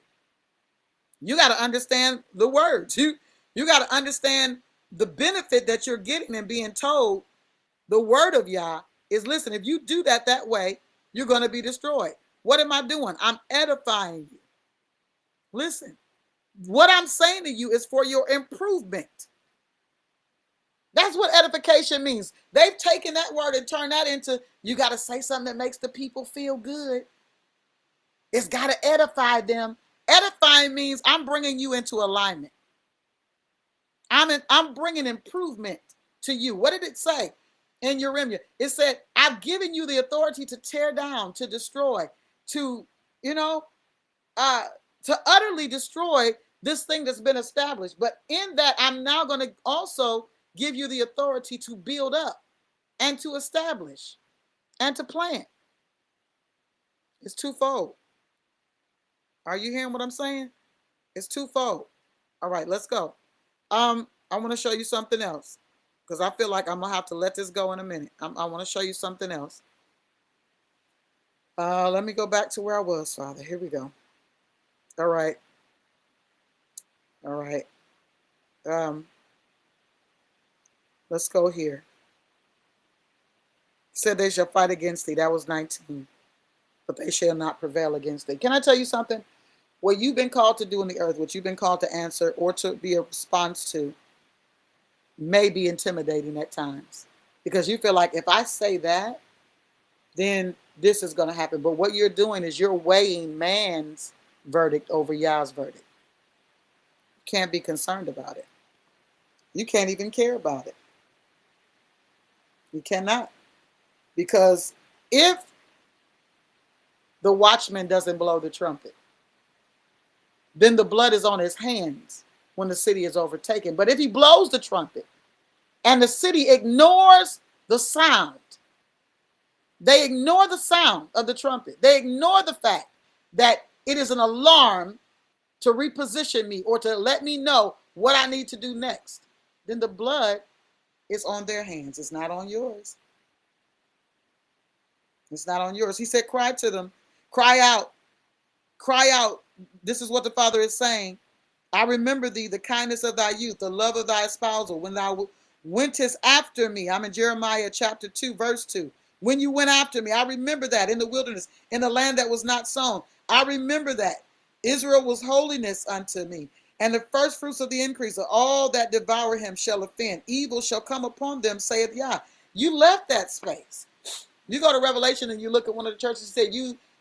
you. You got to understand the words. You got to understand the benefit that you're getting and being told the word of Yah is, listen, if you do that way, you're going to be destroyed. What am I doing? I'm edifying you. Listen, what I'm saying to you is for your improvement. That's what edification means. They've taken that word and turned that into, you got to say something that makes the people feel good. It's got to edify them. Edifying means I'm bringing you into alignment. I'm bringing improvement to you. What did it say in Jeremiah? It said, I've given you the authority to tear down, to destroy, to utterly destroy this thing that's been established. But in that, I'm now going to also give you the authority to build up and to establish and to plant. It's twofold. Are you hearing what I'm saying? It's twofold. All right, let's go. I want to show you something else, because I feel like I'm going to have to let this go in a minute. I want to show you something else. Let me go back to where I was, Father. Here we go. All right. Let's go here. Said they shall fight against thee. That was 19. But they shall not prevail against thee. Can I tell you something? What you've been called to do in the earth, what you've been called to answer or to be a response to, may be intimidating at times. Because you feel like, if I say that, then this is going to happen. But what you're doing is you're weighing man's verdict over Yah's verdict. You can't be concerned about it. You can't even care about it. You cannot. Because if the watchman doesn't blow the trumpet, then the blood is on his hands when the city is overtaken. But if he blows the trumpet and the city ignores the sound, they ignore the sound of the trumpet. They ignore the fact that it is an alarm to reposition me or to let me know what I need to do next. Then the blood is on their hands. It's not on yours. It's not on yours. He said, cry to them. Cry out. Cry out. This is what the Father is saying. I remember thee, the kindness of thy youth, the love of thy espousal, when thou wentest after me. I'm in Jeremiah chapter 2, verse 2. When you went after me, I remember that in the wilderness, in the land that was not sown. I remember that. Israel was holiness unto me. And the first fruits of the increase of all that devour him shall offend. Evil shall come upon them, saith Yah. You left that space. You go to Revelation and you look at one of the churches,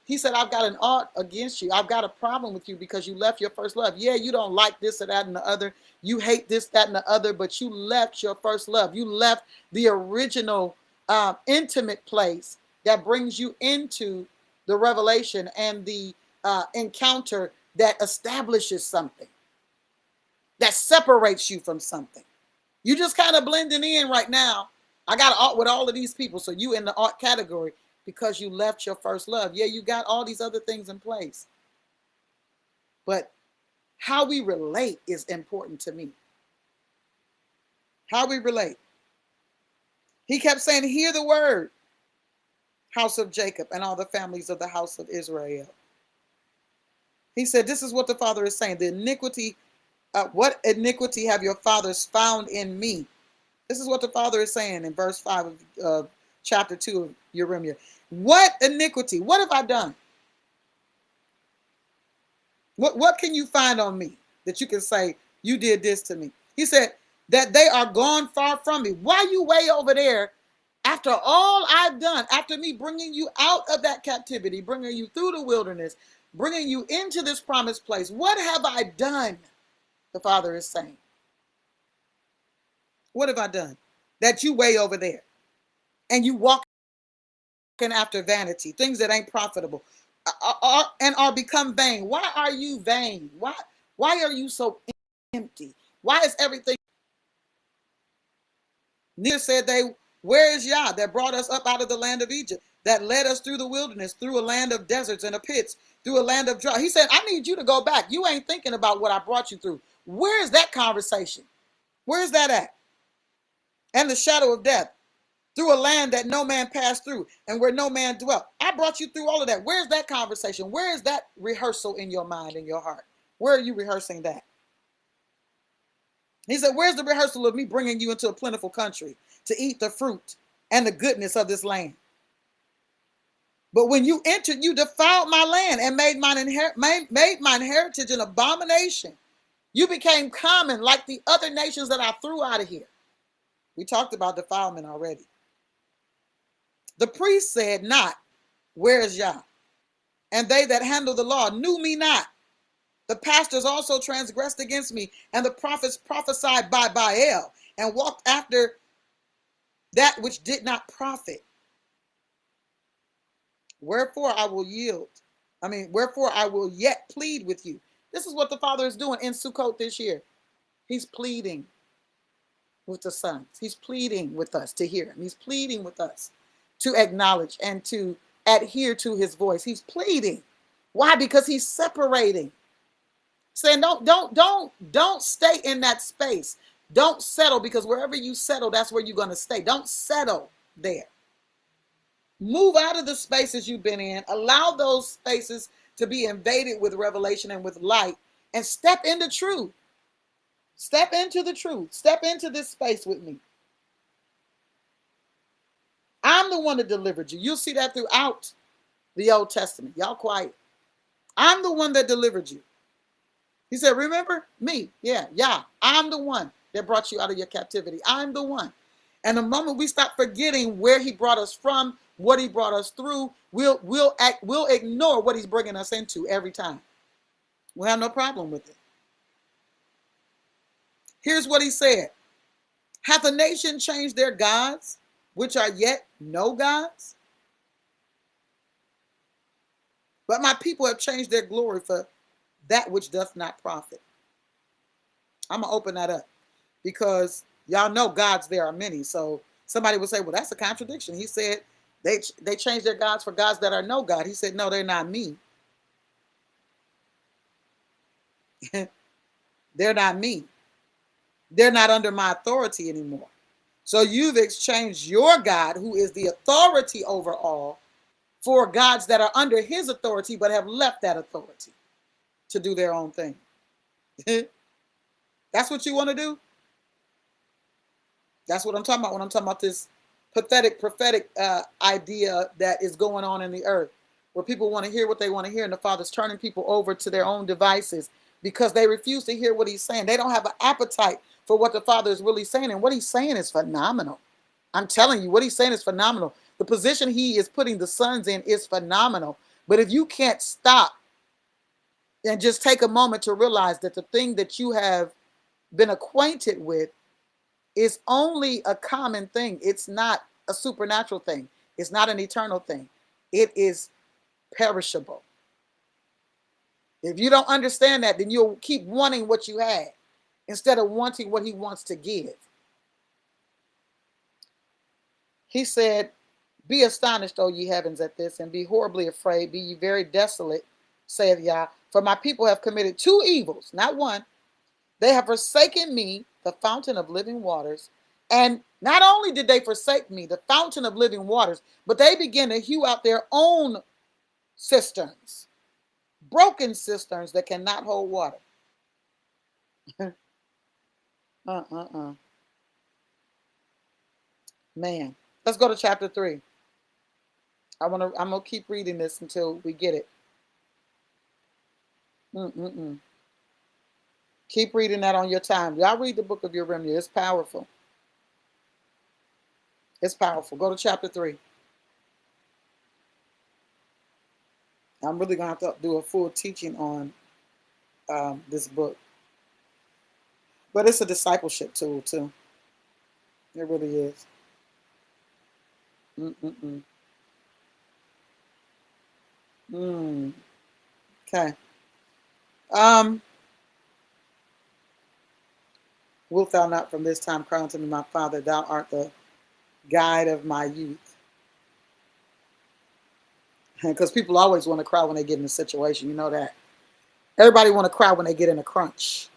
he said, I've got an ought against you. I've got a problem with you because you left your first love. Yeah, you don't like this or that and the other. You hate this, that, and the other, but you left your first love. You left the original intimate place that brings you into the revelation and the encounter that establishes something, that separates you from something. You just kind of blending in right now. I got an ought with all of these people, so you in the ought category because you left your first love. Yeah, you got all these other things in place. But how we relate is important to me. How we relate. He kept saying, hear the word, house of Jacob, and all the families of the house of Israel. He said, this is what the Father is saying. The iniquity, what iniquity have your fathers found in me? This is what the Father is saying in verse 5 of chapter 2 of Jeremiah. What iniquity? What have I done? What can you find on me that you can say, you did this to me? He said, that they are gone far from me. Why you way over there after all I've done, after me bringing you out of that captivity, bringing you through the wilderness, bringing you into this promised place? What have I done? The Father is saying. What have I done? That you way over there and you walking after vanity, things that ain't profitable and are become vain. Why are you vain? Why are you so empty? Why is everything? Neither said they, where is Yah that brought us up out of the land of Egypt, that led us through the wilderness, through a land of deserts and of pits, through a land of drought. He said, I need you to go back. You ain't thinking about what I brought you through. Where is that conversation? Where is that at? And the shadow of death, through a land that no man passed through and where no man dwelt. I brought you through all of that. Where's that conversation? Where is that rehearsal in your mind, in your heart? Where are you rehearsing that? He said, where's the rehearsal of me bringing you into a plentiful country to eat the fruit and the goodness of this land? But when you entered, you defiled my land and made mine heritage an abomination. You became common like the other nations that I threw out of here. We talked about defilement already. The priest said not, where is Yah? And they that handle the law knew me not. The pastors also transgressed against me, and the prophets prophesied by Baal, and walked after that which did not profit. Wherefore I will yet plead with you. This is what the Father is doing in Sukkot this year. He's pleading with the sons. He's pleading with us to hear him. He's pleading with us to acknowledge and to adhere to his voice. He's pleading. Why? Because he's separating. Saying don't stay in that space. Don't settle, because wherever you settle, that's where you're going to stay. Don't settle there. Move out of the spaces you've been in. Allow those spaces to be invaded with revelation and with light, and step into truth. Step into the truth. Step into this space with me. I'm the one that delivered you. You'll see that throughout the Old Testament. Y'all quiet. I'm the one that delivered you. He said, remember me? Yeah. I'm the one that brought you out of your captivity. I'm the one. And the moment we stop forgetting where he brought us from, what he brought us through, we'll ignore what he's bringing us into every time. We'll have no problem with it. Here's what he said. Hath a nation changed their gods, which are yet no gods? But my people have changed their glory for that which doth not profit. I'm going to open that up because y'all know gods there are many. So somebody would say, well, that's a contradiction. He said they changed their gods for gods that are no God. He said, no, they're not me. They're not me. They're not under my authority anymore. So you've exchanged your God, who is the authority over all, for gods that are under his authority but have left that authority to do their own thing. That's what you want to do? That's what I'm talking about when I'm talking about this pathetic, prophetic idea that is going on in the earth, where people want to hear what they want to hear, and the Father's turning people over to their own devices because they refuse to hear what he's saying. They don't have an appetite for what the Father is really saying, and what he's saying is phenomenal. I'm telling you, what he's saying is phenomenal. The position he is putting the sons in is phenomenal. But if you can't stop and just take a moment to realize that the thing that you have been acquainted with is only a common thing. It's not a supernatural thing. It's not an eternal thing. It is perishable. If you don't understand that, then you'll keep wanting what you had instead of wanting what he wants to give. He said, be astonished, O ye heavens, at this, and be horribly afraid. Be ye very desolate, saith Yah. For my people have committed two evils, not one. They have forsaken me, the fountain of living waters. And not only did they forsake me, the fountain of living waters, but they began to hew out their own cisterns, broken cisterns that cannot hold water. Man, let's go to chapter 3. I'm gonna keep reading this until we get it. Keep reading that on your time. Y'all read the book of Jeremiah. It's powerful. It's powerful. Go to chapter 3. I'm really going to have to do a full teaching on this book. But it's a discipleship tool, too. It really is. Okay. Wilt thou not from this time cry unto me, my Father? Thou art the guide of my youth. Because people always want to cry when they get in a situation. You know that. Everybody want to cry when they get in a crunch.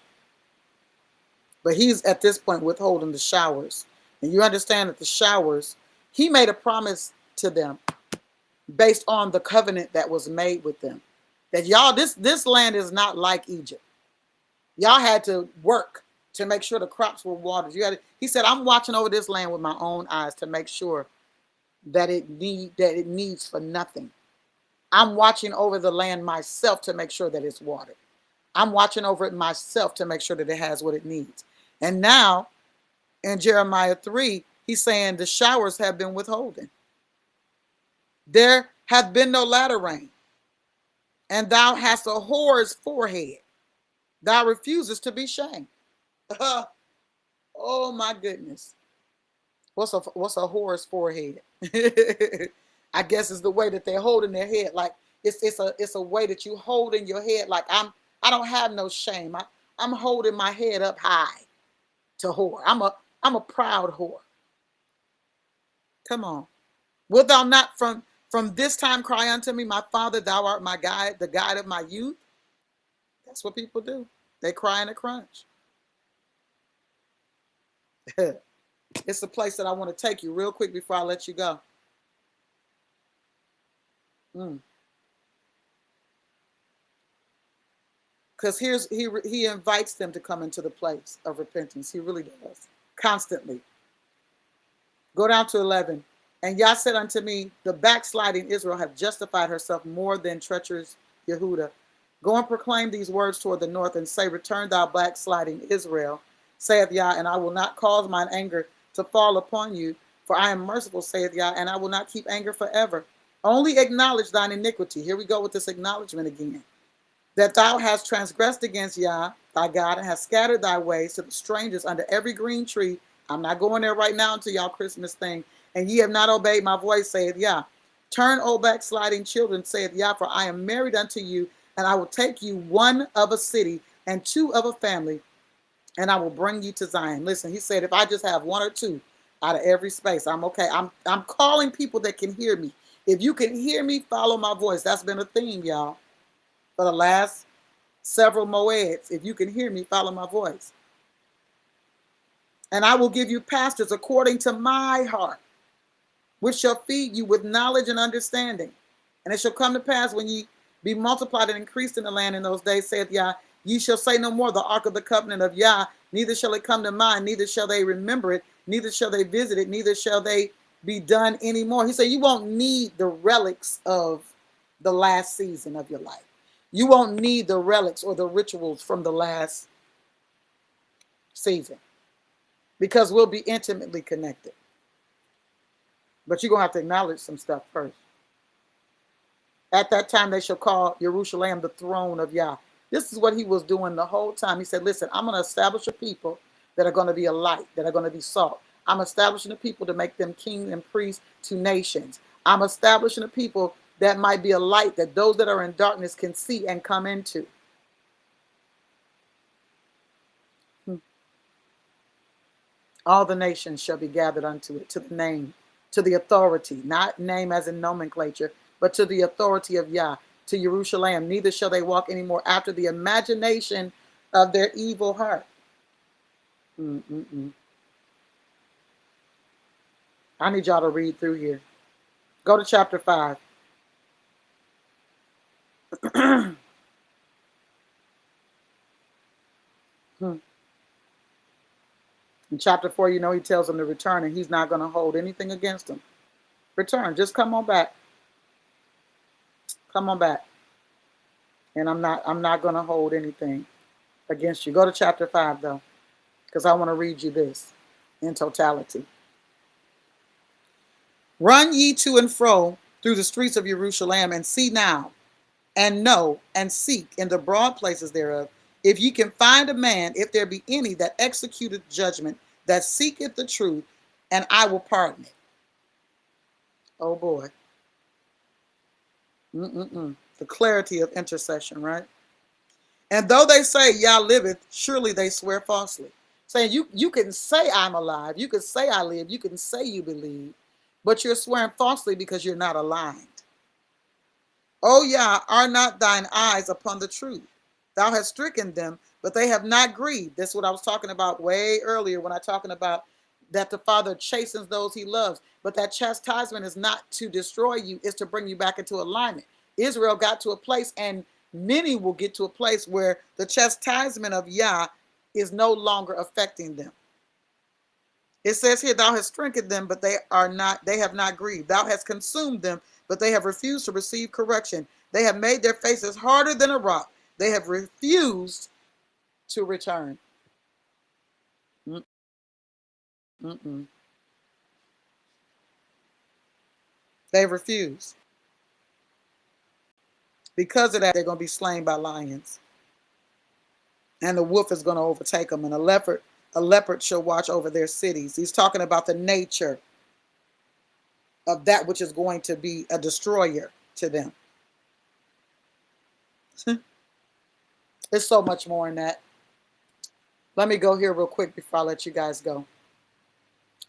But he's at this point withholding the showers. And you understand that the showers, he made a promise to them based on the covenant that was made with them. That y'all, this land is not like Egypt. Y'all had to work to make sure the crops were watered. He said, I'm watching over this land with my own eyes to make sure that it needs for nothing. I'm watching over the land myself to make sure that it's watered. I'm watching over it myself to make sure that it has what it needs. And now, in Jeremiah 3, he's saying the showers have been withholding. There hath been no latter rain. And thou hast a whore's forehead. Thou refusest to be shamed. Oh my goodness. What's a whore's forehead? I guess it's the way that they're holding their head. Like it's a way that you hold in your head. Like I don't have no shame. I'm holding my head up high to whore. I'm a proud whore. Come on. Wilt thou not from this time cry unto me, my Father, thou art my guide, the guide of my youth? That's what people do. They cry in a crunch. It's a place that I want to take you real quick before I let you go. Because he invites them to come into the place of repentance. He really does. Constantly. Go down to 11. And Yah said unto me, the backsliding Israel hath justified herself more than treacherous Yehudah. Go and proclaim these words toward the north and say, return thou backsliding Israel, saith Yah, and I will not cause mine anger to fall upon you, for I am merciful, saith Yah, and I will not keep anger forever. Only acknowledge thine iniquity. Here we go with this acknowledgement again. That thou hast transgressed against Yah, thy God, and hast scattered thy ways to the strangers under every green tree. I'm not going there right now until y'all Christmas thing. And ye have not obeyed my voice, saith Yah. Turn, O backsliding children, saith Yah, for I am married unto you, and I will take you one of a city and two of a family, and I will bring you to Zion. Listen, he said, if I just have one or two out of every space, I'm okay. I'm calling people that can hear me. If you can hear me, follow my voice. That's been a theme, y'all, for the last several moeds. If you can hear me, follow my voice. And I will give you pastors according to my heart, which shall feed you with knowledge and understanding. And it shall come to pass when ye be multiplied and increased in the land in those days, saith Yah, ye shall say no more the ark of the covenant of Yah, neither shall it come to mind, neither shall they remember it, neither shall they visit it, neither shall they be done anymore. He said, you won't need the relics of the last season of your life. You won't need the relics or the rituals from the last season, because we'll be intimately connected. But you're going to have to acknowledge some stuff first. At that time, they shall call Jerusalem the throne of Yah. This is what he was doing the whole time. He said, listen, I'm going to establish a people that are going to be a light, that are going to be salt. I'm establishing a people to make them king and priest to nations. I'm establishing a people that might be a light that those that are in darkness can see and come into. All the nations shall be gathered unto it, to the name, to the authority, not name as in nomenclature, but to the authority of Yah, to Jerusalem. Neither shall they walk anymore after the imagination of their evil heart. I need y'all to read through here. Go to chapter 5. In chapter 4, you know, he tells them to return, and he's not going to hold anything against them. Return. Just come on back. Come on back. And I'm not going to hold anything against you. Go to chapter 5, though, because I want to read you this in totality. Run ye to and fro through the streets of Jerusalem, and see now, and know, and seek in the broad places thereof, if ye can find a man, if there be any that executeth judgment, that seeketh the truth, and I will pardon it. Oh boy. The clarity of intercession, right? And though they say Yah liveth, surely they swear falsely. Saying you can say I'm alive, you can say I live, you can say you believe, but you're swearing falsely because you're not aligned. Oh Yah, are not thine eyes upon the truth? Thou hast stricken them, but they have not grieved. That's what I was talking about way earlier when I talking about that the Father chastens those he loves. But that chastisement is not to destroy you, it's to bring you back into alignment. Israel got to a place, and many will get to a place where the chastisement of Yah is no longer affecting them. It says here, thou hast strengthened them, but they have not grieved. Thou hast consumed them, but they have refused to receive correction. They have made their faces harder than a rock. They have refused to return. They refuse. Because of that, they're going to be slain by lions. And the wolf is going to overtake them. And a leopard shall watch over their cities. He's talking about the nature of that which is going to be a destroyer to them. There's so much more in that. Let me go here real quick before I let you guys go.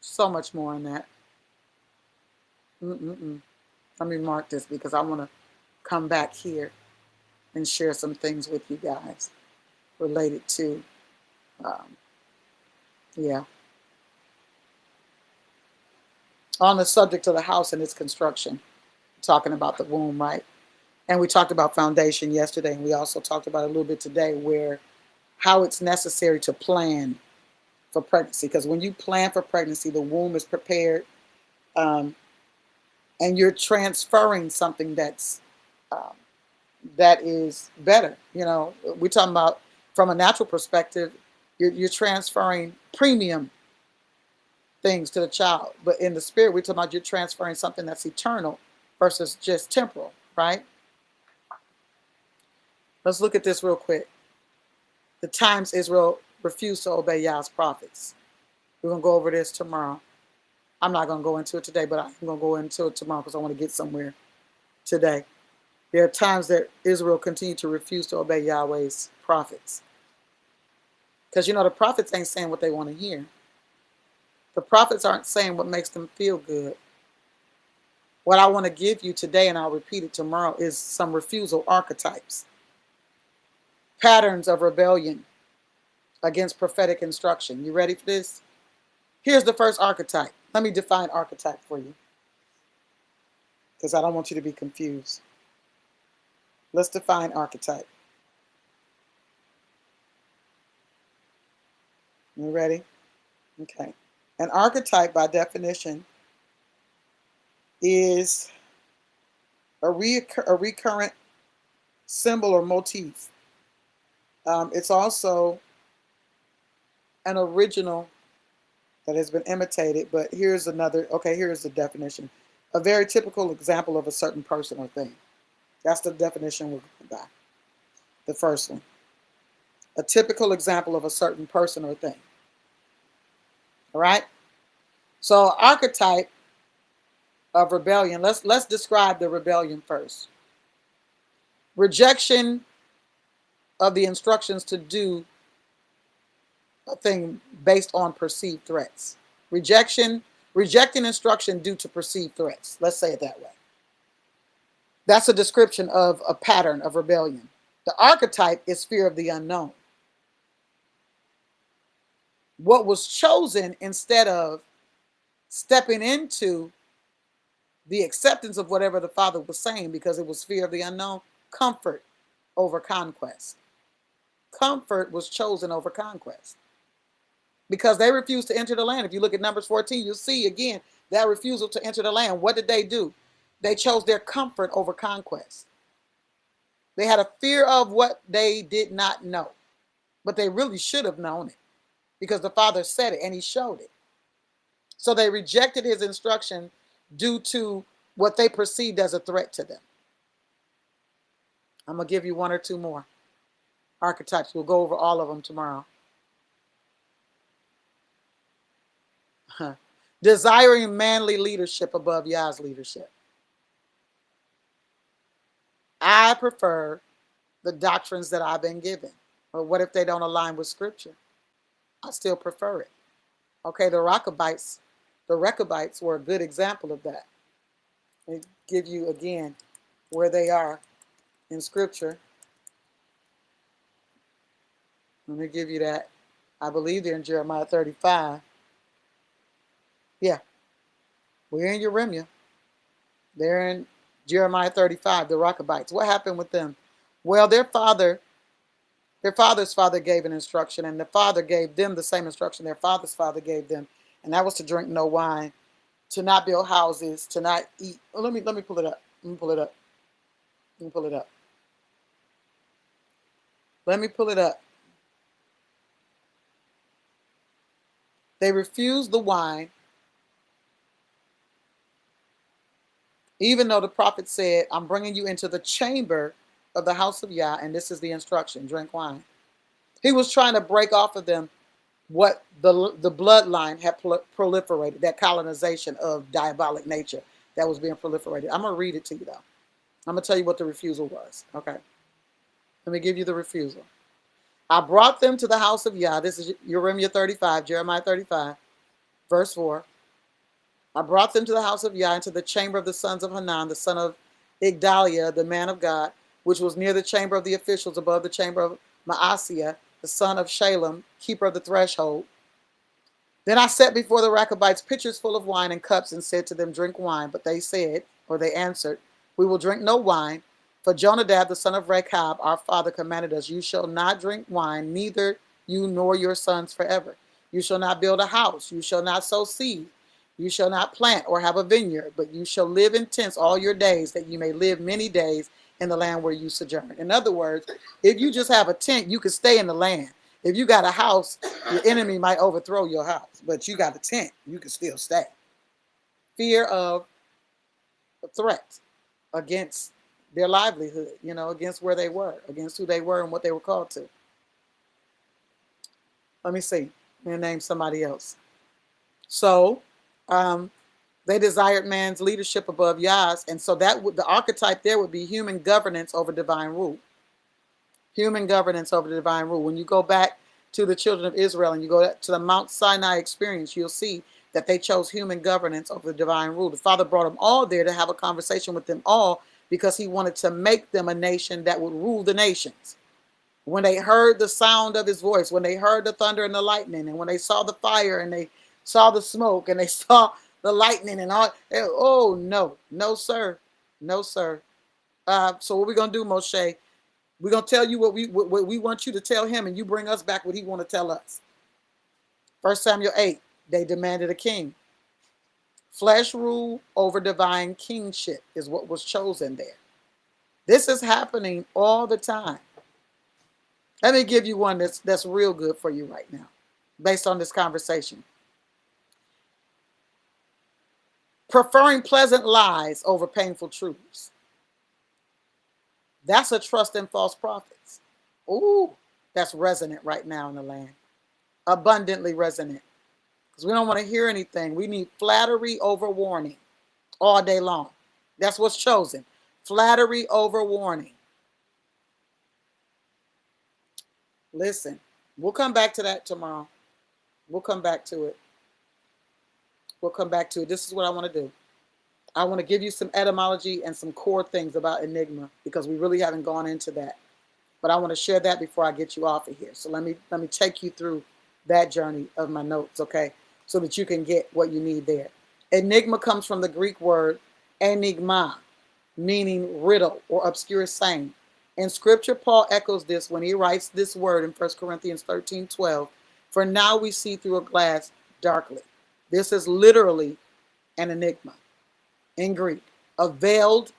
So much more in that. Let me mark this because I want to come back here and share some things with you guys related to, on the subject of the house and its construction, talking about the womb, right? And we talked about foundation yesterday, and we also talked about a little bit today where how it's necessary to plan for pregnancy. Because when you plan for pregnancy, the womb is prepared, and you're transferring something that is better. You know, we're talking about from a natural perspective, you're transferring premium things to the child. But in the spirit, we're talking about you're transferring something that's eternal versus just temporal, right? Let's look at this real quick. The times Israel refused to obey Yah's prophets. We're going to go over this tomorrow. I'm not going to go into it today, but I'm going to go into it tomorrow because I want to get somewhere today. There are times that Israel continued to refuse to obey Yahweh's prophets. Because, the prophets ain't saying what they want to hear. The prophets aren't saying what makes them feel good. What I want to give you today, and I'll repeat it tomorrow, is some refusal archetypes, patterns of rebellion against prophetic instruction. You ready for this? Here's the first archetype. Let me define archetype for you, because I don't want you to be confused. Let's define archetype. You ready? Okay. An archetype, by definition, is a recurrent symbol or motif. It's also an original that has been imitated, but here's the definition. A very typical example of a certain person or thing. That's the definition we're going by. The first one. A typical example of a certain person or thing. All right? So archetype of rebellion. Let's describe the rebellion first. Rejection of the instructions to do a thing based on perceived threats. Rejecting instruction due to perceived threats. Let's say it that way. That's a description of a pattern of rebellion. The archetype is fear of the unknown. What was chosen instead of stepping into the acceptance of whatever the Father was saying, because it was fear of the unknown, comfort over conquest. Comfort was chosen over conquest because they refused to enter the land. If you look at Numbers 14, you'll see again that refusal to enter the land. What did they do? They chose their comfort over conquest. They had a fear of what they did not know, but they really should have known it because the Father said it and he showed it. So they rejected his instruction due to what they perceived as a threat to them. I'm going to give you one or two more archetypes. We'll go over all of them tomorrow. Desiring manly leadership above Yah's leadership. I prefer the doctrines that I've been given. But what if they don't align with Scripture? I still prefer it. Okay, the Rechabites were a good example of that. They give you again where they are in Scripture. Let me give you that. I believe they're in Jeremiah 35. Yeah, we're in Uremia. They're in Jeremiah 35, the Rechabites. What happened with them? Well, their father's father gave an instruction, and the father gave them the same instruction their father's father gave them, and that was to drink no wine, to not build houses, to not eat. Let me pull it up. Let me pull it up. They refused the wine, even though the prophet said, I'm bringing you into the chamber of the house of Yah, and this is the instruction, drink wine. He was trying to break off of them what the bloodline had proliferated, that colonization of diabolic nature that was being proliferated. I'm going to read it to you, though. I'm going to tell you what the refusal was. Okay. Let me give you the refusal. I brought them to the house of Yah. This is Jeremiah 35, verse 4. I brought them to the house of Yah, into the chamber of the sons of Hanan, the son of Igdaliah, the man of God, which was near the chamber of the officials, above the chamber of Maaseiah, the son of Shalem, keeper of the threshold. Then I set before the Rechabites pitchers full of wine and cups, and said to them, drink wine. But they answered, we will drink no wine. For Jonadab, the son of Rechab, our father, commanded us, you shall not drink wine, neither you nor your sons forever. You shall not build a house. You shall not sow seed. You shall not plant or have a vineyard, but you shall live in tents all your days, that you may live many days in the land where you sojourn. In other words, if you just have a tent, you can stay in the land. If you got a house, your enemy might overthrow your house, but you got a tent, you can still stay. Fear of a threat against their livelihood, against where they were, against who they were and what they were called to. Let me see. Let me name somebody else. So, they desired man's leadership above Yah's, and so the archetype there would be human governance over divine rule. Human governance over the divine rule. When you go back to the children of Israel and you go to the Mount Sinai experience, you'll see that they chose human governance over the divine rule. The Father brought them all there to have a conversation with them all because he wanted to make them a nation that would rule the nations. When they heard the sound of his voice, when they heard the thunder and the lightning, and when they saw the fire and they saw the smoke and they saw the lightning and all, oh no, no sir, no sir. So what we're gonna do, Moshe? We're gonna tell you what we want you to tell him, and you bring us back what he want to tell us. 1 Samuel 8, they demanded a king. Flesh rule over divine kingship is what was chosen there. This is happening all the time. Let me give you one that's real good for you right now, based on this conversation. Preferring pleasant lies over painful truths. That's a trust in false prophets. Ooh, that's resonant right now in the land. Abundantly resonant. Because we don't want to hear anything. We need flattery over warning all day long. That's what's chosen. Flattery over warning. Listen, we'll come back to that tomorrow. We'll come back to it. We'll come back to it. This is what I want to do. I want to give you some etymology and some core things about enigma because we really haven't gone into that. But I want to share that before I get you off of here. So let me take you through that journey of my notes, okay? So that you can get what you need there. Enigma comes from the Greek word enigma, meaning riddle or obscure saying. In scripture, Paul echoes this when he writes this word in 1 Corinthians 13:12. For now we see through a glass darkly. This is literally an enigma in Greek, a veiled,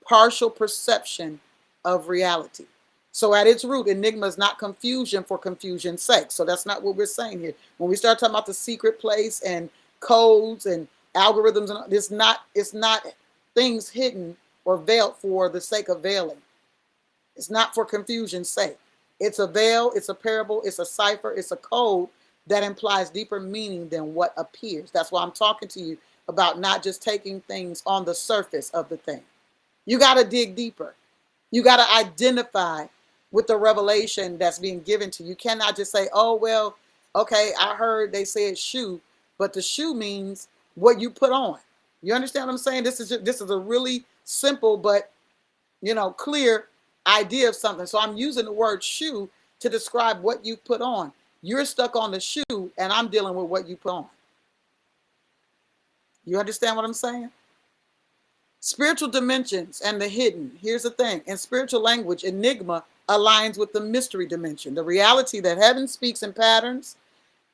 partial perception of reality. So at its root, enigma is not confusion for confusion's sake. So that's not what we're saying here. When we start talking about the secret place and codes and algorithms, and it's not things hidden or veiled for the sake of veiling. It's not for confusion's sake. It's a veil, it's a parable, it's a cipher, it's a code that implies deeper meaning than what appears. That's why I'm talking to you about not just taking things on the surface of the thing. You got to dig deeper. You got to identify with the revelation that's being given to you. You cannot just say, oh, well, okay, I heard they said shoe, but the shoe means what you put on. You understand what I'm saying? This is a really simple but, clear idea of something. So I'm using the word shoe to describe what you put on. You're stuck on the shoe and I'm dealing with what you put on. You understand what I'm saying? Spiritual dimensions and the hidden. Here's the thing. In spiritual language, enigma aligns with the mystery dimension, the reality that heaven speaks in patterns,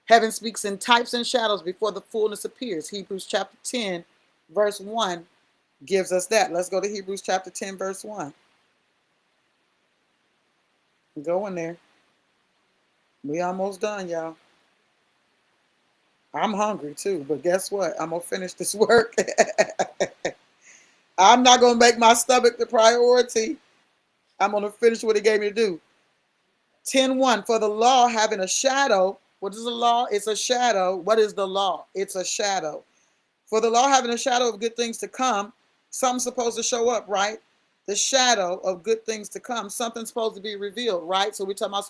heaven speaks in types and shadows before the fullness appears. Hebrews chapter 10, verse 1 gives us that. Let's go to Hebrews chapter 10, verse 1. Go in there. We almost done, y'all. I'm hungry too, but guess what? I'm going to finish this work. I'm not going to make my stomach the priority. I'm going to finish what he gave me to do. 10:1, for the law having a shadow. What is the law? It's a shadow. What is the law? It's a shadow. For the law having a shadow of good things to come, something's supposed to show up, right? The shadow of good things to come. Something's supposed to be revealed, right? So we're talking about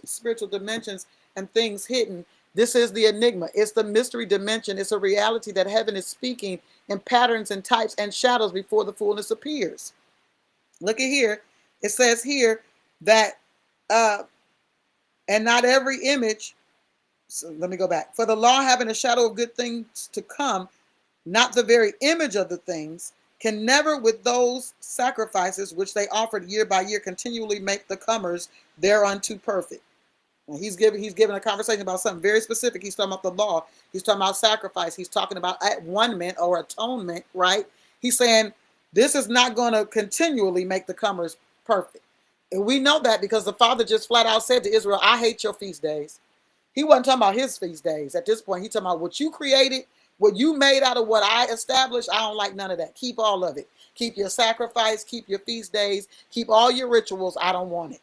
spiritual dimensions and things hidden. This is the enigma. It's the mystery dimension. It's a reality that heaven is speaking in patterns and types and shadows before the fullness appears. Look at here. It says here that, and not every image, so let me go back. For the law having a shadow of good things to come, not the very image of the things, can never with those sacrifices which they offered year by year continually make the comers thereunto perfect. Now he's giving a conversation about something very specific. He's talking about the law. He's talking about sacrifice. He's talking about at-one-ment or atonement, right? He's saying this is not going to continually make the comers perfect. And we know that because the Father just flat out said to Israel, I hate your feast days. He wasn't talking about his feast days. At this point, he's talking about what you created, what you made out of what I established. I don't like none of that. Keep all of it. Keep your sacrifice, keep your feast days, keep all your rituals. I don't want it.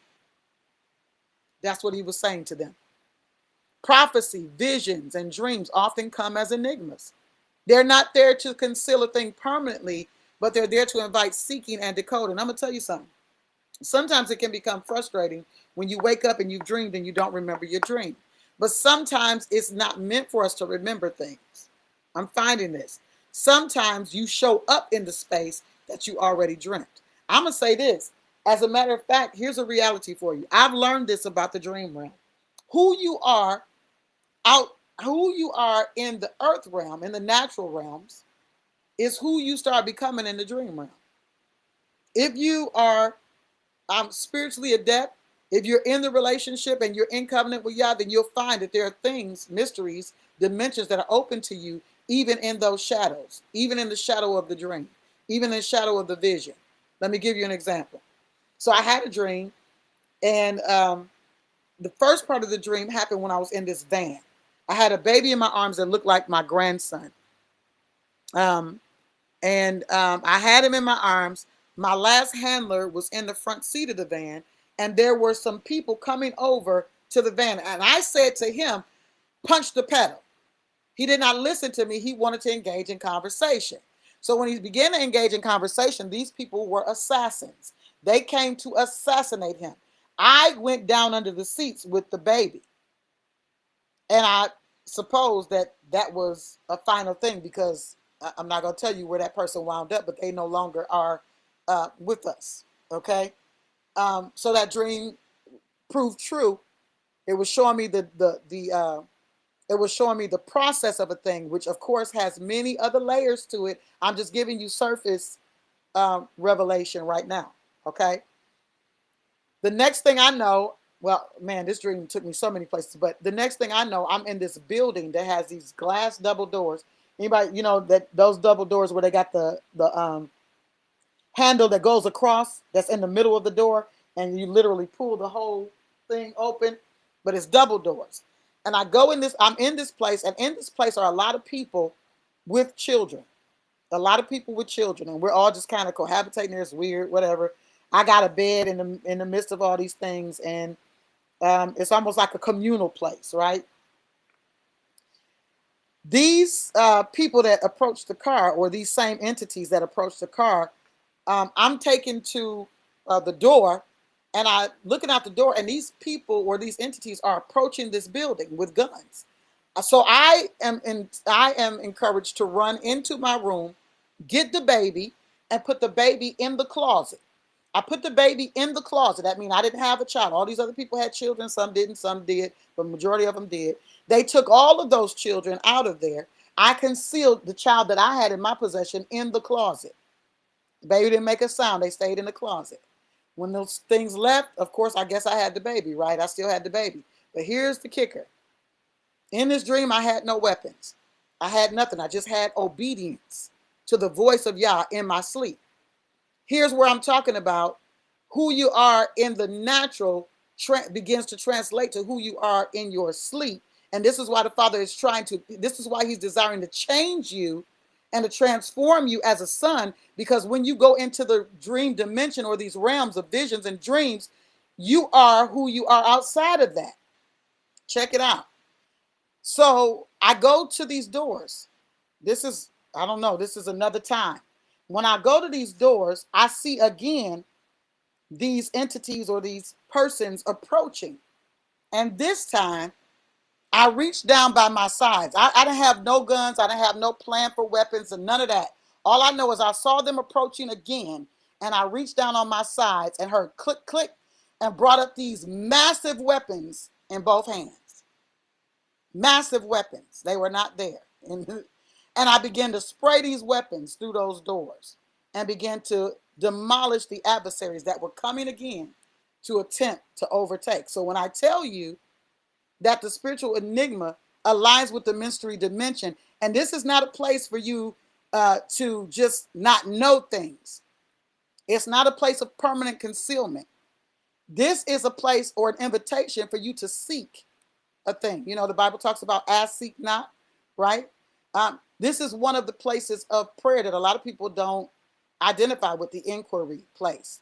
That's what he was saying to them. Prophecy, visions, and dreams often come as enigmas. They're not there to conceal a thing permanently, but they're there to invite seeking and decoding. I'm going to tell you something. Sometimes it can become frustrating when you wake up and you've dreamed and you don't remember your dream. But sometimes it's not meant for us to remember things. I'm finding this. Sometimes you show up in the space that you already dreamt. I'm going to say this. As a matter of fact, here's a reality for you. I've learned this about the dream realm. Who you are out, who you are in the earth realm, in the natural realms, is who you start becoming in the dream realm. If you are spiritually adept, if you're in the relationship and you're in covenant with Yah, then you'll find that there are things, mysteries, dimensions that are open to you, even in those shadows, even in the shadow of the dream, even in the shadow of the vision. Let me give you an example. So I had a dream, and the first part of the dream happened when I was in this van. I had a baby in my arms that looked like my grandson. I had him in my arms. My last handler was in the front seat of the van, and there were some people coming over to the van. And I said to him, punch the pedal. He did not listen to me. He wanted to engage in conversation. So when he began to engage in conversation, these people were assassins. They came to assassinate him. I went down under the seats with the baby. And I suppose that that was a final thing, because I'm not going to tell you where that person wound up, but they no longer are with us. Okay. So that dream proved true. It was showing me it was showing me the process of a thing, which of course has many other layers to it. I'm just giving you surface revelation right now. Okay. The next thing I know, well, man, this dream took me so many places, but the next thing I know, I'm in this building that has these glass double doors. Anybody, that those double doors where they got the handle that goes across, that's in the middle of the door, and you literally pull the whole thing open, but it's double doors. And I'm in this place, and in this place are a lot of people with children. A lot of people with children, and we're all just kind of cohabitating there. It's weird, whatever. I got a bed in the midst of all these things, and it's almost like a communal place, right? These people that approach the car, or these same entities that approach the car, I'm taken to the door, and I looking out the door, and these people or these entities are approaching this building with guns. So I am encouraged to run into my room, get the baby, and put the baby in the closet. I put the baby in the closet. That means I didn't have a child. All these other people had children. Some didn't, some did, but majority of them did. They took all of those children out of there. I concealed the child that I had in my possession in the closet. The baby didn't make a sound. They stayed in the closet. When those things left, of course, I guess I had the baby, right? I still had the baby. But here's the kicker. In this dream, I had no weapons. I had nothing. I just had obedience to the voice of Yah in my sleep. Here's where I'm talking about who you are in the natural begins to translate to who you are in your sleep. And this is why the Father is this is why he's desiring to change you and to transform you as a son, because when you go into the dream dimension, or these realms of visions and dreams, you are who you are outside of that. Check it out. So I go to these doors. I don't know, this is another time. When I go to these doors, I see again these entities or these persons approaching. And this time, I reached down by my sides. I didn't have no guns. I didn't have no plan for weapons and none of that. All I know is I saw them approaching again, and I reached down on my sides and heard click, click, and brought up these massive weapons in both hands. Massive weapons. They were not there. And I began to spray these weapons through those doors and began to demolish the adversaries that were coming again to attempt to overtake. So when I tell you that the spiritual enigma aligns with the mystery dimension, and this is not a place for you to just not know things. It's not a place of permanent concealment. This is a place or an invitation for you to seek a thing. The Bible talks about ask, seek not, right? This is one of the places of prayer that a lot of people don't identify with, the inquiry place.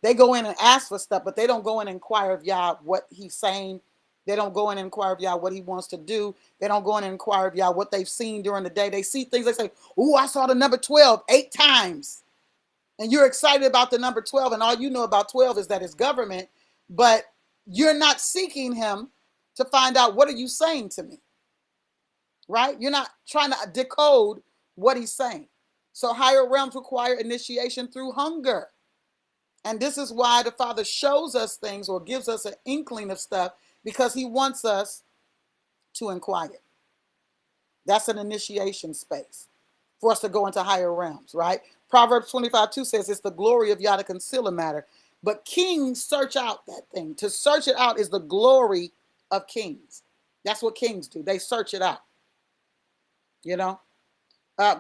They go in and ask for stuff, but they don't go in and inquire of Yah what he's saying. They don't go in and inquire of Yah what he wants to do. They don't go in and inquire of Yah what they've seen during the day. They see things, they say, "Ooh, I saw the number 12 8 times." And you're excited about the number 12, and all you know about 12 is that it's government, but you're not seeking him to find out, what are you saying to me? Right? You're not trying to decode what he's saying. So higher realms require initiation through hunger. And this is why the Father shows us things or gives us an inkling of stuff, because he wants us to inquire. That's an initiation space for us to go into higher realms, right? Proverbs 25:2 says it's the glory of Yah to conceal a matter, but kings search out that thing. To search it out is the glory of kings. That's what kings do. They search it out. You know,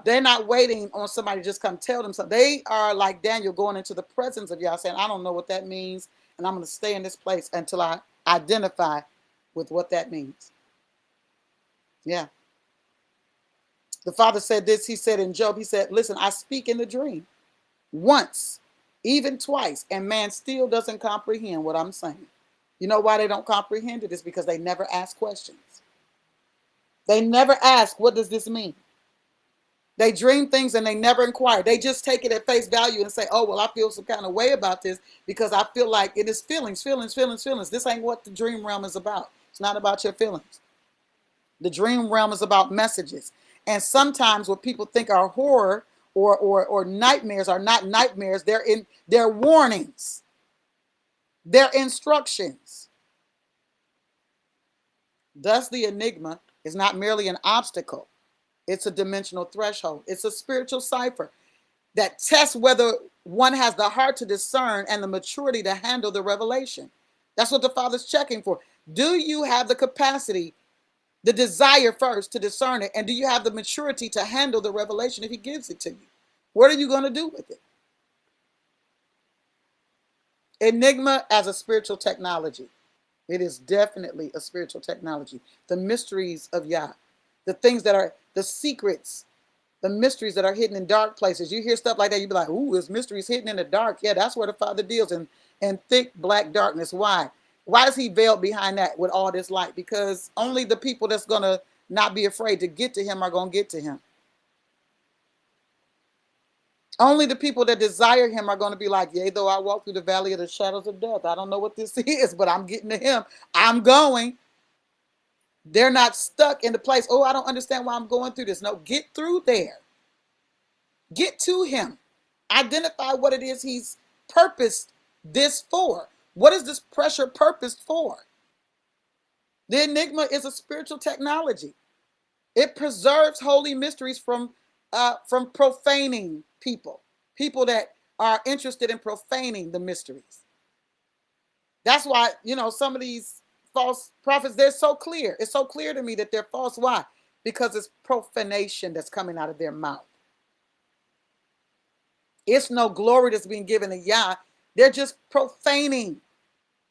they're not waiting on somebody to just come tell them something. They are like Daniel, going into the presence of Yah, saying, I don't know what that means, and I'm going to stay in this place until I identify with what that means. Yeah. The Father said this, he said in Job, he said, listen, I speak in the dream once, even twice, and man still doesn't comprehend what I'm saying. You know why they don't comprehend it? It's because they never ask questions. They never ask, what does this mean? They dream things and they never inquire. They just take it at face value and say, oh, well, I feel some kind of way about this because I feel like it is feelings, feelings, feelings, feelings. This ain't what the dream realm is about. It's not about your feelings. The dream realm is about messages. And sometimes what people think are horror or nightmares are not nightmares. They're warnings. They're instructions. Thus, the enigma is not merely an obstacle. It's a dimensional threshold. It's a spiritual cipher that tests whether one has the heart to discern and the maturity to handle the revelation. That's what the Father's checking for. Do you have the capacity, the desire first to discern it, and do you have the maturity to handle the revelation if he gives it to you? What are you going to do with it? Enigma as a spiritual technology. It is definitely a spiritual technology. The mysteries of Yah, the things that are the secrets, the mysteries that are hidden in dark places. You hear stuff like that, you be like, ooh, there's mysteries hidden in the dark. Yeah, that's where the Father deals in thick black darkness. Why? Why is he veiled behind that with all this light? Because only the people that's going to not be afraid to get to him are going to get to him. Only the people that desire him are going to be like, yea, though I walk through the valley of the shadows of death. I don't know what this is, but I'm getting to him. I'm going. They're not stuck in the place, oh, I don't understand why I'm going through this. No, get through there. Get to him. Identify what it is he's purposed this for. What is this pressure purposed for? The enigma is a spiritual technology. It preserves holy mysteries from profaning people that are interested in profaning the mysteries. That's why, some of these false prophets, they're so clear. It's so clear to me that they're false. Why? Because it's profanation that's coming out of their mouth. It's no glory that's being given to Yah. They're just profaning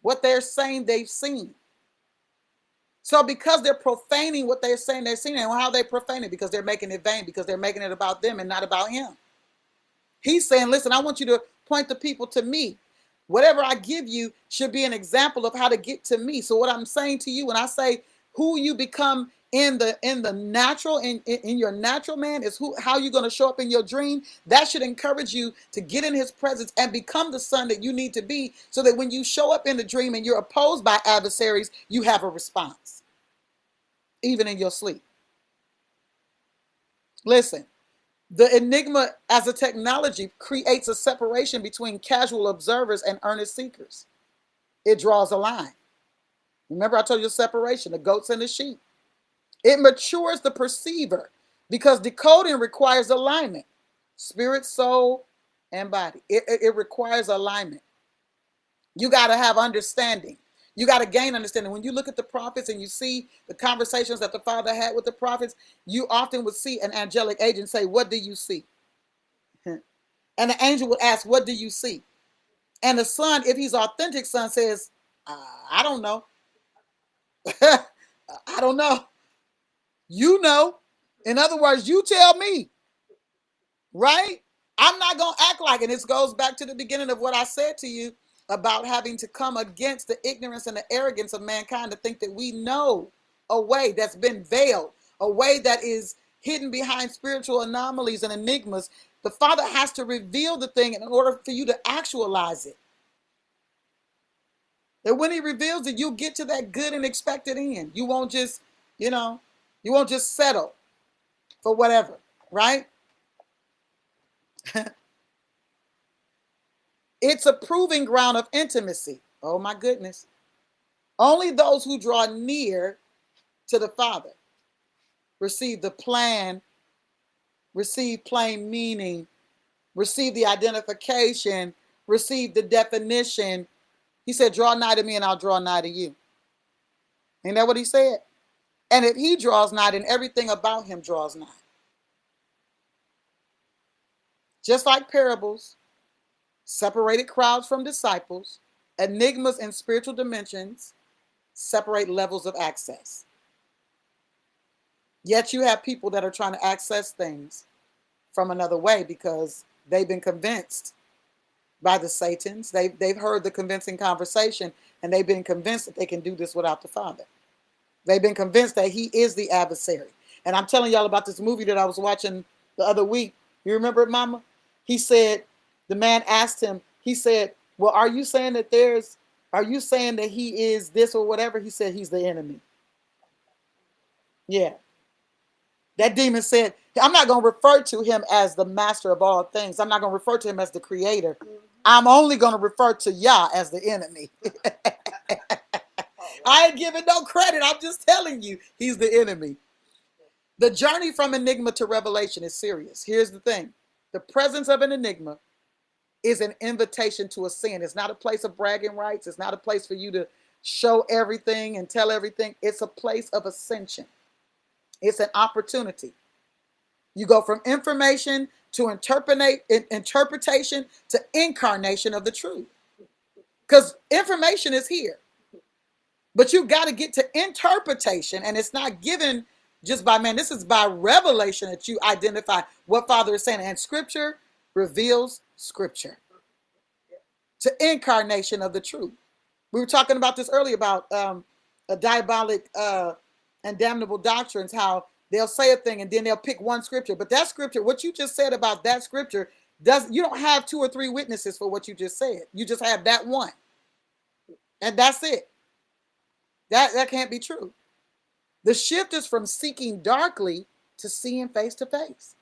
what they're saying they've seen. So because they're profaning what they're saying they've seen, and how they profane it, because they're making it vain, because they're making it about them and not about him. He's saying, listen, I want you to point the people to me. Whatever I give you should be an example of how to get to me. So what I'm saying to you, when I say who you become in the natural, in your natural man, is how you're going to show up in your dream. That should encourage you to get in his presence and become the son that you need to be, so that when you show up in the dream and you're opposed by adversaries, you have a response, even in your sleep. Listen. The enigma as a technology creates a separation between casual observers and earnest seekers. It draws a line. Remember, I told you separation, the goats and the sheep. It matures the perceiver because decoding requires alignment. Spirit, soul, and body. It requires alignment. You got to have understanding. You got to gain understanding. When you look at the prophets and you see the conversations that the Father had with the prophets, you often would see an angelic agent say, what do you see? And the angel would ask, what do you see? And the son, if he's authentic son, says, I don't know. I don't know. You know. In other words, you tell me. Right? I'm not going to act like it. This goes back to the beginning of what I said to you about having to come against the ignorance and the arrogance of mankind to think that we know a way that's been veiled, a way that is hidden behind spiritual anomalies and enigmas. The Father has to reveal the thing in order for you to actualize it. And when he reveals it, you'll get to that good and expected end. You won't just, you won't just settle for whatever, right? It's a proving ground of intimacy. Oh my goodness. Only those who draw near to the Father receive the plan, receive plain meaning, receive the identification, receive the definition. He said, draw nigh to me and I'll draw nigh to you. Ain't that what he said? And if he draws nigh, then everything about him draws nigh. Just like parables separated crowds from disciples, enigmas and spiritual dimensions separate levels of access. Yet you have people that are trying to access things from another way because they've been convinced by the Satans. They've heard the convincing conversation and they've been convinced that they can do this without the Father. They've been convinced that he is the adversary. And I'm telling y'all about this movie that I was watching the other week. You remember it, Mama? He said, the man asked him, he said, well, are you saying that he is this or whatever? He said, he's the enemy. Yeah. That demon said, I'm not going to refer to him as the master of all things. I'm not going to refer to him as the creator. I'm only going to refer to Yah as the enemy. I ain't giving no credit. I'm just telling you, he's the enemy. The journey from enigma to revelation is serious. Here's the thing. The presence of an enigma is an invitation to ascend. It's not a place of bragging rights. It's not a place for you to show everything and tell everything. It's a place of ascension. It's an opportunity. You go from information to interpretation to incarnation of the truth. Because information is here. But you got to get to interpretation, and it's not given just by man. This is by revelation that you identify what Father is saying. And Scripture reveals Scripture. To incarnation of the truth. We were talking about this earlier about a diabolic and damnable doctrines, how they'll say a thing and then they'll pick one scripture. But that scripture, what you just said about that scripture, you don't have 2 or 3 witnesses for what you just said. You just have that one. And that's it. That can't be true. The shift is from seeking darkly to seeing face to face.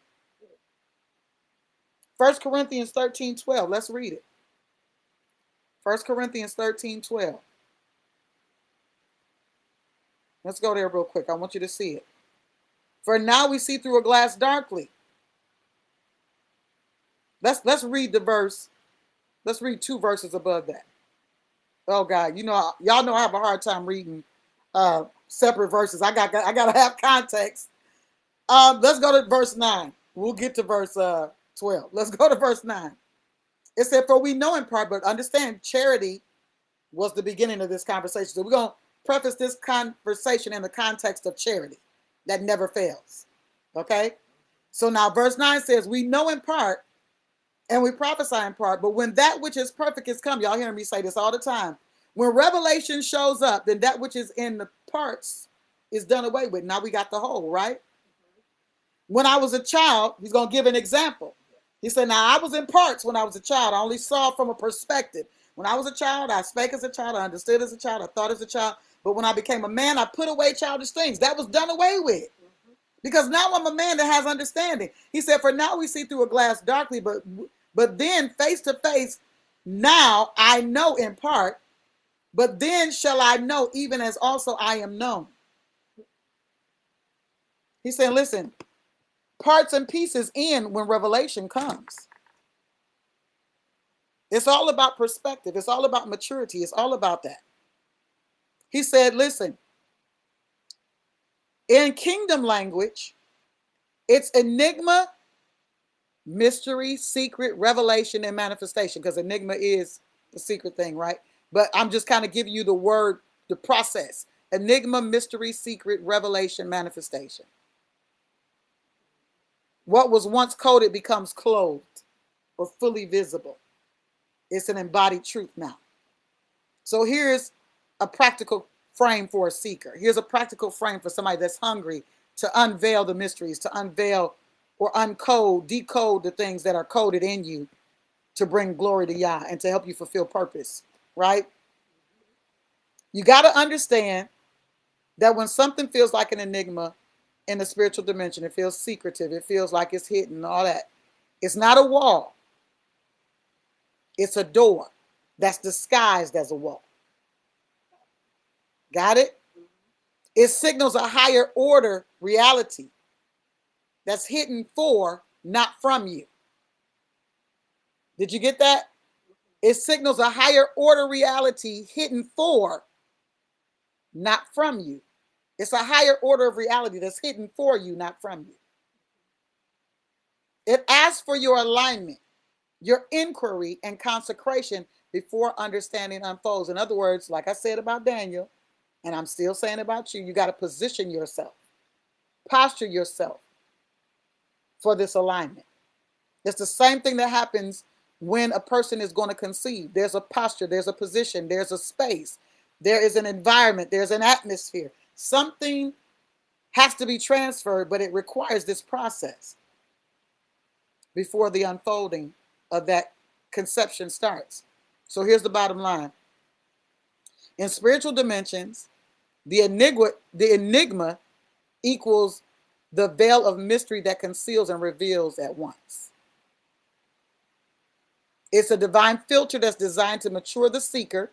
1 Corinthians 13:12. Let's read it. 1 Corinthians 13:12. Let's go there real quick. I want you to see it. For now we see through a glass darkly. Let's read the verse. Let's read 2 verses above that. Oh God, y'all know I have a hard time reading separate verses. I gotta have context. Let's go to verse 9. We'll get to verse 12. Let's go to verse 9. It said, for we know in part, but understand charity was the beginning of this conversation. So we're going to preface this conversation in the context of charity that never fails. Okay? So now verse 9 says, we know in part and we prophesy in part, but when that which is perfect is come, y'all hear me say this all the time. When revelation shows up, then that which is in the parts is done away with. Now we got the whole, right? When I was a child, he's going to give an example. He said, now I was in parts when I was a child. I only saw from a perspective. When I was a child, I spake as a child. I understood as a child. I thought as a child. But when I became a man, I put away childish things. That was done away with. Because now I'm a man that has understanding. He said, for now we see through a glass darkly, but then face to face, now I know in part, but then shall I know even as also I am known. He said, listen, parts and pieces end when revelation comes. It's all about perspective. It's all about maturity. It's all about that. He said, listen, in kingdom language, it's enigma, mystery, secret, revelation, and manifestation, because enigma is the secret thing, right? But I'm just kind of giving you the word, the process. Enigma, mystery, secret, revelation, manifestation. What was once coded becomes clothed or fully visible. It's an embodied truth now. So here's a practical frame for a seeker. Here's a practical frame for somebody that's hungry to unveil the mysteries, to unveil or uncode, decode the things that are coded in you to bring glory to Yah and to help you fulfill purpose, right? You got to understand that when something feels like an enigma in the spiritual dimension, it feels secretive, it feels like it's hidden, all that. It's not a wall. It's a door that's disguised as a wall. Got it? It signals a higher order reality that's hidden for, not from you. Did you get that? It signals a higher order reality hidden for, not from you. It's a higher order of reality that's hidden for you, not from you. It asks for your alignment, your inquiry and consecration before understanding unfolds. In other words, like I said about Daniel, and I'm still saying about you, you got to position yourself, posture yourself for this alignment. It's the same thing that happens when a person is going to conceive. There's a posture, there's a position, there's a space, there is an environment, there's an atmosphere. Something has to be transferred, but it requires this process before the unfolding of that conception starts. So here's the bottom line. In spiritual dimensions, the enigma equals the veil of mystery that conceals and reveals at once. It's a divine filter that's designed to mature the seeker,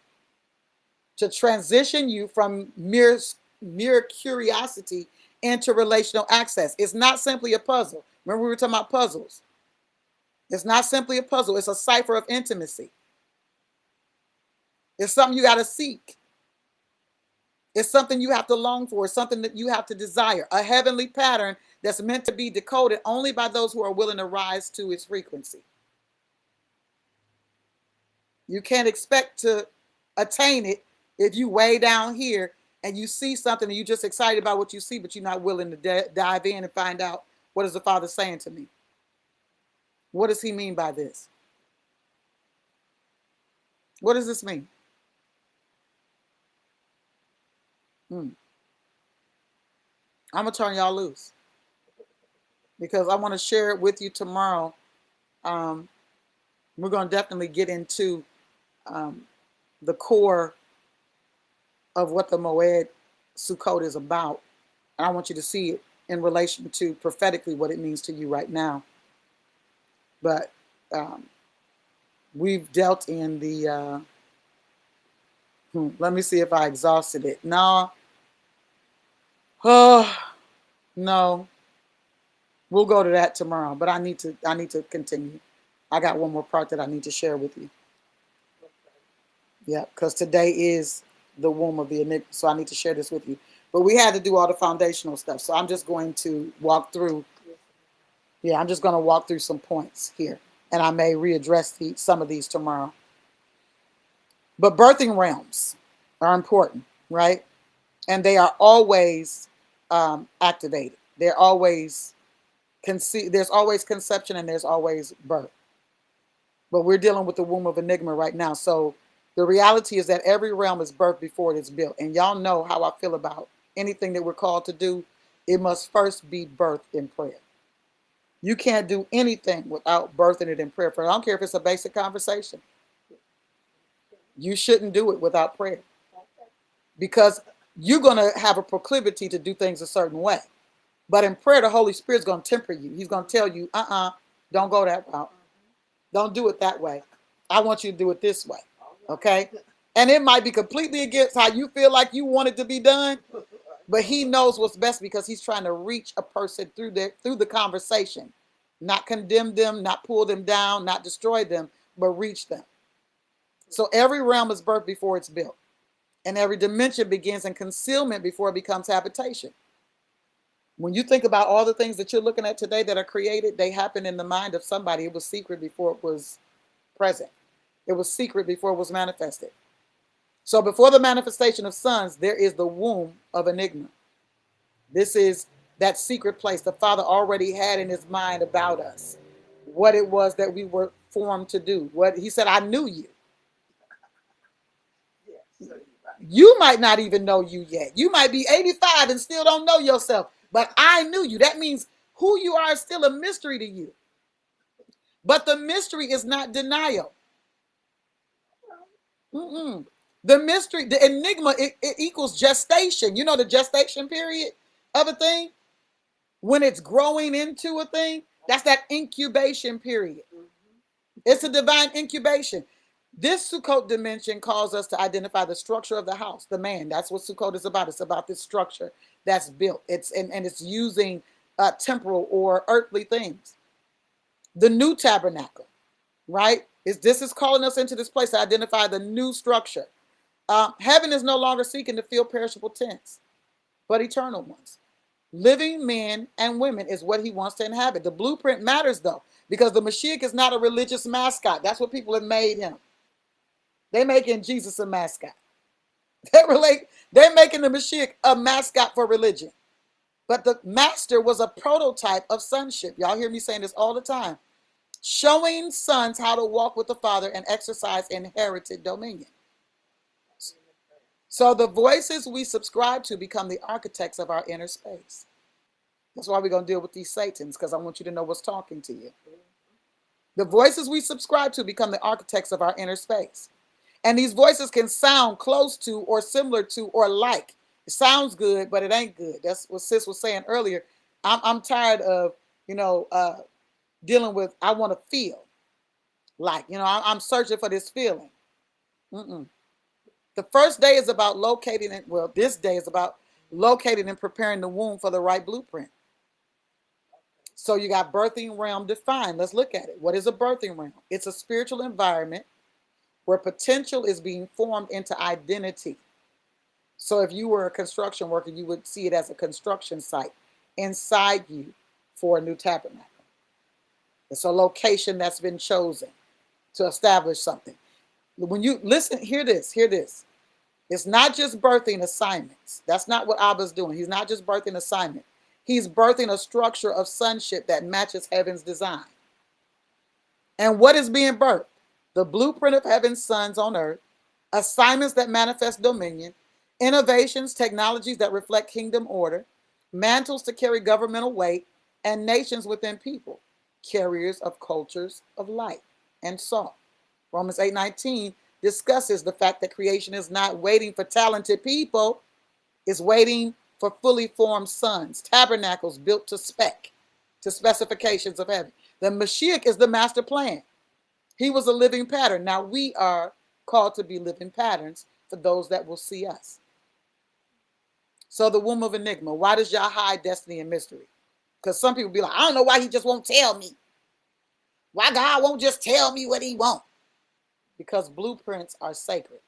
to transition you from mere curiosity into relational access. It's not simply a puzzle. Remember we were talking about puzzles. It's not simply a puzzle. It's a cipher of intimacy. It's something you got to seek. It's something you have to long for. It's something that you have to desire. A heavenly pattern that's meant to be decoded only by those who are willing to rise to its frequency. You can't expect to attain it if you way down here and you see something and you're just excited about what you see, but you're not willing to dive in and find out, what is the Father saying to me? What does he mean by this? What does this mean? I'm going to turn y'all loose because I want to share it with you tomorrow. We're going to definitely get into the core of what the Moed Sukkot is about. And I want you to see it in relation to prophetically what it means to you right now. But we've dealt in the, let me see if I exhausted it. No. Oh, no. We'll go to that tomorrow, but I need to continue. I got one more part that I need to share with you. Yeah, because today is the womb of the enigma, so I need to share this with you. But we had to do all the foundational stuff, so I'm just going to walk through. Yeah, I'm just going to walk through some points here, and I may readdress some of these tomorrow. But birthing realms are important, right? And they are always activated. They're always there's always conception and there's always birth. But we're dealing with the womb of enigma right now. So the reality is that every realm is birthed before it is built. And y'all know how I feel about anything that we're called to do. It must first be birthed in prayer. You can't do anything without birthing it in prayer. I don't care if it's a basic conversation. You shouldn't do it without prayer. Because you're going to have a proclivity to do things a certain way. But in prayer, the Holy Spirit's going to temper you. He's going to tell you, don't go that route. Don't do it that way. I want you to do it this way. Okay? And it might be completely against how you feel like you want it to be done. But he knows what's best because he's trying to reach a person through the conversation. Not condemn them, not pull them down, not destroy them, but reach them. So every realm is birthed before it's built. And every dimension begins in concealment before it becomes habitation. When you think about all the things that you're looking at today that are created, they happen in the mind of somebody. It was secret before it was present. It was secret before it was manifested. So before the manifestation of sons, there is the womb of enigma. This is that secret place the Father already had in his mind about us. What it was that we were formed to do. What he said, I knew you. You might not even know you yet. You might be 85 and still don't know yourself. But I knew you. That means Who you are is still a mystery to you. But the mystery is not denial. Mm-mm. The mystery, the enigma, it equals gestation. You know the gestation period of a thing? When it's growing into a thing, that's that incubation period. It's a divine incubation. This Sukkot dimension calls us to identify the structure of the house, the man. That's what Sukkot is about. It's about this structure that's built. And it's using temporal or earthly things. The new tabernacle, right? This is calling us into this place to identify the new structure. Heaven is no longer seeking to fill perishable tents, but eternal ones. Living men and women is what he wants to inhabit. The blueprint matters though, because the Mashiach is not a religious mascot. That's what people have made him. They're making Jesus a mascot. They're making the Mashiach a mascot for religion. But the master was a prototype of sonship. Y'all hear me saying this all the time. Showing sons how to walk with the Father and exercise inherited dominion. So the voices we subscribe to become the architects of our inner space. That's why we're going to deal with these Satans, because I want you to know what's talking to you. The voices we subscribe to become the architects of our inner space. And these voices can sound close to or similar to or like. It sounds good, but it ain't good. That's what Sis was saying earlier. I'm tired of, dealing with, I want to feel like, I'm searching for this feeling. The first day is about locating it. Well, this day is about locating and preparing the womb for the right blueprint. So you got birthing realm defined. Let's look at it. What is a birthing realm? It's a spiritual environment where potential is being formed into identity. So if you were a construction worker, you would see it as a construction site inside you for a new tabernacle. It's a location that's been chosen to establish something. When you listen, hear this. It's not just birthing assignments. That's not what Abba's doing. He's not just birthing assignment. He's birthing a structure of sonship that matches heaven's design. And what is being birthed? The blueprint of heaven's sons on earth, assignments that manifest dominion, innovations, technologies that reflect kingdom order, mantles to carry governmental weight, and nations within people, carriers of cultures of light and salt. Romans 8:19 discusses the fact that creation is not waiting for talented people, it's waiting for fully formed sons, tabernacles built to specifications of heaven. The Mashiach is the master plan. He was a living pattern. Now we are called to be living patterns for those that will see us. So the womb of enigma. Why does Yah hide destiny and mystery? Because some people be like, I don't know why he just won't tell me. Why God won't just tell me what he wants? Because blueprints are sacred.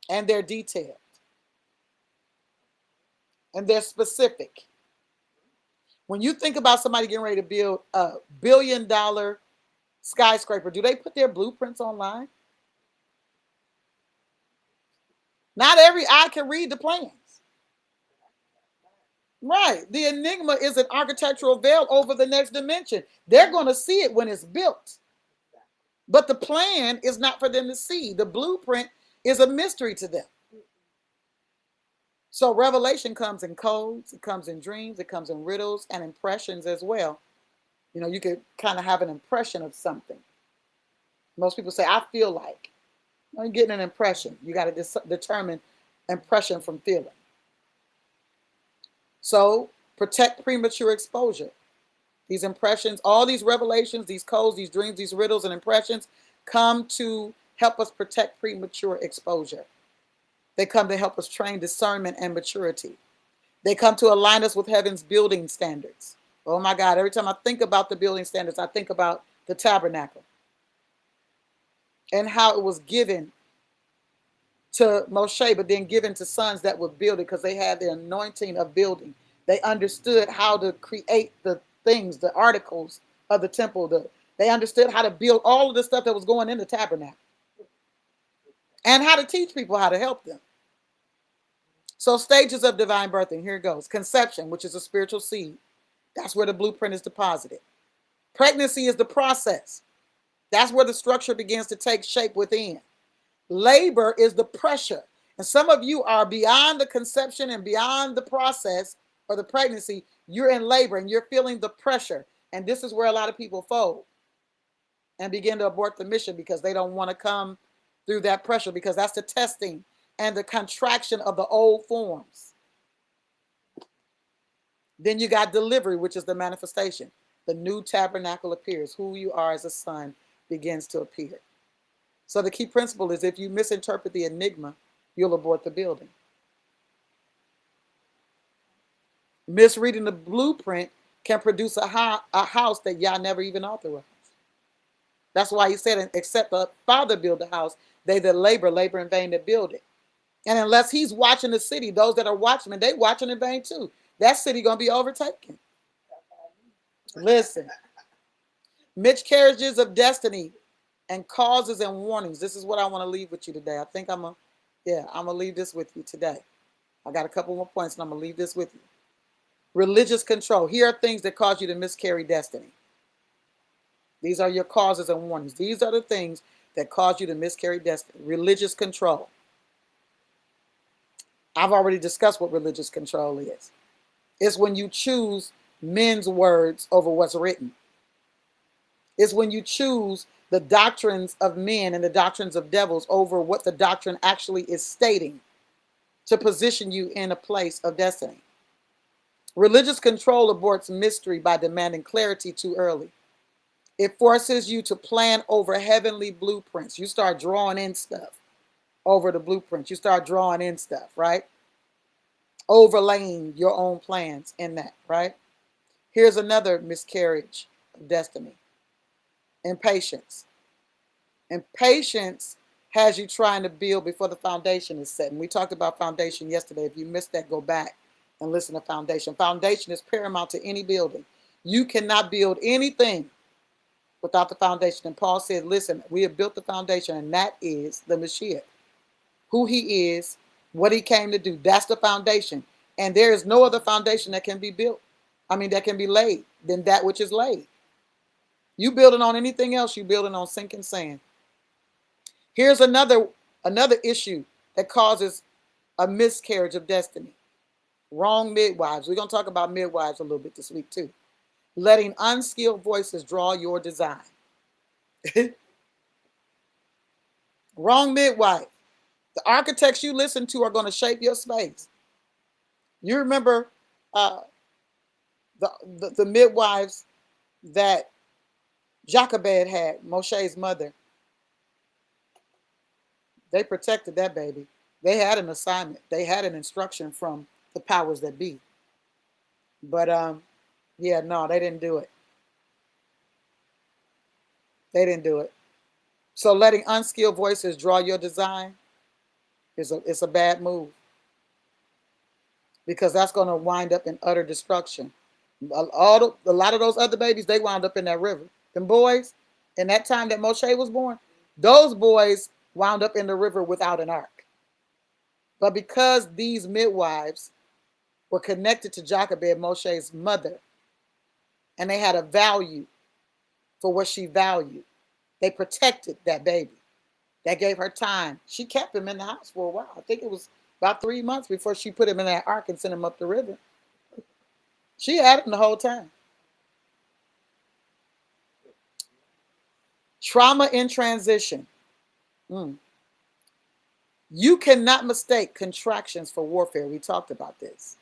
And they're detailed. And they're specific. When you think about somebody getting ready to build a $1 billion skyscraper, do they put their blueprints online? Not every eye can read the plans. Right. The enigma is an architectural veil over the next dimension. They're going to see it when it's built. But the plan is not for them to see. The blueprint is a mystery to them. So revelation comes in codes, it comes in dreams, it comes in riddles and impressions as well. You could kind of have an impression of something. Most people say, I feel like. You're getting an impression. You got to determine impression from feeling. So protect premature exposure. These impressions, all these revelations, these codes, these dreams, these riddles and impressions come to help us protect premature exposure. They come to help us train discernment and maturity. They come to align us with heaven's building standards. Oh my God, every time I think about the building standards, I think about the tabernacle and how it was given to Moshe, but then given to sons that would build it because they had the anointing of building. They understood how to create the things, the articles of the temple. They understood how to build all of the stuff that was going in the tabernacle and how to teach people how to help them. So stages of divine birthing, here it goes. Conception, which is a spiritual seed. That's where the blueprint is deposited. Pregnancy is the process. That's where the structure begins to take shape within. Labor is the pressure. And some of you are beyond the conception and beyond the process or the pregnancy, you're in labor and you're feeling the pressure. And this is where a lot of people fold and begin to abort the mission because they don't want to come through that pressure, because that's the testing and the contraction of the old forms. Then you got delivery, which is the manifestation. The new tabernacle appears. Who you are as a son begins to appear. So the key principle is, if you misinterpret the enigma, you'll abort the building. Misreading the blueprint can produce a house that Yah never even authorized. That's why he said, except the Father build the house, they that labor in vain that build it. And unless he's watching the city, those that are watchmen, they watching in vain too. That city going to be overtaken. Listen. Miscarriages of destiny and causes and warnings. This is what I want to leave with you today. I think I'm going to leave this with you today. I got a couple more points and I'm going to leave this with you. Religious control. Here are things that cause you to miscarry destiny. These are your causes and warnings. These are the things that cause you to miscarry destiny. Religious control. I've already discussed what religious control is. It's when you choose men's words over what's written. It's when you choose the doctrines of men and the doctrines of devils over what the doctrine actually is stating to position you in a place of destiny. Religious control aborts mystery by demanding clarity too early. It forces you to plan over heavenly blueprints. You start drawing in stuff over the blueprints. You start drawing in stuff, right? Overlaying your own plans in that, right? Here's another miscarriage of destiny. Impatience. Impatience has you trying to build before the foundation is set. And we talked about foundation yesterday. If you missed that, go back and listen to foundation. Foundation is paramount to any building. You cannot build anything without the foundation. And Paul said, listen, we have built the foundation, and that is the Mashiach. Who he is, what he came to do. That's the foundation. And there is no other foundation that can be built. That can be laid than that which is laid. You building on anything else, you building on sinking sand. Here's another issue that causes a miscarriage of destiny. Wrong midwives. We're going to talk about midwives a little bit this week too. Letting unskilled voices draw your design. Wrong midwife. The architects you listen to are going to shape your space. You remember the midwives that Jochebed had, Moshe's mother. They protected that baby. They had an assignment. They had an instruction from the powers that be. But no, they didn't do it. They didn't do it. So letting unskilled voices draw your design it's a bad move, because that's going to wind up in utter destruction. A lot of those other babies, they wound up in that river. Them boys, in that time that Moshe was born, those boys wound up in the river without an ark. But because these midwives were connected to Jochebed, Moshe's mother, and they had a value for what she valued, they protected that baby. That gave her time. She kept him in the house for a while. I think it was about 3 months before she put him in that ark and sent him up the river. She had him the whole time. Trauma in transition. You cannot mistake contractions for warfare. We talked about this.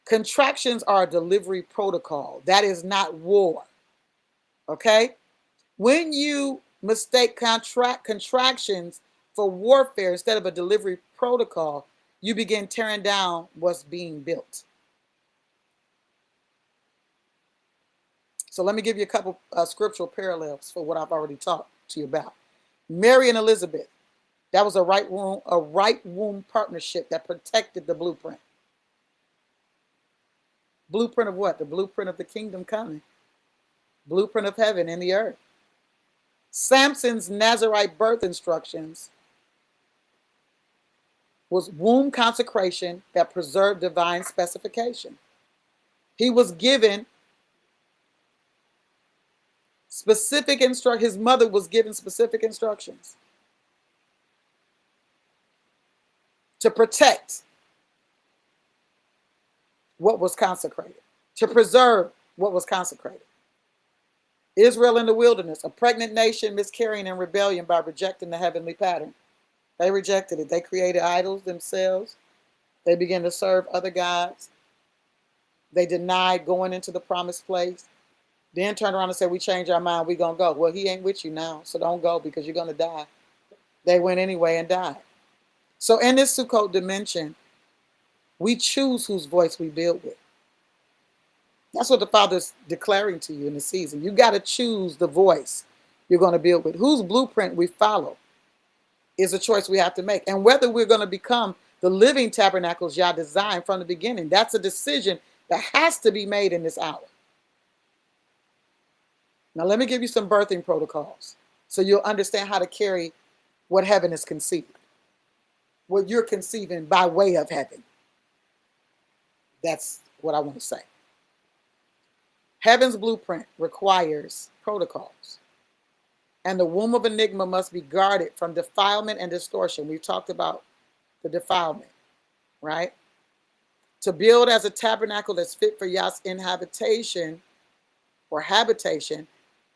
Contractions are a delivery protocol. That is not war. Okay? When you mistake contractions for warfare instead of a delivery protocol, you begin tearing down what's being built. So let me give you a couple scriptural parallels for what I've already talked to you about. Mary and Elizabeth, that was a right womb partnership that protected the blueprint. Blueprint of what? The blueprint of the kingdom coming. Blueprint of heaven and the earth. Samson's Nazarite birth instructions was womb consecration that preserved divine specification. He was given specific instructions. His mother was given specific instructions to protect what was consecrated, to preserve what was consecrated. Israel in the wilderness, a pregnant nation miscarrying in rebellion by rejecting the heavenly pattern. They rejected it. They created idols themselves. They began to serve other gods. They denied going into the promised place. Then turned around and said, we changed our mind. We're going to go. Well, he ain't with you now, so don't go because you're going to die. They went anyway and died. So in this Sukkot dimension, we choose whose voice we build with. That's what the Father's declaring to you in the season. You got to choose the voice you're going to build with. Whose blueprint we follow is a choice we have to make. And whether we're going to become the living tabernacles Yah designed from the beginning, that's a decision that has to be made in this hour. Now, let me give you some birthing protocols so you'll understand how to carry what heaven is conceiving, what you're conceiving by way of heaven. That's what I want to say. Heaven's blueprint requires protocols. And the womb of enigma must be guarded from defilement and distortion. We've talked about the defilement, right? To build as a tabernacle that's fit for Yah's inhabitation or habitation,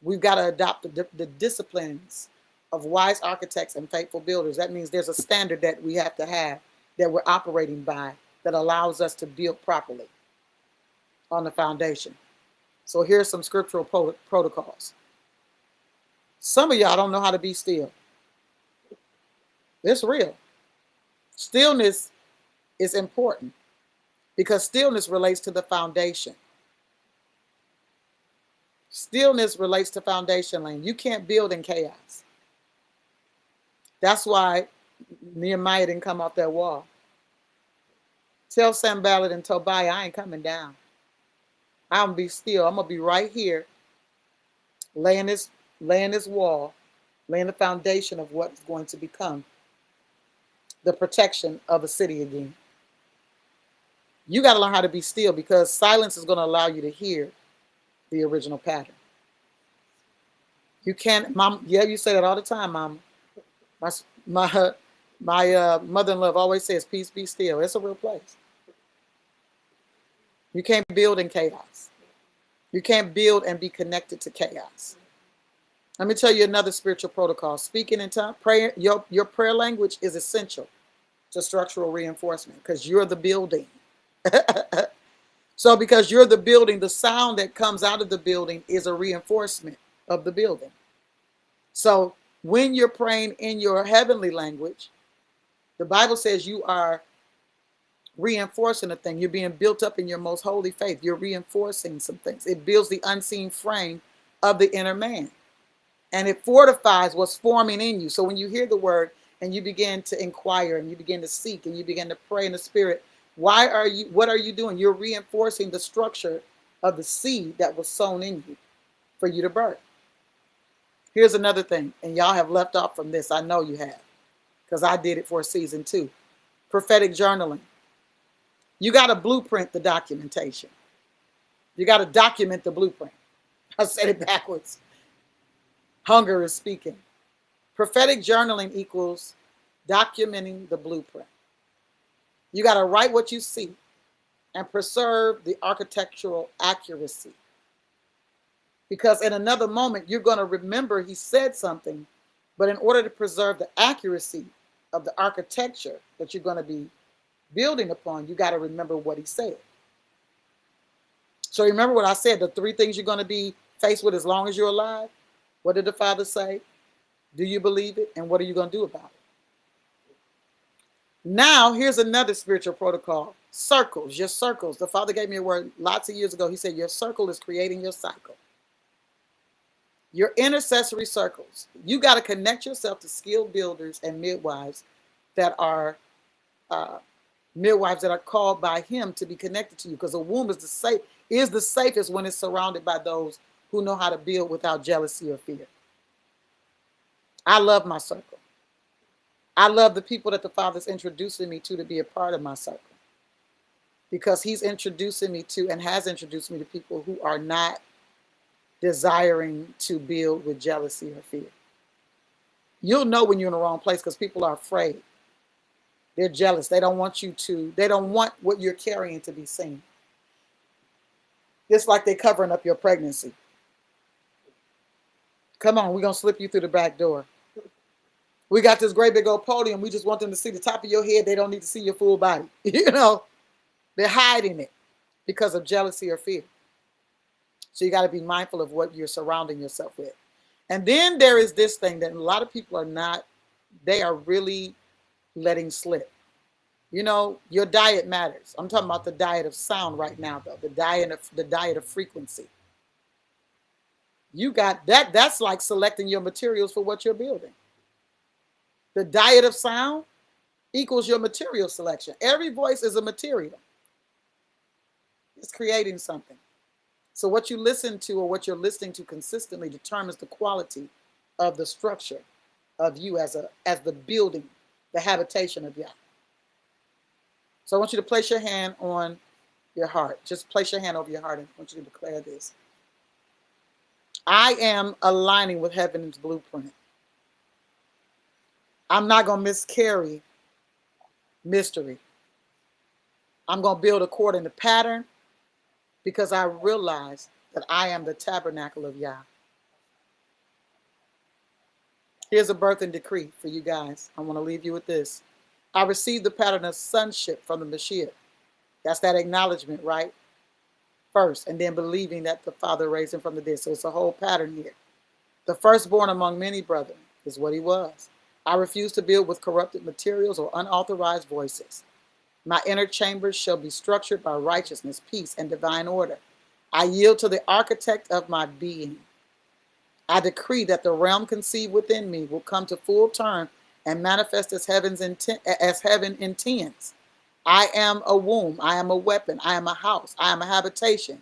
we've got to adopt the disciplines of wise architects and faithful builders. That means there's a standard that we have to have that we're operating by that allows us to build properly on the foundation. So here's some scriptural protocols. Some of y'all don't know how to be still. It's real. Stillness is important because stillness relates to the foundation. Stillness relates to foundation lane. You can't build in chaos. That's why Nehemiah didn't come off that wall. Tell Sanballat and Tobiah, I ain't coming down. I'm gonna be still. I'm gonna be right here, laying this wall, laying the foundation of what is going to become the protection of a city again. You got to learn how to be still because silence is going to allow you to hear the original pattern. You can't, Mom. Yeah, you say that all the time, Mama. My mother-in-law always says, "Peace, be still." It's a real place. You can't build in chaos. You can't build and be connected to chaos. Let me tell you another spiritual protocol. Speaking in tongues, prayer, your prayer language is essential to structural reinforcement because you're the building. So because you're the building, the sound that comes out of the building is a reinforcement of the building. So when you're praying in your heavenly language, the Bible says you are reinforcing a thing. You're being built up in your most holy faith. You're reinforcing some things. It builds the unseen frame of the inner man. And it fortifies what's forming in you. So when you hear the word and you begin to inquire and you begin to seek and you begin to pray in the spirit, what are you doing? You're reinforcing the structure of the seed that was sown in you for you to birth. Here's another thing, and y'all have left off from this. I know you have, because I did it for a season too. Prophetic journaling. You got to blueprint the documentation. You got to document the blueprint. I said it backwards. Hunger is speaking. Prophetic journaling equals documenting the blueprint. You got to write what you see and preserve the architectural accuracy. Because in another moment, you're going to remember he said something, but in order to preserve the accuracy of the architecture that you're going to be building upon, you got to remember what he said. So remember what I said, the 3 things you're going to be faced with as long as you're alive. What did the Father say? Do you believe it? And what are you going to do about it? Now, here's another spiritual protocol. Circles, your circles. The Father gave me a word lots of years ago. He said, your circle is creating your cycle. Your intercessory circles. You got to connect yourself to skilled builders and midwives that are called by him to be connected to you. Because a womb is the safest when it's surrounded by those who know how to build without jealousy or fear. I love my circle. I love the people that the Father's introducing me to be a part of my circle. Because he's introducing me to and has introduced me to people who are not desiring to build with jealousy or fear. You'll know when you're in the wrong place because people are afraid. They're jealous. They don't want what you're carrying to be seen. It's like they're covering up your pregnancy. Come on, we're going to slip you through the back door. We got this great big old podium. We just want them to see the top of your head. They don't need to see your full body. You know, they're hiding it because of jealousy or fear. So you got to be mindful of what you're surrounding yourself with. And then there is this thing that a lot of people are not, they are really letting slip. You know, your diet matters. I'm talking about the diet of sound right now, though. The diet of frequency. You got that. That's like selecting your materials for what you're building. The diet of sound equals your material selection. Every voice is a material. It's creating something. So what you listen to or what you're listening to consistently determines the quality of the structure of you as the building, the habitation of Yah. So I want you to place your hand on your heart. Just place your hand over your heart and I want you to declare this. I am aligning with heaven's blueprint. I'm not going to miscarry mystery. I'm going to build according to pattern because I realize that I am the tabernacle of Yah. Here's a birthing decree for you guys. I want to leave you with this. I received the pattern of sonship from the Mashiach. That's that acknowledgement, right? First, and then believing that the Father raised him from the dead. So it's a whole pattern here. The firstborn among many brethren is what he was. I refuse to build with corrupted materials or unauthorized voices. My inner chambers shall be structured by righteousness, peace, and divine order. I yield to the architect of my being. I decree that the realm conceived within me will come to full term and manifest as heaven intends. I am a womb. I am a weapon. I am a house. I am a habitation.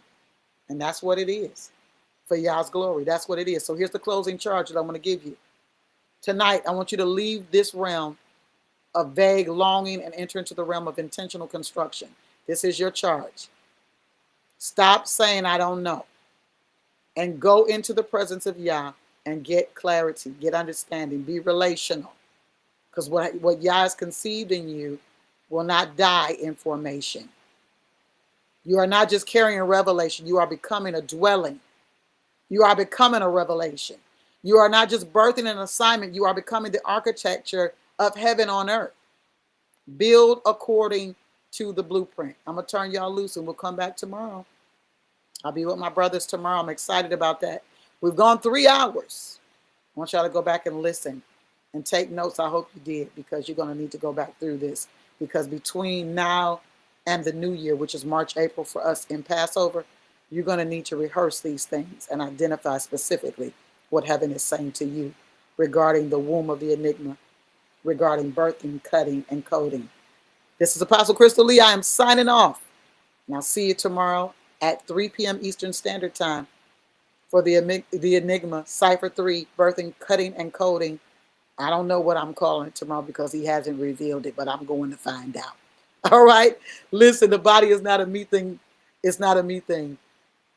And that's what it is. For Yah's glory. That's what it is. So here's the closing charge that I'm going to give you. Tonight, I want you to leave this realm of vague longing and enter into the realm of intentional construction. This is your charge. Stop saying, I don't know. And go into the presence of Yah and get clarity, get understanding, be relational. Because what Yah has conceived in you will not die in formation. You are not just carrying a revelation. You are becoming a dwelling. You are becoming a revelation. You are not just birthing an assignment. You are becoming the architecture of heaven on earth. Build according to the blueprint. I'm going to turn y'all loose and we'll come back tomorrow. I'll be with my brothers tomorrow. I'm excited about that. We've gone 3 hours. I want y'all to go back and listen and take notes. I hope you did because you're going to need to go back through this. Because between now and the new year, which is March, April for us in Passover, you're going to need to rehearse these things and identify specifically what heaven is saying to you regarding the womb of the enigma, regarding birthing, cutting, and coding. This is Apostle Crystal Lee. I am signing off. And I'll see you tomorrow at 3 p.m. Eastern Standard Time for the Enigma, Cipher 3, birthing, cutting, and coding. I don't know what I'm calling it tomorrow because he hasn't revealed it, but I'm going to find out. All right? Listen, the body is not a me thing. It's not a me thing.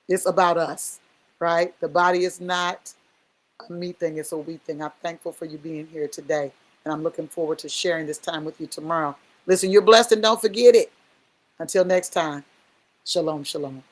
It's about us, right? The body is not a me thing. It's a we thing. I'm thankful for you being here today, and I'm looking forward to sharing this time with you tomorrow. Listen, you're blessed, and don't forget it. Until next time, shalom, shalom.